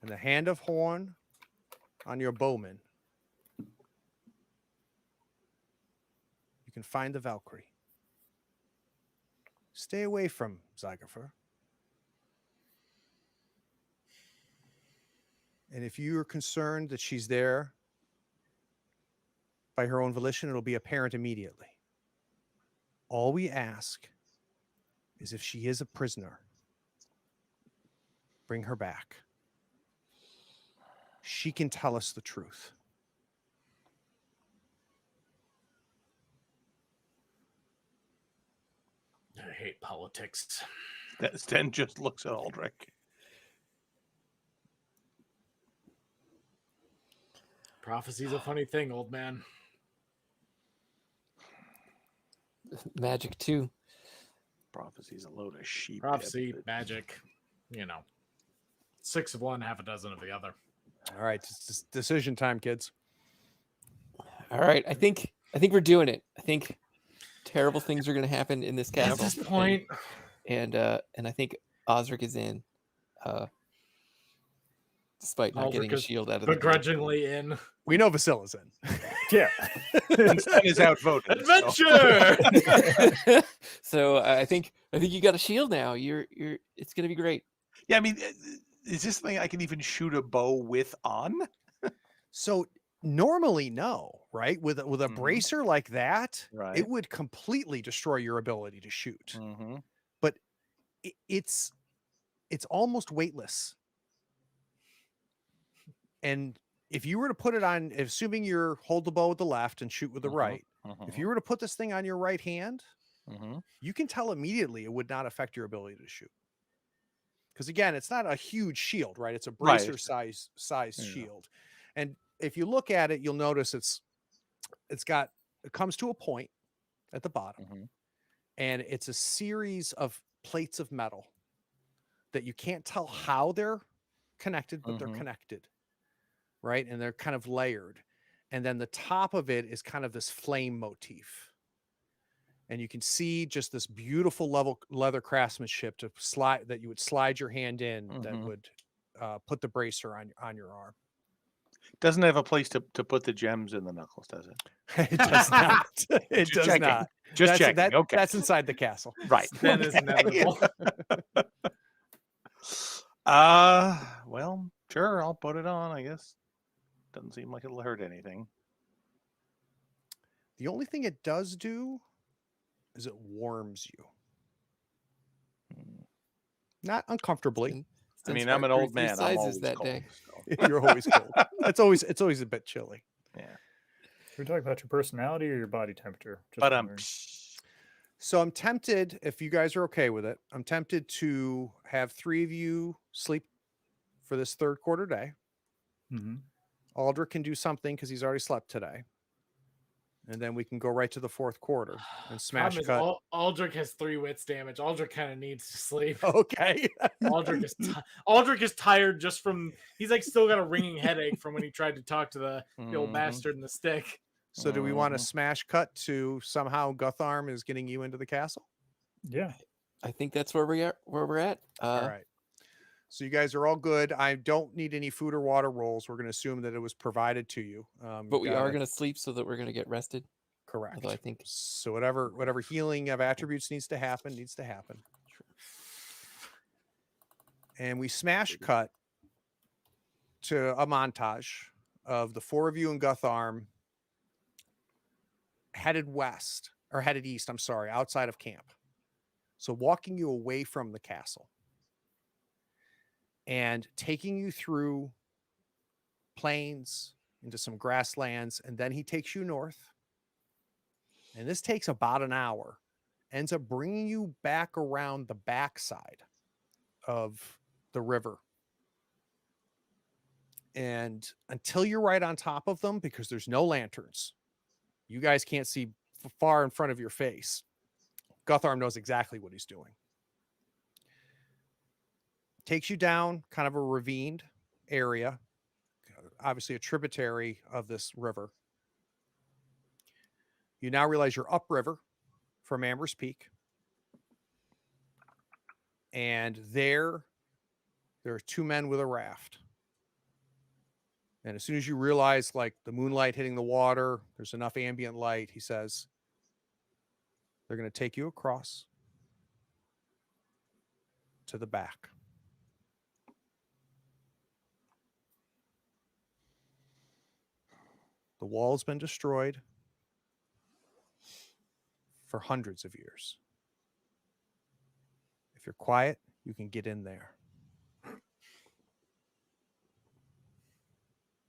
B: and the hand of horn on your bowman, you can find the Valkyrie. Stay away from Zygofer. And if you are concerned that she's there by her own volition, it'll be apparent immediately. All we ask is if she is a prisoner, bring her back. She can tell us the truth.
D: I hate politics.
G: Sten just looks at Aldrick.
D: Prophecy's a funny thing, old man.
E: Magic too.
G: Prophecy's a load of sheep.
D: Prophecy, magic, 6 of one, half a dozen of the other.
B: All right, it's decision time, kids.
E: All right, I think we're doing it. I think terrible things are going to happen in this castle.
D: At this point,
E: and I think Osric is in, despite not getting a shield out of the
D: begrudgingly in.
B: We know Vasilla's in.
F: Yeah.
G: Sten is outvoted.
D: Adventure!
E: So I think you got a shield now. It's going to be great.
G: Yeah, I mean, is this something I can even shoot a bow with on?
B: So normally, no, right? With a bracer like that,
G: Right.
B: it would completely destroy your ability to shoot.
G: Mm-hmm.
B: But it's almost weightless. And if you were to put it on, assuming you're hold the bow with the left and shoot with the right, if you were to put this thing on your right hand, you can tell immediately it would not affect your ability to shoot. Because again, it's not a huge shield, right? It's a bracer size shield. And if you look at it, you'll notice it comes to a point at the bottom, and it's a series of plates of metal that you can't tell how they're connected, but they're connected, right? And they're kind of layered. And then the top of it is kind of this flame motif. And you can see just this beautiful leather craftsmanship that you would slide your hand in that would put the bracer on your arm.
G: Doesn't have a place to put the gems in the knuckles, does it?
B: It does not. It
G: Just
B: does
G: checking.
B: not.
G: Just checking. Okay.
B: That's inside the castle.
G: Right.
D: That is inevitable.
G: Well, sure, I'll put it on, I guess. Doesn't seem like it'll hurt anything.
B: The only thing it does do is it warms you. Not uncomfortably.
G: I mean, I'm an old man. I'm always
E: that
G: cold,
E: day.
G: so.
B: You're always cold. It's always a bit chilly.
G: Yeah.
F: We're talking about your personality or your body temperature? Just
G: But
F: wondering.
B: So I'm tempted, if you guys are okay with it, I'm tempted to have 3 of you sleep for this third quarter day. Aldrick can do something because he's already slept today. And then we can go right to the fourth quarter and smash cut.
D: Aldrick has 3 wits damage. Aldrick kind of needs to sleep.
B: Okay.
D: Aldrick is tired just from, he's like still got a ringing headache from when he tried to talk to the old bastard in the stick.
B: So do we want to
C: Mhm.
B: smash cut to somehow Gutharm is getting you into the castle?
F: Yeah.
E: I think that's where we are. Where we're at.
B: All right. So you guys are all good. I don't need any food or water rolls. We're going to assume that it was provided to you.
E: But
B: You
E: we
B: got
E: are
B: it.
E: going to sleep so that we're going to get rested.
B: Correct.
E: Although I think
B: So whatever healing of attributes needs to happen. And we smash cut to a montage of the four of you and Gutharm headed east, I'm sorry, outside of camp. So walking you away from the castle and taking you through plains into some grasslands, and then he takes you north. And this takes about an hour, ends up bringing you back around the backside of the river. And until you're right on top of them, because there's no lanterns, you guys can't see far in front of your face. Gutharm knows exactly what he's doing. Takes you down kind of a ravined area, obviously a tributary of this river. You now realize you're upriver from Amber's Peak. And there are two men with a raft. And as soon as you realize, like, the moonlight hitting the water, there's enough ambient light, he says, they're going to take you across to the back. The wall's been destroyed for hundreds of years. If you're quiet, you can get in there.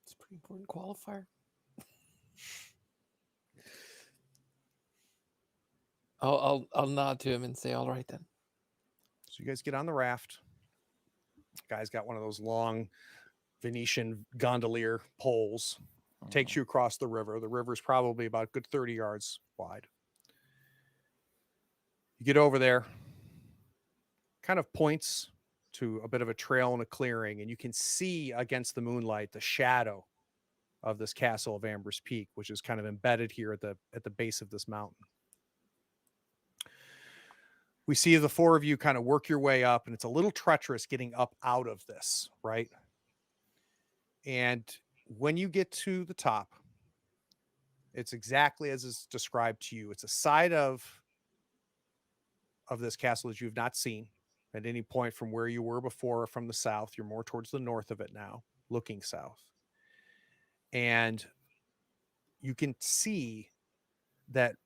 E: it's a pretty important qualifier. I'll nod to him and say, "All right then."
B: So you guys get on the raft. Guy's got one of those long Venetian gondolier poles. Takes you across the river. The river's probably about a good 30 yards wide. You get over there, kind of points to a bit of a trail and a clearing, and you can see against the moonlight the shadow of this castle of Amber's Peak, which is kind of embedded here at the base of this mountain. We see the four of you kind of work your way up, and it's a little treacherous getting up out of this, right? And when you get to the top, it's exactly as is described to you. It's a side of this castle that you've not seen at any point from where you were before or from the south. You're more towards the north of it now, looking south. And you can see that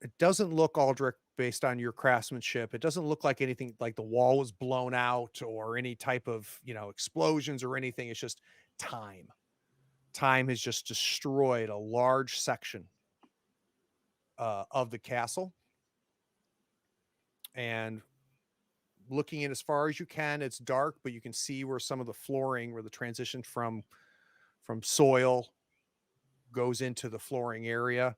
B: it doesn't look, Aldrick, based on your craftsmanship, it doesn't look like anything like the wall was blown out or any type of, explosions or anything. It's just time. Time has just destroyed a large section of the castle. And looking in as far as you can, it's dark, but you can see where some of the flooring, where the transition from soil goes into the flooring area.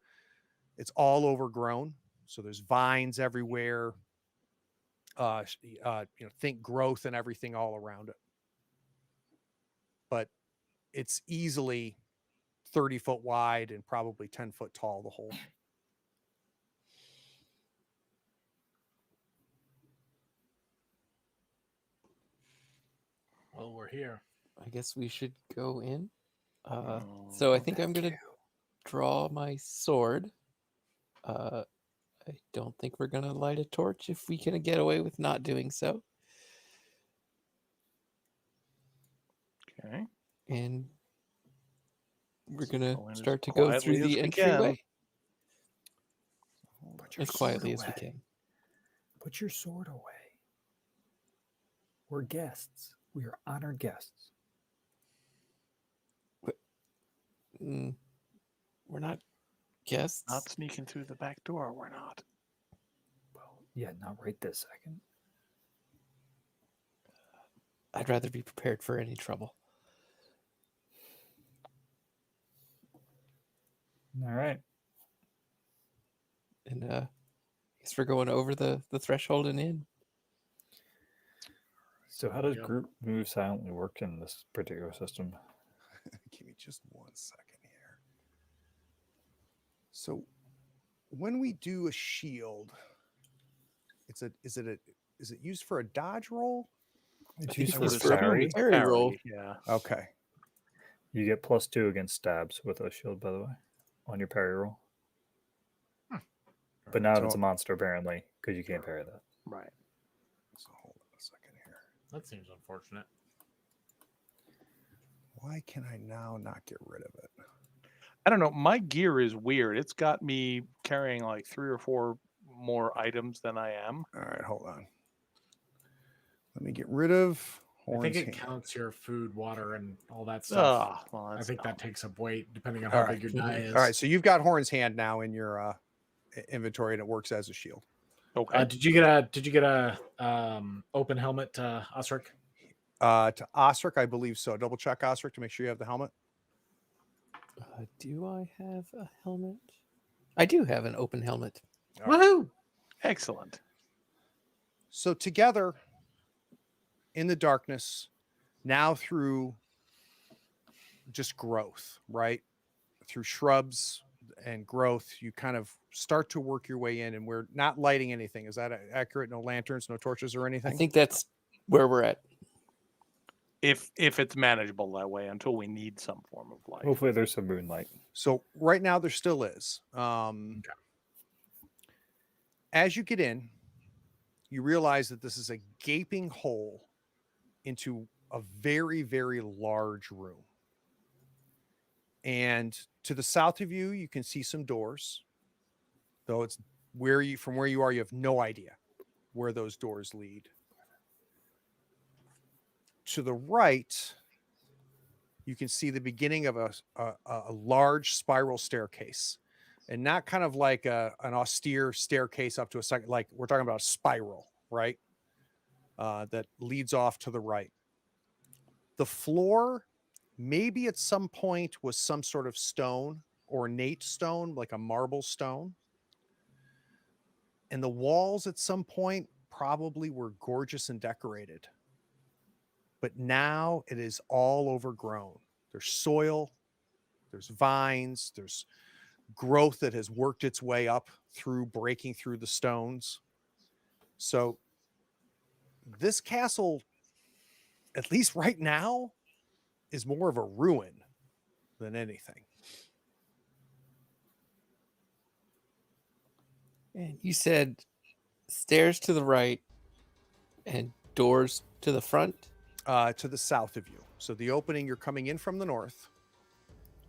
B: It's all overgrown. So there's vines everywhere. Think growth and everything all around it. But it's easily 30 foot wide and probably 10 foot tall, the whole.
D: Well, we're here.
E: I guess we should go in. So I think I'm gonna draw my sword. I don't think we're gonna light a torch if we can get away with not doing so.
C: Okay.
E: And we're gonna
C: Go in as
E: start to go
C: quietly
E: through
C: as
E: the
C: we
E: entryway
A: Put your
E: as quietly
A: sword
E: as we
A: away.
E: can.
A: Put your sword away. We're guests. We are honored guests.
E: We're not guests.
C: Not sneaking through the back door. We're not.
A: Well, yeah, not right this second.
E: I'd rather be prepared for any trouble.
F: All right.
E: And I guess we're going over the threshold and in.
F: So how does
D: Yep.
F: group move silently work in this particular system?
B: Give me just 1 second here. So when we do a shield, is it used for a dodge roll?
F: It's
E: think
F: used
E: it's
F: for
E: for a
F: parry.
E: parry roll.
C: Yeah.
B: Okay.
F: You get +2 against stabs with a shield, by the way, on your parry roll. But not if it's
B: So-
F: a monster, apparently, because you can't parry that.
C: Right.
B: So hold on a second here.
D: That seems unfortunate.
B: Why can I now not get rid of it?
C: I don't know. My gear is weird. It's got me carrying like 3 or 4 more items than I am.
B: All right, hold on. Let me get rid of
D: I
B: Horn's
D: think it
B: Hand.
D: counts your food, water, and all that stuff.
C: Ah, well,
D: I
C: that's
D: think
C: dumb.
D: that takes up weight depending on
B: All
D: how
B: right.
D: big your die is.
B: All right, so you've got Horn's Hand now in your inventory, and it works as a shield.
C: Okay.
D: Did you get a open helmet, Ostrich?
B: To Ostrich, I believe so. Double check Ostrich to make sure you have the helmet.
E: Do I have a helmet? I do have an open helmet.
D: Woohoo!
C: Excellent.
B: So together in the darkness, now through just growth, right? Through shrubs and growth, you kind of start to work your way in, and we're not lighting anything. Is that accurate? No lanterns, no torches or anything?
E: I think that's where we're at.
C: If it's manageable that way until we need some form of light.
F: Hopefully, there's some moonlight.
B: So right now there still is. As you get in, you realize that this is a gaping hole into a very, very large room. And to the south of you, you can see some doors. Though it's from where you are, you have no idea where those doors lead. To the right, you can see the beginning of a large spiral staircase, and not kind of like an austere staircase up to a second, like we're talking about a spiral, right? That leads off to the right. The floor, maybe at some point, was some sort of stone, ornate stone, like a marble stone. And the walls at some point probably were gorgeous and decorated. But now it is all overgrown. There's soil, there's vines, there's growth that has worked its way up through breaking through the stones. So this castle, at least right now, is more of a ruin than anything.
E: And you said stairs to the right and doors to the front.
B: To the south of you. So the opening, you're coming in from the north,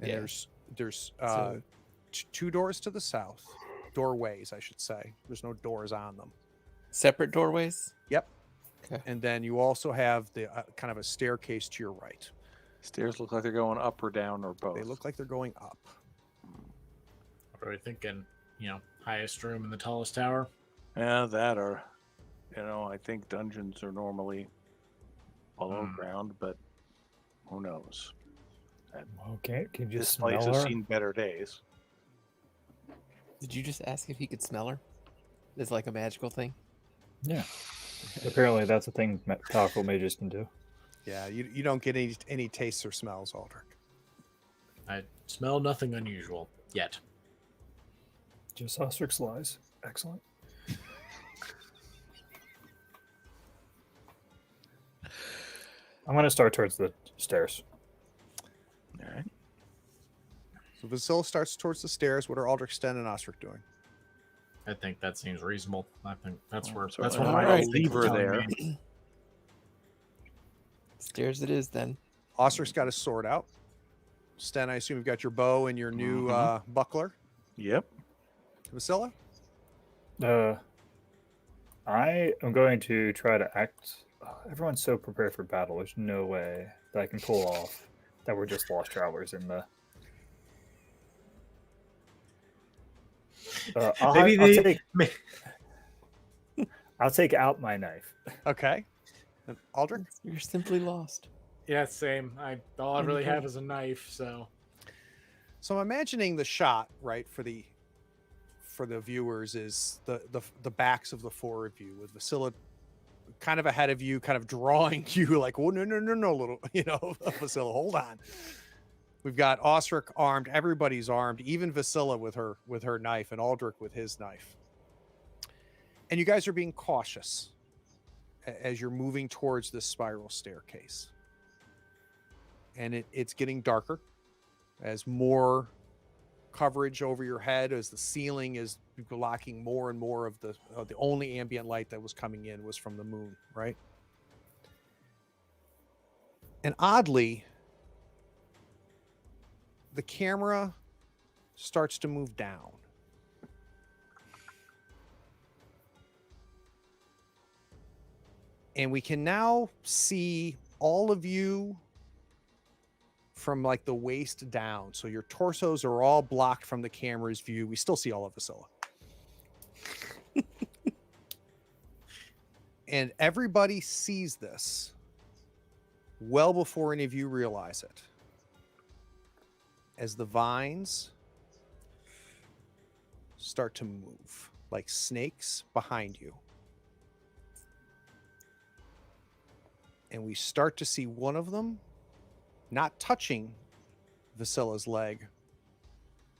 B: and
E: Yeah.
B: there's
E: So-
B: 2 doors to the south, doorways, I should say. There's no doors on them.
E: Separate doorways.
B: Yep.
E: Okay.
B: And then you also have the kind of a staircase to your right.
C: Stairs look like they're going up or down or both.
B: They look like they're going up.
D: What are we thinking? Highest room in the tallest tower.
C: Yeah, that or, I think dungeons are normally below ground, but who knows?
F: Okay, can you
C: This
F: just
C: place
F: smell
C: has
F: her?
C: seen better days.
E: Did you just ask if he could smell her? It's like a magical thing.
F: Yeah. Apparently, that's a thing powerful mages can do.
B: Yeah, you don't get any tastes or smells, Aldrick.
D: I smell nothing unusual yet.
F: Just Ostrich's lies. Excellent. I'm going to start towards the stairs.
C: All right.
B: So Vasilia starts towards the stairs. What are Aldrick, Sten, and Ostrich doing?
D: I think that seems reasonable. I think that's where
C: So
D: that's
C: I
D: one of
C: have
D: my
C: a
D: instincts were
C: lever
D: telling
C: there.
D: me.
E: Stairs it is then.
B: Ostrich's got his sword out. Sten, I assume you've got your bow and your new buckler.
C: Yep.
B: Vasilia?
F: I am going to try to act. Everyone's so prepared for battle. There's no way that I can pull off that we're just lost travelers in the. I'll take out my knife.
B: Okay. And Aldrick?
E: You're simply lost.
D: Yeah, same. All I really have is a knife, so
B: So I'm imagining the shot, right, for the viewers is the backs of the 4 of you, with Vasilia kind of ahead of you, kind of drawing you like, oh no, little, Vasilia, hold on. We've got Ostrich armed. Everybody's armed. Even Vasilia with her knife, and Aldrick with his knife. And you guys are being cautious as you're moving towards this spiral staircase. And it's getting darker as more coverage over your head, as the ceiling is blocking more and more of the only ambient light that was coming in was from the moon, right? And oddly, the camera starts to move down. And we can now see all of you from like the waist down. So your torsos are all blocked from the camera's view. We still see all of Vasilia. And everybody sees this well before any of you realize it. As the vines start to move like snakes behind you. And we start to see one of them, not touching Vasilia's leg,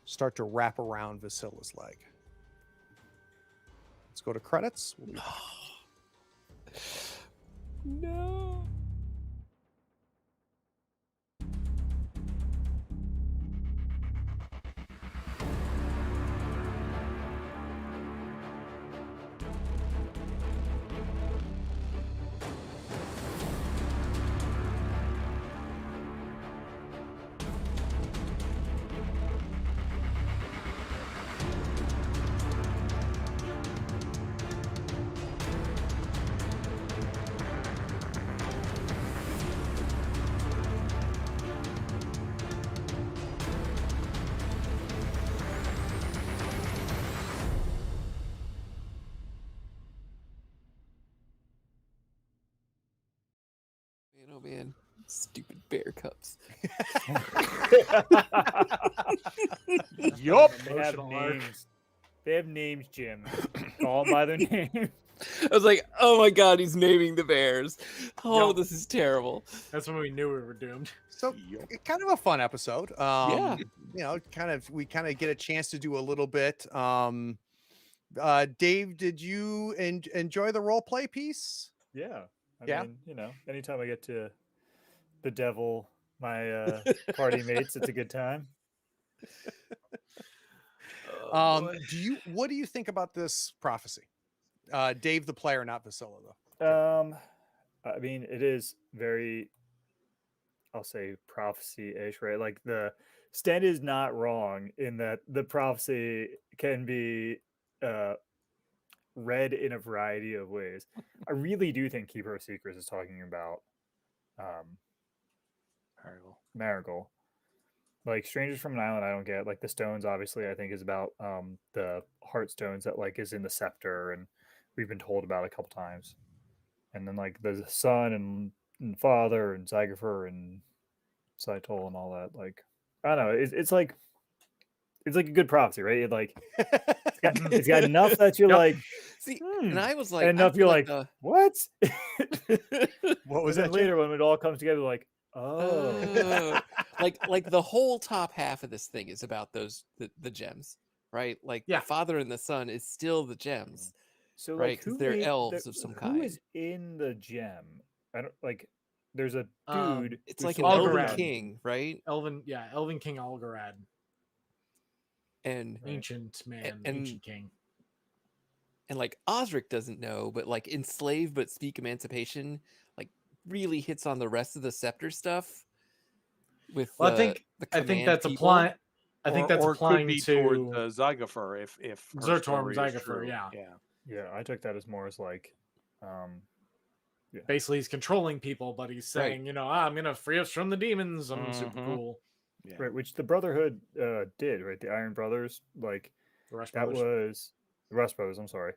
B: start to wrap around Vasilia's leg. Let's go to credits.
E: No. Man, oh man, stupid bear cups.
G: Yup.
F: They have
D: Emotional arc.
F: names. They have names, Jim. Call them by their name.
E: I was like, oh my god, he's naming the bears. Oh,
D: No.
E: this is terrible.
D: That's when we knew we were doomed.
B: So kind of a fun episode.
E: Yeah.
B: You know, we kind of get a chance to do a little bit. Dave, did you enjoy the role play piece?
F: Yeah. I
B: Yeah.
F: mean, you know, anytime I get to bedevil my party mates, it's a good time.
E: Oh,
B: What do you think about this prophecy? Dave, the player, not Vasilia, though.
F: I mean, it is very, I'll say, prophecy-ish, right? Like Sten is not wrong in that the prophecy can be read in a variety of ways. I really do think Keeper of Secrets is talking about Marigold. Like Strangers from an Island, I don't get. Like the stones, obviously, I think is about the heart stones that like is in the scepter, and we've been told about a couple times. And then like the son and father and Zygerfer and Saitol and all that. Like I don't know. It's like a good prophecy, right? It like it's got enough that you're
D: Yep.
F: like,
E: see, and I was like,
F: and
E: I
F: enough you're
E: feel
F: like, what?
B: What was
F: And
B: that
F: then later when it all comes together, like, oh,
E: oh. like the whole top half of this thing is about the gems, right? Like
D: Yeah.
E: the father and the son is still the gems.
F: so
E: Right,
F: like
E: 'cause
F: who
E: they're
F: made
E: elves of some
F: Who
E: kind.
F: is in the gem? I don't like. There's a
D: Um,
F: dude.
E: It's
F: who's
E: like an
F: supposed to
E: elven
F: be-
D: Algarad.
E: king, right?
D: Elven King Algarad,
E: And
D: ancient man,
E: and-
D: ancient king.
E: and like Osric doesn't know, but like enslave but speak emancipation, like really hits on the rest of the scepter stuff. With
D: Well,
E: the
D: I think
E: command
D: that's
E: people.
D: applying. I think that's
G: or
D: applying
G: could be
D: to
G: towards Zygerfer if her
D: Zertorm
G: story is
D: Zygerfer,
G: true.
D: yeah.
F: Yeah, I took that as more as like,
D: basically he's controlling people, but he's
E: Right.
D: saying, I'm gonna free us from the demons. I'm super
G: Mhm.
D: cool.
G: Yeah.
F: right, which the Brotherhood did, right? The Iron Brothers, like
D: The Rush
F: that
D: Brothers.
F: was the Rust Brothers. I'm sorry.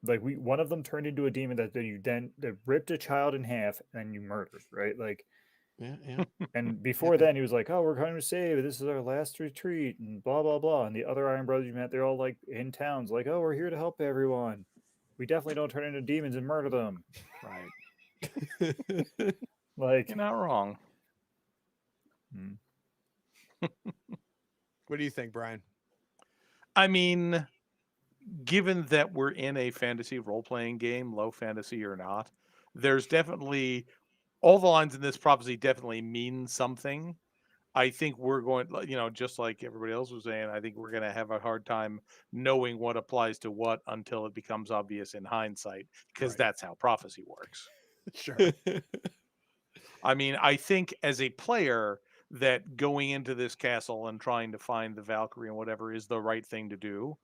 F: Like one of them turned into a demon that they ripped a child in half and you murdered, right? Like,
E: Yeah.
F: and before then he was like, "Oh, we're coming to save. This is our last retreat," and blah blah blah. And the other Iron Brothers you met, they're all like in towns, like, "Oh, we're here to help everyone. We definitely don't turn into demons and murder them."
G: Right.
F: Like,
G: You're not wrong.
F: Mm.
B: What do you think, Brian?
G: I mean, given that we're in a fantasy role-playing game, low fantasy or not, there's definitely all the lines in this prophecy definitely mean something. I think we're going, just like everybody else was saying, I think we're going to have a hard time knowing what applies to what until it becomes obvious in hindsight, because
B: Right.
G: that's how prophecy works.
B: Sure.
G: I mean, I think as a player that going into this castle and trying to find the Valkyrie and whatever is the right thing to do.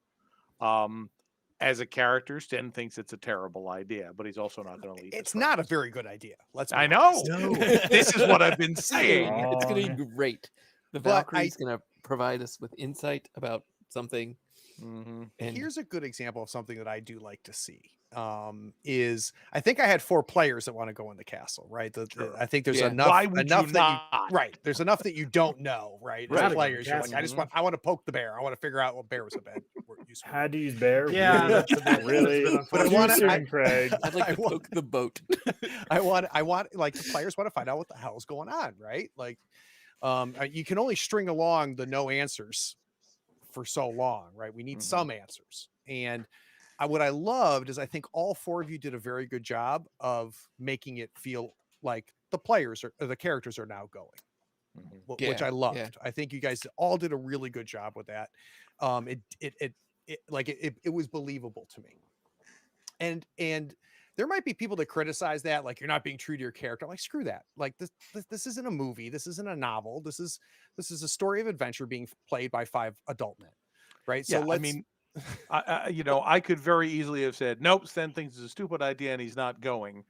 G: As a character, Sten thinks it's a terrible idea, but he's also not going to leave.
B: It's not a very good idea. Let's. Be
G: I know.
B: honest.
G: This is what I've been saying.
E: It's going to
F: Wrong.
E: be great. The
B: But
E: Valkyrie's going to provide us with insight about something.
G: Mm-hmm.
E: And
B: Here's a good example of something that I do like to see. Is I think I had 4 players that want to go in the castle, right? I think there's
E: Yeah.
B: enough.
G: Why would
B: enough
G: you
B: that
G: not?
B: right. There's enough that you don't know, right?
D: Right.
B: As players, you're like,
D: Castle.
B: I want to poke the bear. I want to figure out what bear was a bad use.
F: How to use bear?
D: Yeah,
F: Really?
D: that's a bit,
F: really.
D: that's a bit
B: But I
F: Too
B: wanna-
F: soon,
B: I-
F: Craig.
E: I'd like
B: I
E: to
B: want-
E: poke the boat.
B: I want like the players want to find out what the hell's going on, right? Like, you can only string along the no answers for so long, right? We need
G: Mhm.
B: some answers. And what I loved is I think all 4 of you did a very good job of making it feel like the players or the characters are now going, which
E: Yeah,
B: I loved.
E: yeah.
B: I think you guys all did a really good job with that. It was believable to me. And there might be people that criticize that, like, you're not being true to your character. I'm like, screw that. Like, this isn't a movie. This isn't a novel. This is a story of adventure being played by 5 adult men, right?
G: Yeah,
B: So
G: I mean, I could very easily have said, nope, Sten thinks it's a stupid idea and he's not going.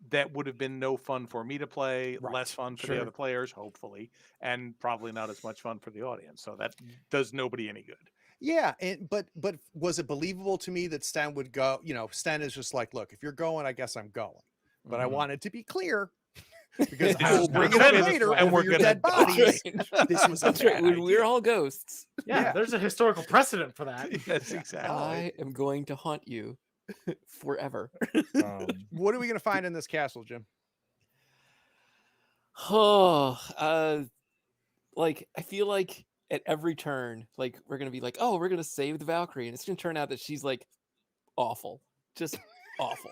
G: That would have been no fun for me to play,
B: Right,
G: less fun for
B: sure.
G: the other players, hopefully, and probably not as much fun for the audience. So that does nobody any good.
B: yeah, but was it believable to me that Sten would go? Sten is just like, look, if you're going, I guess I'm going. But I
G: Mhm.
B: wanted to be clear because
G: This
B: I
G: is
B: will bring
G: gonna
B: it up
G: be-
B: later
G: and
B: over
G: we're
B: your
G: gonna
B: dead
G: die.
B: bodies. This was a
E: That's right.
B: bad
E: When we're
B: idea.
E: all ghosts,
D: Yeah, there's a historical precedent for that.
G: Yes, exactly.
E: I am going to haunt you forever.
B: What are we going to find in this castle, Jim?
E: Oh, like I feel like at every turn, like we're gonna be like, oh, we're gonna save the Valkyrie, and it's gonna turn out that she's like awful, just awful.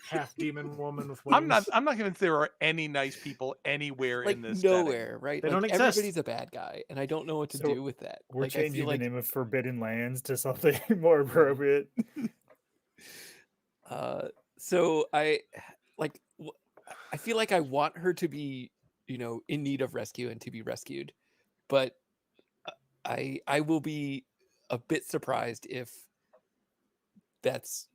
D: Half demon woman with wings.
G: I'm not convinced there are any nice people anywhere
E: Like
G: in this
E: nowhere, right?
D: They
E: like,
D: don't exist.
E: Everybody's a bad guy, and I don't know what to
F: So
E: do with that.
F: We're
E: Like, I
F: changing
E: feel
F: the
E: like,
F: name of Forbidden Lands to something more appropriate.
E: so I like, I feel like I want her to be, in need of rescue and to be rescued, but I will be a bit surprised if that's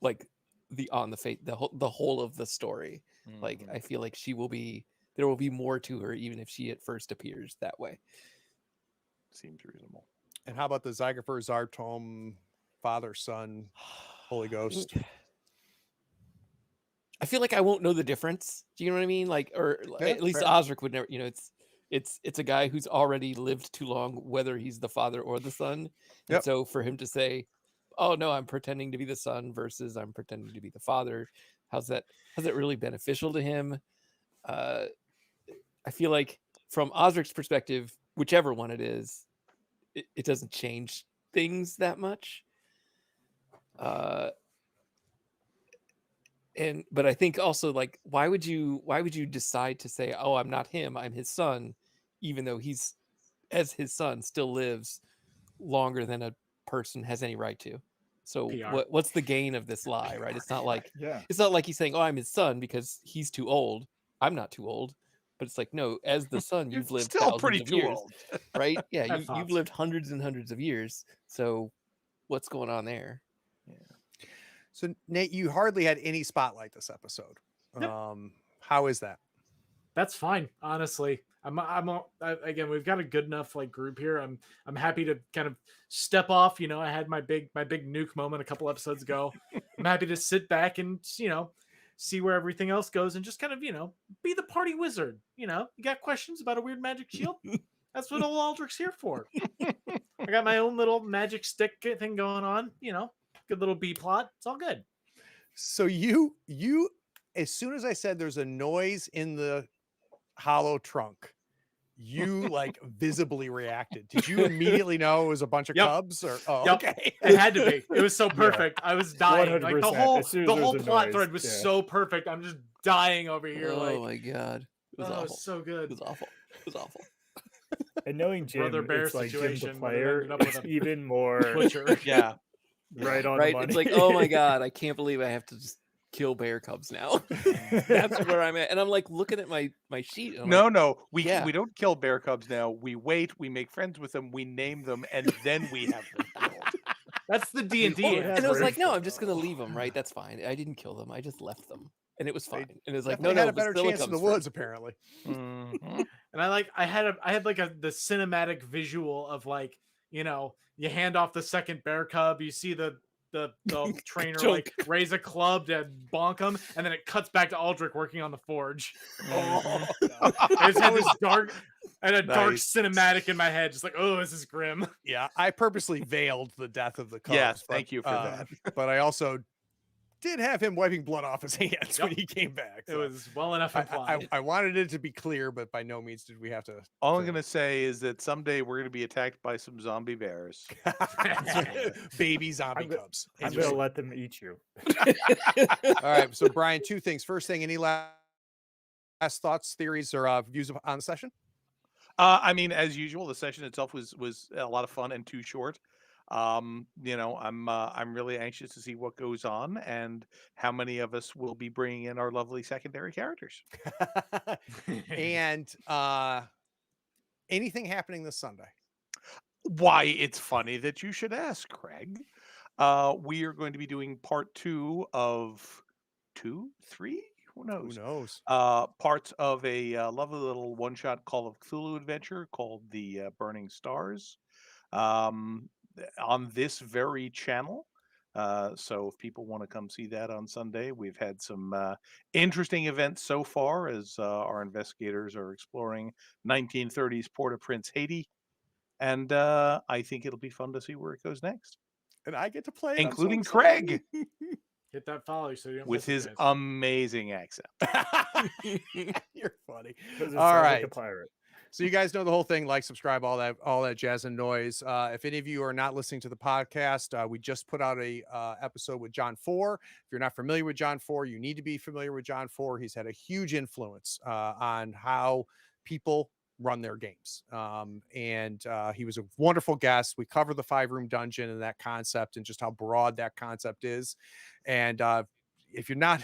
E: like the whole of the story.
G: setting.
E: Like
G: Mhm.
E: I feel like there will be more to her even if she at first appears that way.
G: Seems reasonable.
B: And how about the Zygofer, Zertorm, Father, Son, Holy Ghost?
E: I feel like I won't know the difference. Do you know what I mean? Like, or
B: Yeah,
E: at least
B: fair.
E: Osric would never. It's a guy who's already lived too long, whether he's the father or the son. And
B: Yep.
E: so for him to say, "Oh no, I'm pretending to be the son," versus "I'm pretending to be the father," how's that really beneficial to him? I feel like from Osric's perspective, whichever one it is, it doesn't change things that much. But I think also, like, why would you decide to say, oh, I'm not him, I'm his son, even though he's, as his son, still lives longer than a person has any right to? So
D: PR.
E: what's the gain of this lie, right? It's not like
F: Yeah.
E: he's saying, oh, I'm his son because he's too old. I'm not too old. But it's like, no, as the son,
G: You're
E: you've lived
G: still
E: thousands
G: pretty
E: of
G: too
E: years,
G: old.
E: right? Yeah,
D: I have
E: you've
D: thoughts.
E: lived hundreds and hundreds of years. So what's going on there?
B: So Nate, you hardly had any spotlight this episode.
D: Yep.
B: How is that?
D: That's fine, honestly. Again, we've got a good enough like group here. I'm happy to kind of step off. I had my big nuke moment a couple episodes ago. I'm happy to sit back and see where everything else goes and just kind of be the party wizard. You got questions about a weird magic shield? That's what old Aldrick's here for. I got my own little magic stick thing going on. Good little B plot. It's all good.
B: So you, as soon as I said there's a noise in the hollow trunk, you like visibly reacted. Did you immediately know it was a bunch of
D: Yep.
B: cubs? Or
D: Yep.
B: okay.
D: It had to be. It was so perfect. I was dying. Like
F: 100%. As soon as
D: the
F: there's
D: whole
F: a
D: plot
F: noise,
D: thread was
F: yeah.
D: so perfect. I'm just dying over here.
E: Oh
D: like,
E: my god, it was
D: oh,
E: awful.
D: it was so
E: It
D: good.
E: was awful. It was awful.
F: And knowing Jim,
D: Brother bear
F: it's like Jim the
D: situation, but it
F: player,
D: ended up with
F: it's
D: a
F: even more
D: Butcher.
G: Yeah.
F: right on
E: Right?
F: the money.
E: It's like, oh my god, I can't believe I have to just kill bear cubs now. That's where I'm at, and I'm like looking at my sheet. And I'm
G: No,
E: like,
G: no, we
E: yeah.
G: we don't kill bear cubs now. We wait, we make friends with them, we name them, and then we have them killed.
D: That's the D&D.
F: would
D: answer.
F: have
E: and it was
F: very
E: like, no,
F: fun.
E: I'm just gonna leave them. Right? That's fine. I didn't kill them. I just left them, and it was
B: They
E: fine. And it was like,
B: Definitely
E: no,
B: had
E: no,
B: a better
E: Vasilia
B: chance in the
E: comes
B: woods,
E: first.
B: apparently.
G: Mhm.
D: And I had like the cinematic visual of like, you know, you hand off the second bear cub, you see the trainer like
E: Chunk.
D: raise a club to bonk him, and then it cuts back to Aldrick working on the forge.
B: Oh,
D: I just had this dark dark
G: Nice.
D: cinematic in my head, just like, oh, this is grim.
B: yeah, I purposely veiled the death of the cubs.
G: Yes,
B: but,
G: thank you for that.
B: But I also did have him wiping blood off his hands when
D: Yep.
B: he came back.
D: It
B: so
D: was well enough implied.
B: I wanted it to be clear, but by no means did we have to.
G: All I'm gonna say is that someday we're gonna be attacked by some zombie bears.
B: baby zombie
F: I'm go-
B: cubs.
F: I'm gonna let them eat you.
B: All right, so Brian, two things. First thing, any last thoughts, theories, or views on the session?
G: I mean, as usual, the session itself was a lot of fun and too short. You know, I'm really anxious to see what goes on and how many of us will be bringing in our lovely secondary characters.
B: And anything happening this Sunday?
G: Why, it's funny that you should ask, Craig. We are going to be doing part 2 of 2, 3, who
B: Who
G: knows?
B: knows?
G: Parts of a lovely little one-shot Call of Cthulhu adventure called the Burning Stars. On this very channel. So if people want to come see that on Sunday, we've had some interesting events so far as our investigators are exploring 1930s Port-au-Prince, Haiti. And I think it'll be fun to see where it goes next,
B: And I get to play it. I'm so
G: including
B: excited.
G: Craig
D: Hit that follow so you don't
G: with
D: miss it,
G: his
D: guys.
G: amazing accent.
B: You're funny.
F: 'Cause it
B: All
F: sounds
B: right.
F: like a pirate.
B: So you guys know the whole thing, like, subscribe, all that jazz and noise. If any of you are not listening to the podcast, we just put out a episode with John Four. If you're not familiar with John Four, you need to be familiar with John Four. He's had a huge influence on how people run their games. And he was a wonderful guest. We cover the 5-room dungeon and that concept and just how broad that concept is. And if you're not,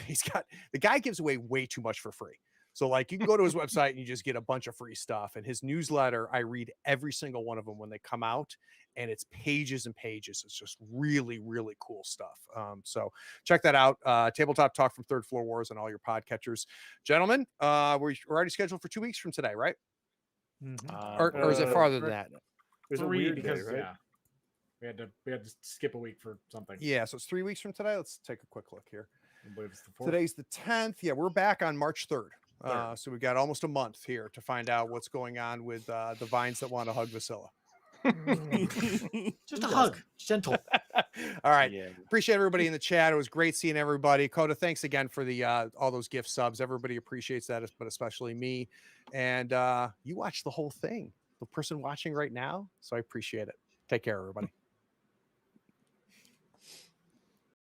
B: the guy gives away way too much for free. So like you can go to his website and you just get a bunch of free stuff. And his newsletter, I read every single one of them when they come out, and it's pages and pages. It's just really, really cool stuff. So check that out. Tabletop Talk from Third Floor Wars and all your podcatchers. Gentlemen, we're already scheduled for 2 weeks from today, right? Or is it farther than that?
F: There's a
D: 3
F: weird
D: because
F: day, right?
D: yeah, we had to skip a week for something.
B: Yeah, so it's 3 weeks from today. Let's take a quick look here.
D: I believe it's the 4th.
B: Today's the 10th. Yeah, we're back on March 3rd. So we got almost a month here to find out what's going on with the vines that want to hug Vasilia.
D: Just a hug, gentle.
B: All right.
G: Yeah.
B: Appreciate everybody in the chat. It was great seeing everybody. Coda, thanks again for the all those gift subs. Everybody appreciates that, but especially me. And you watched the whole thing, the person watching right now. So I appreciate it. Take care, everybody.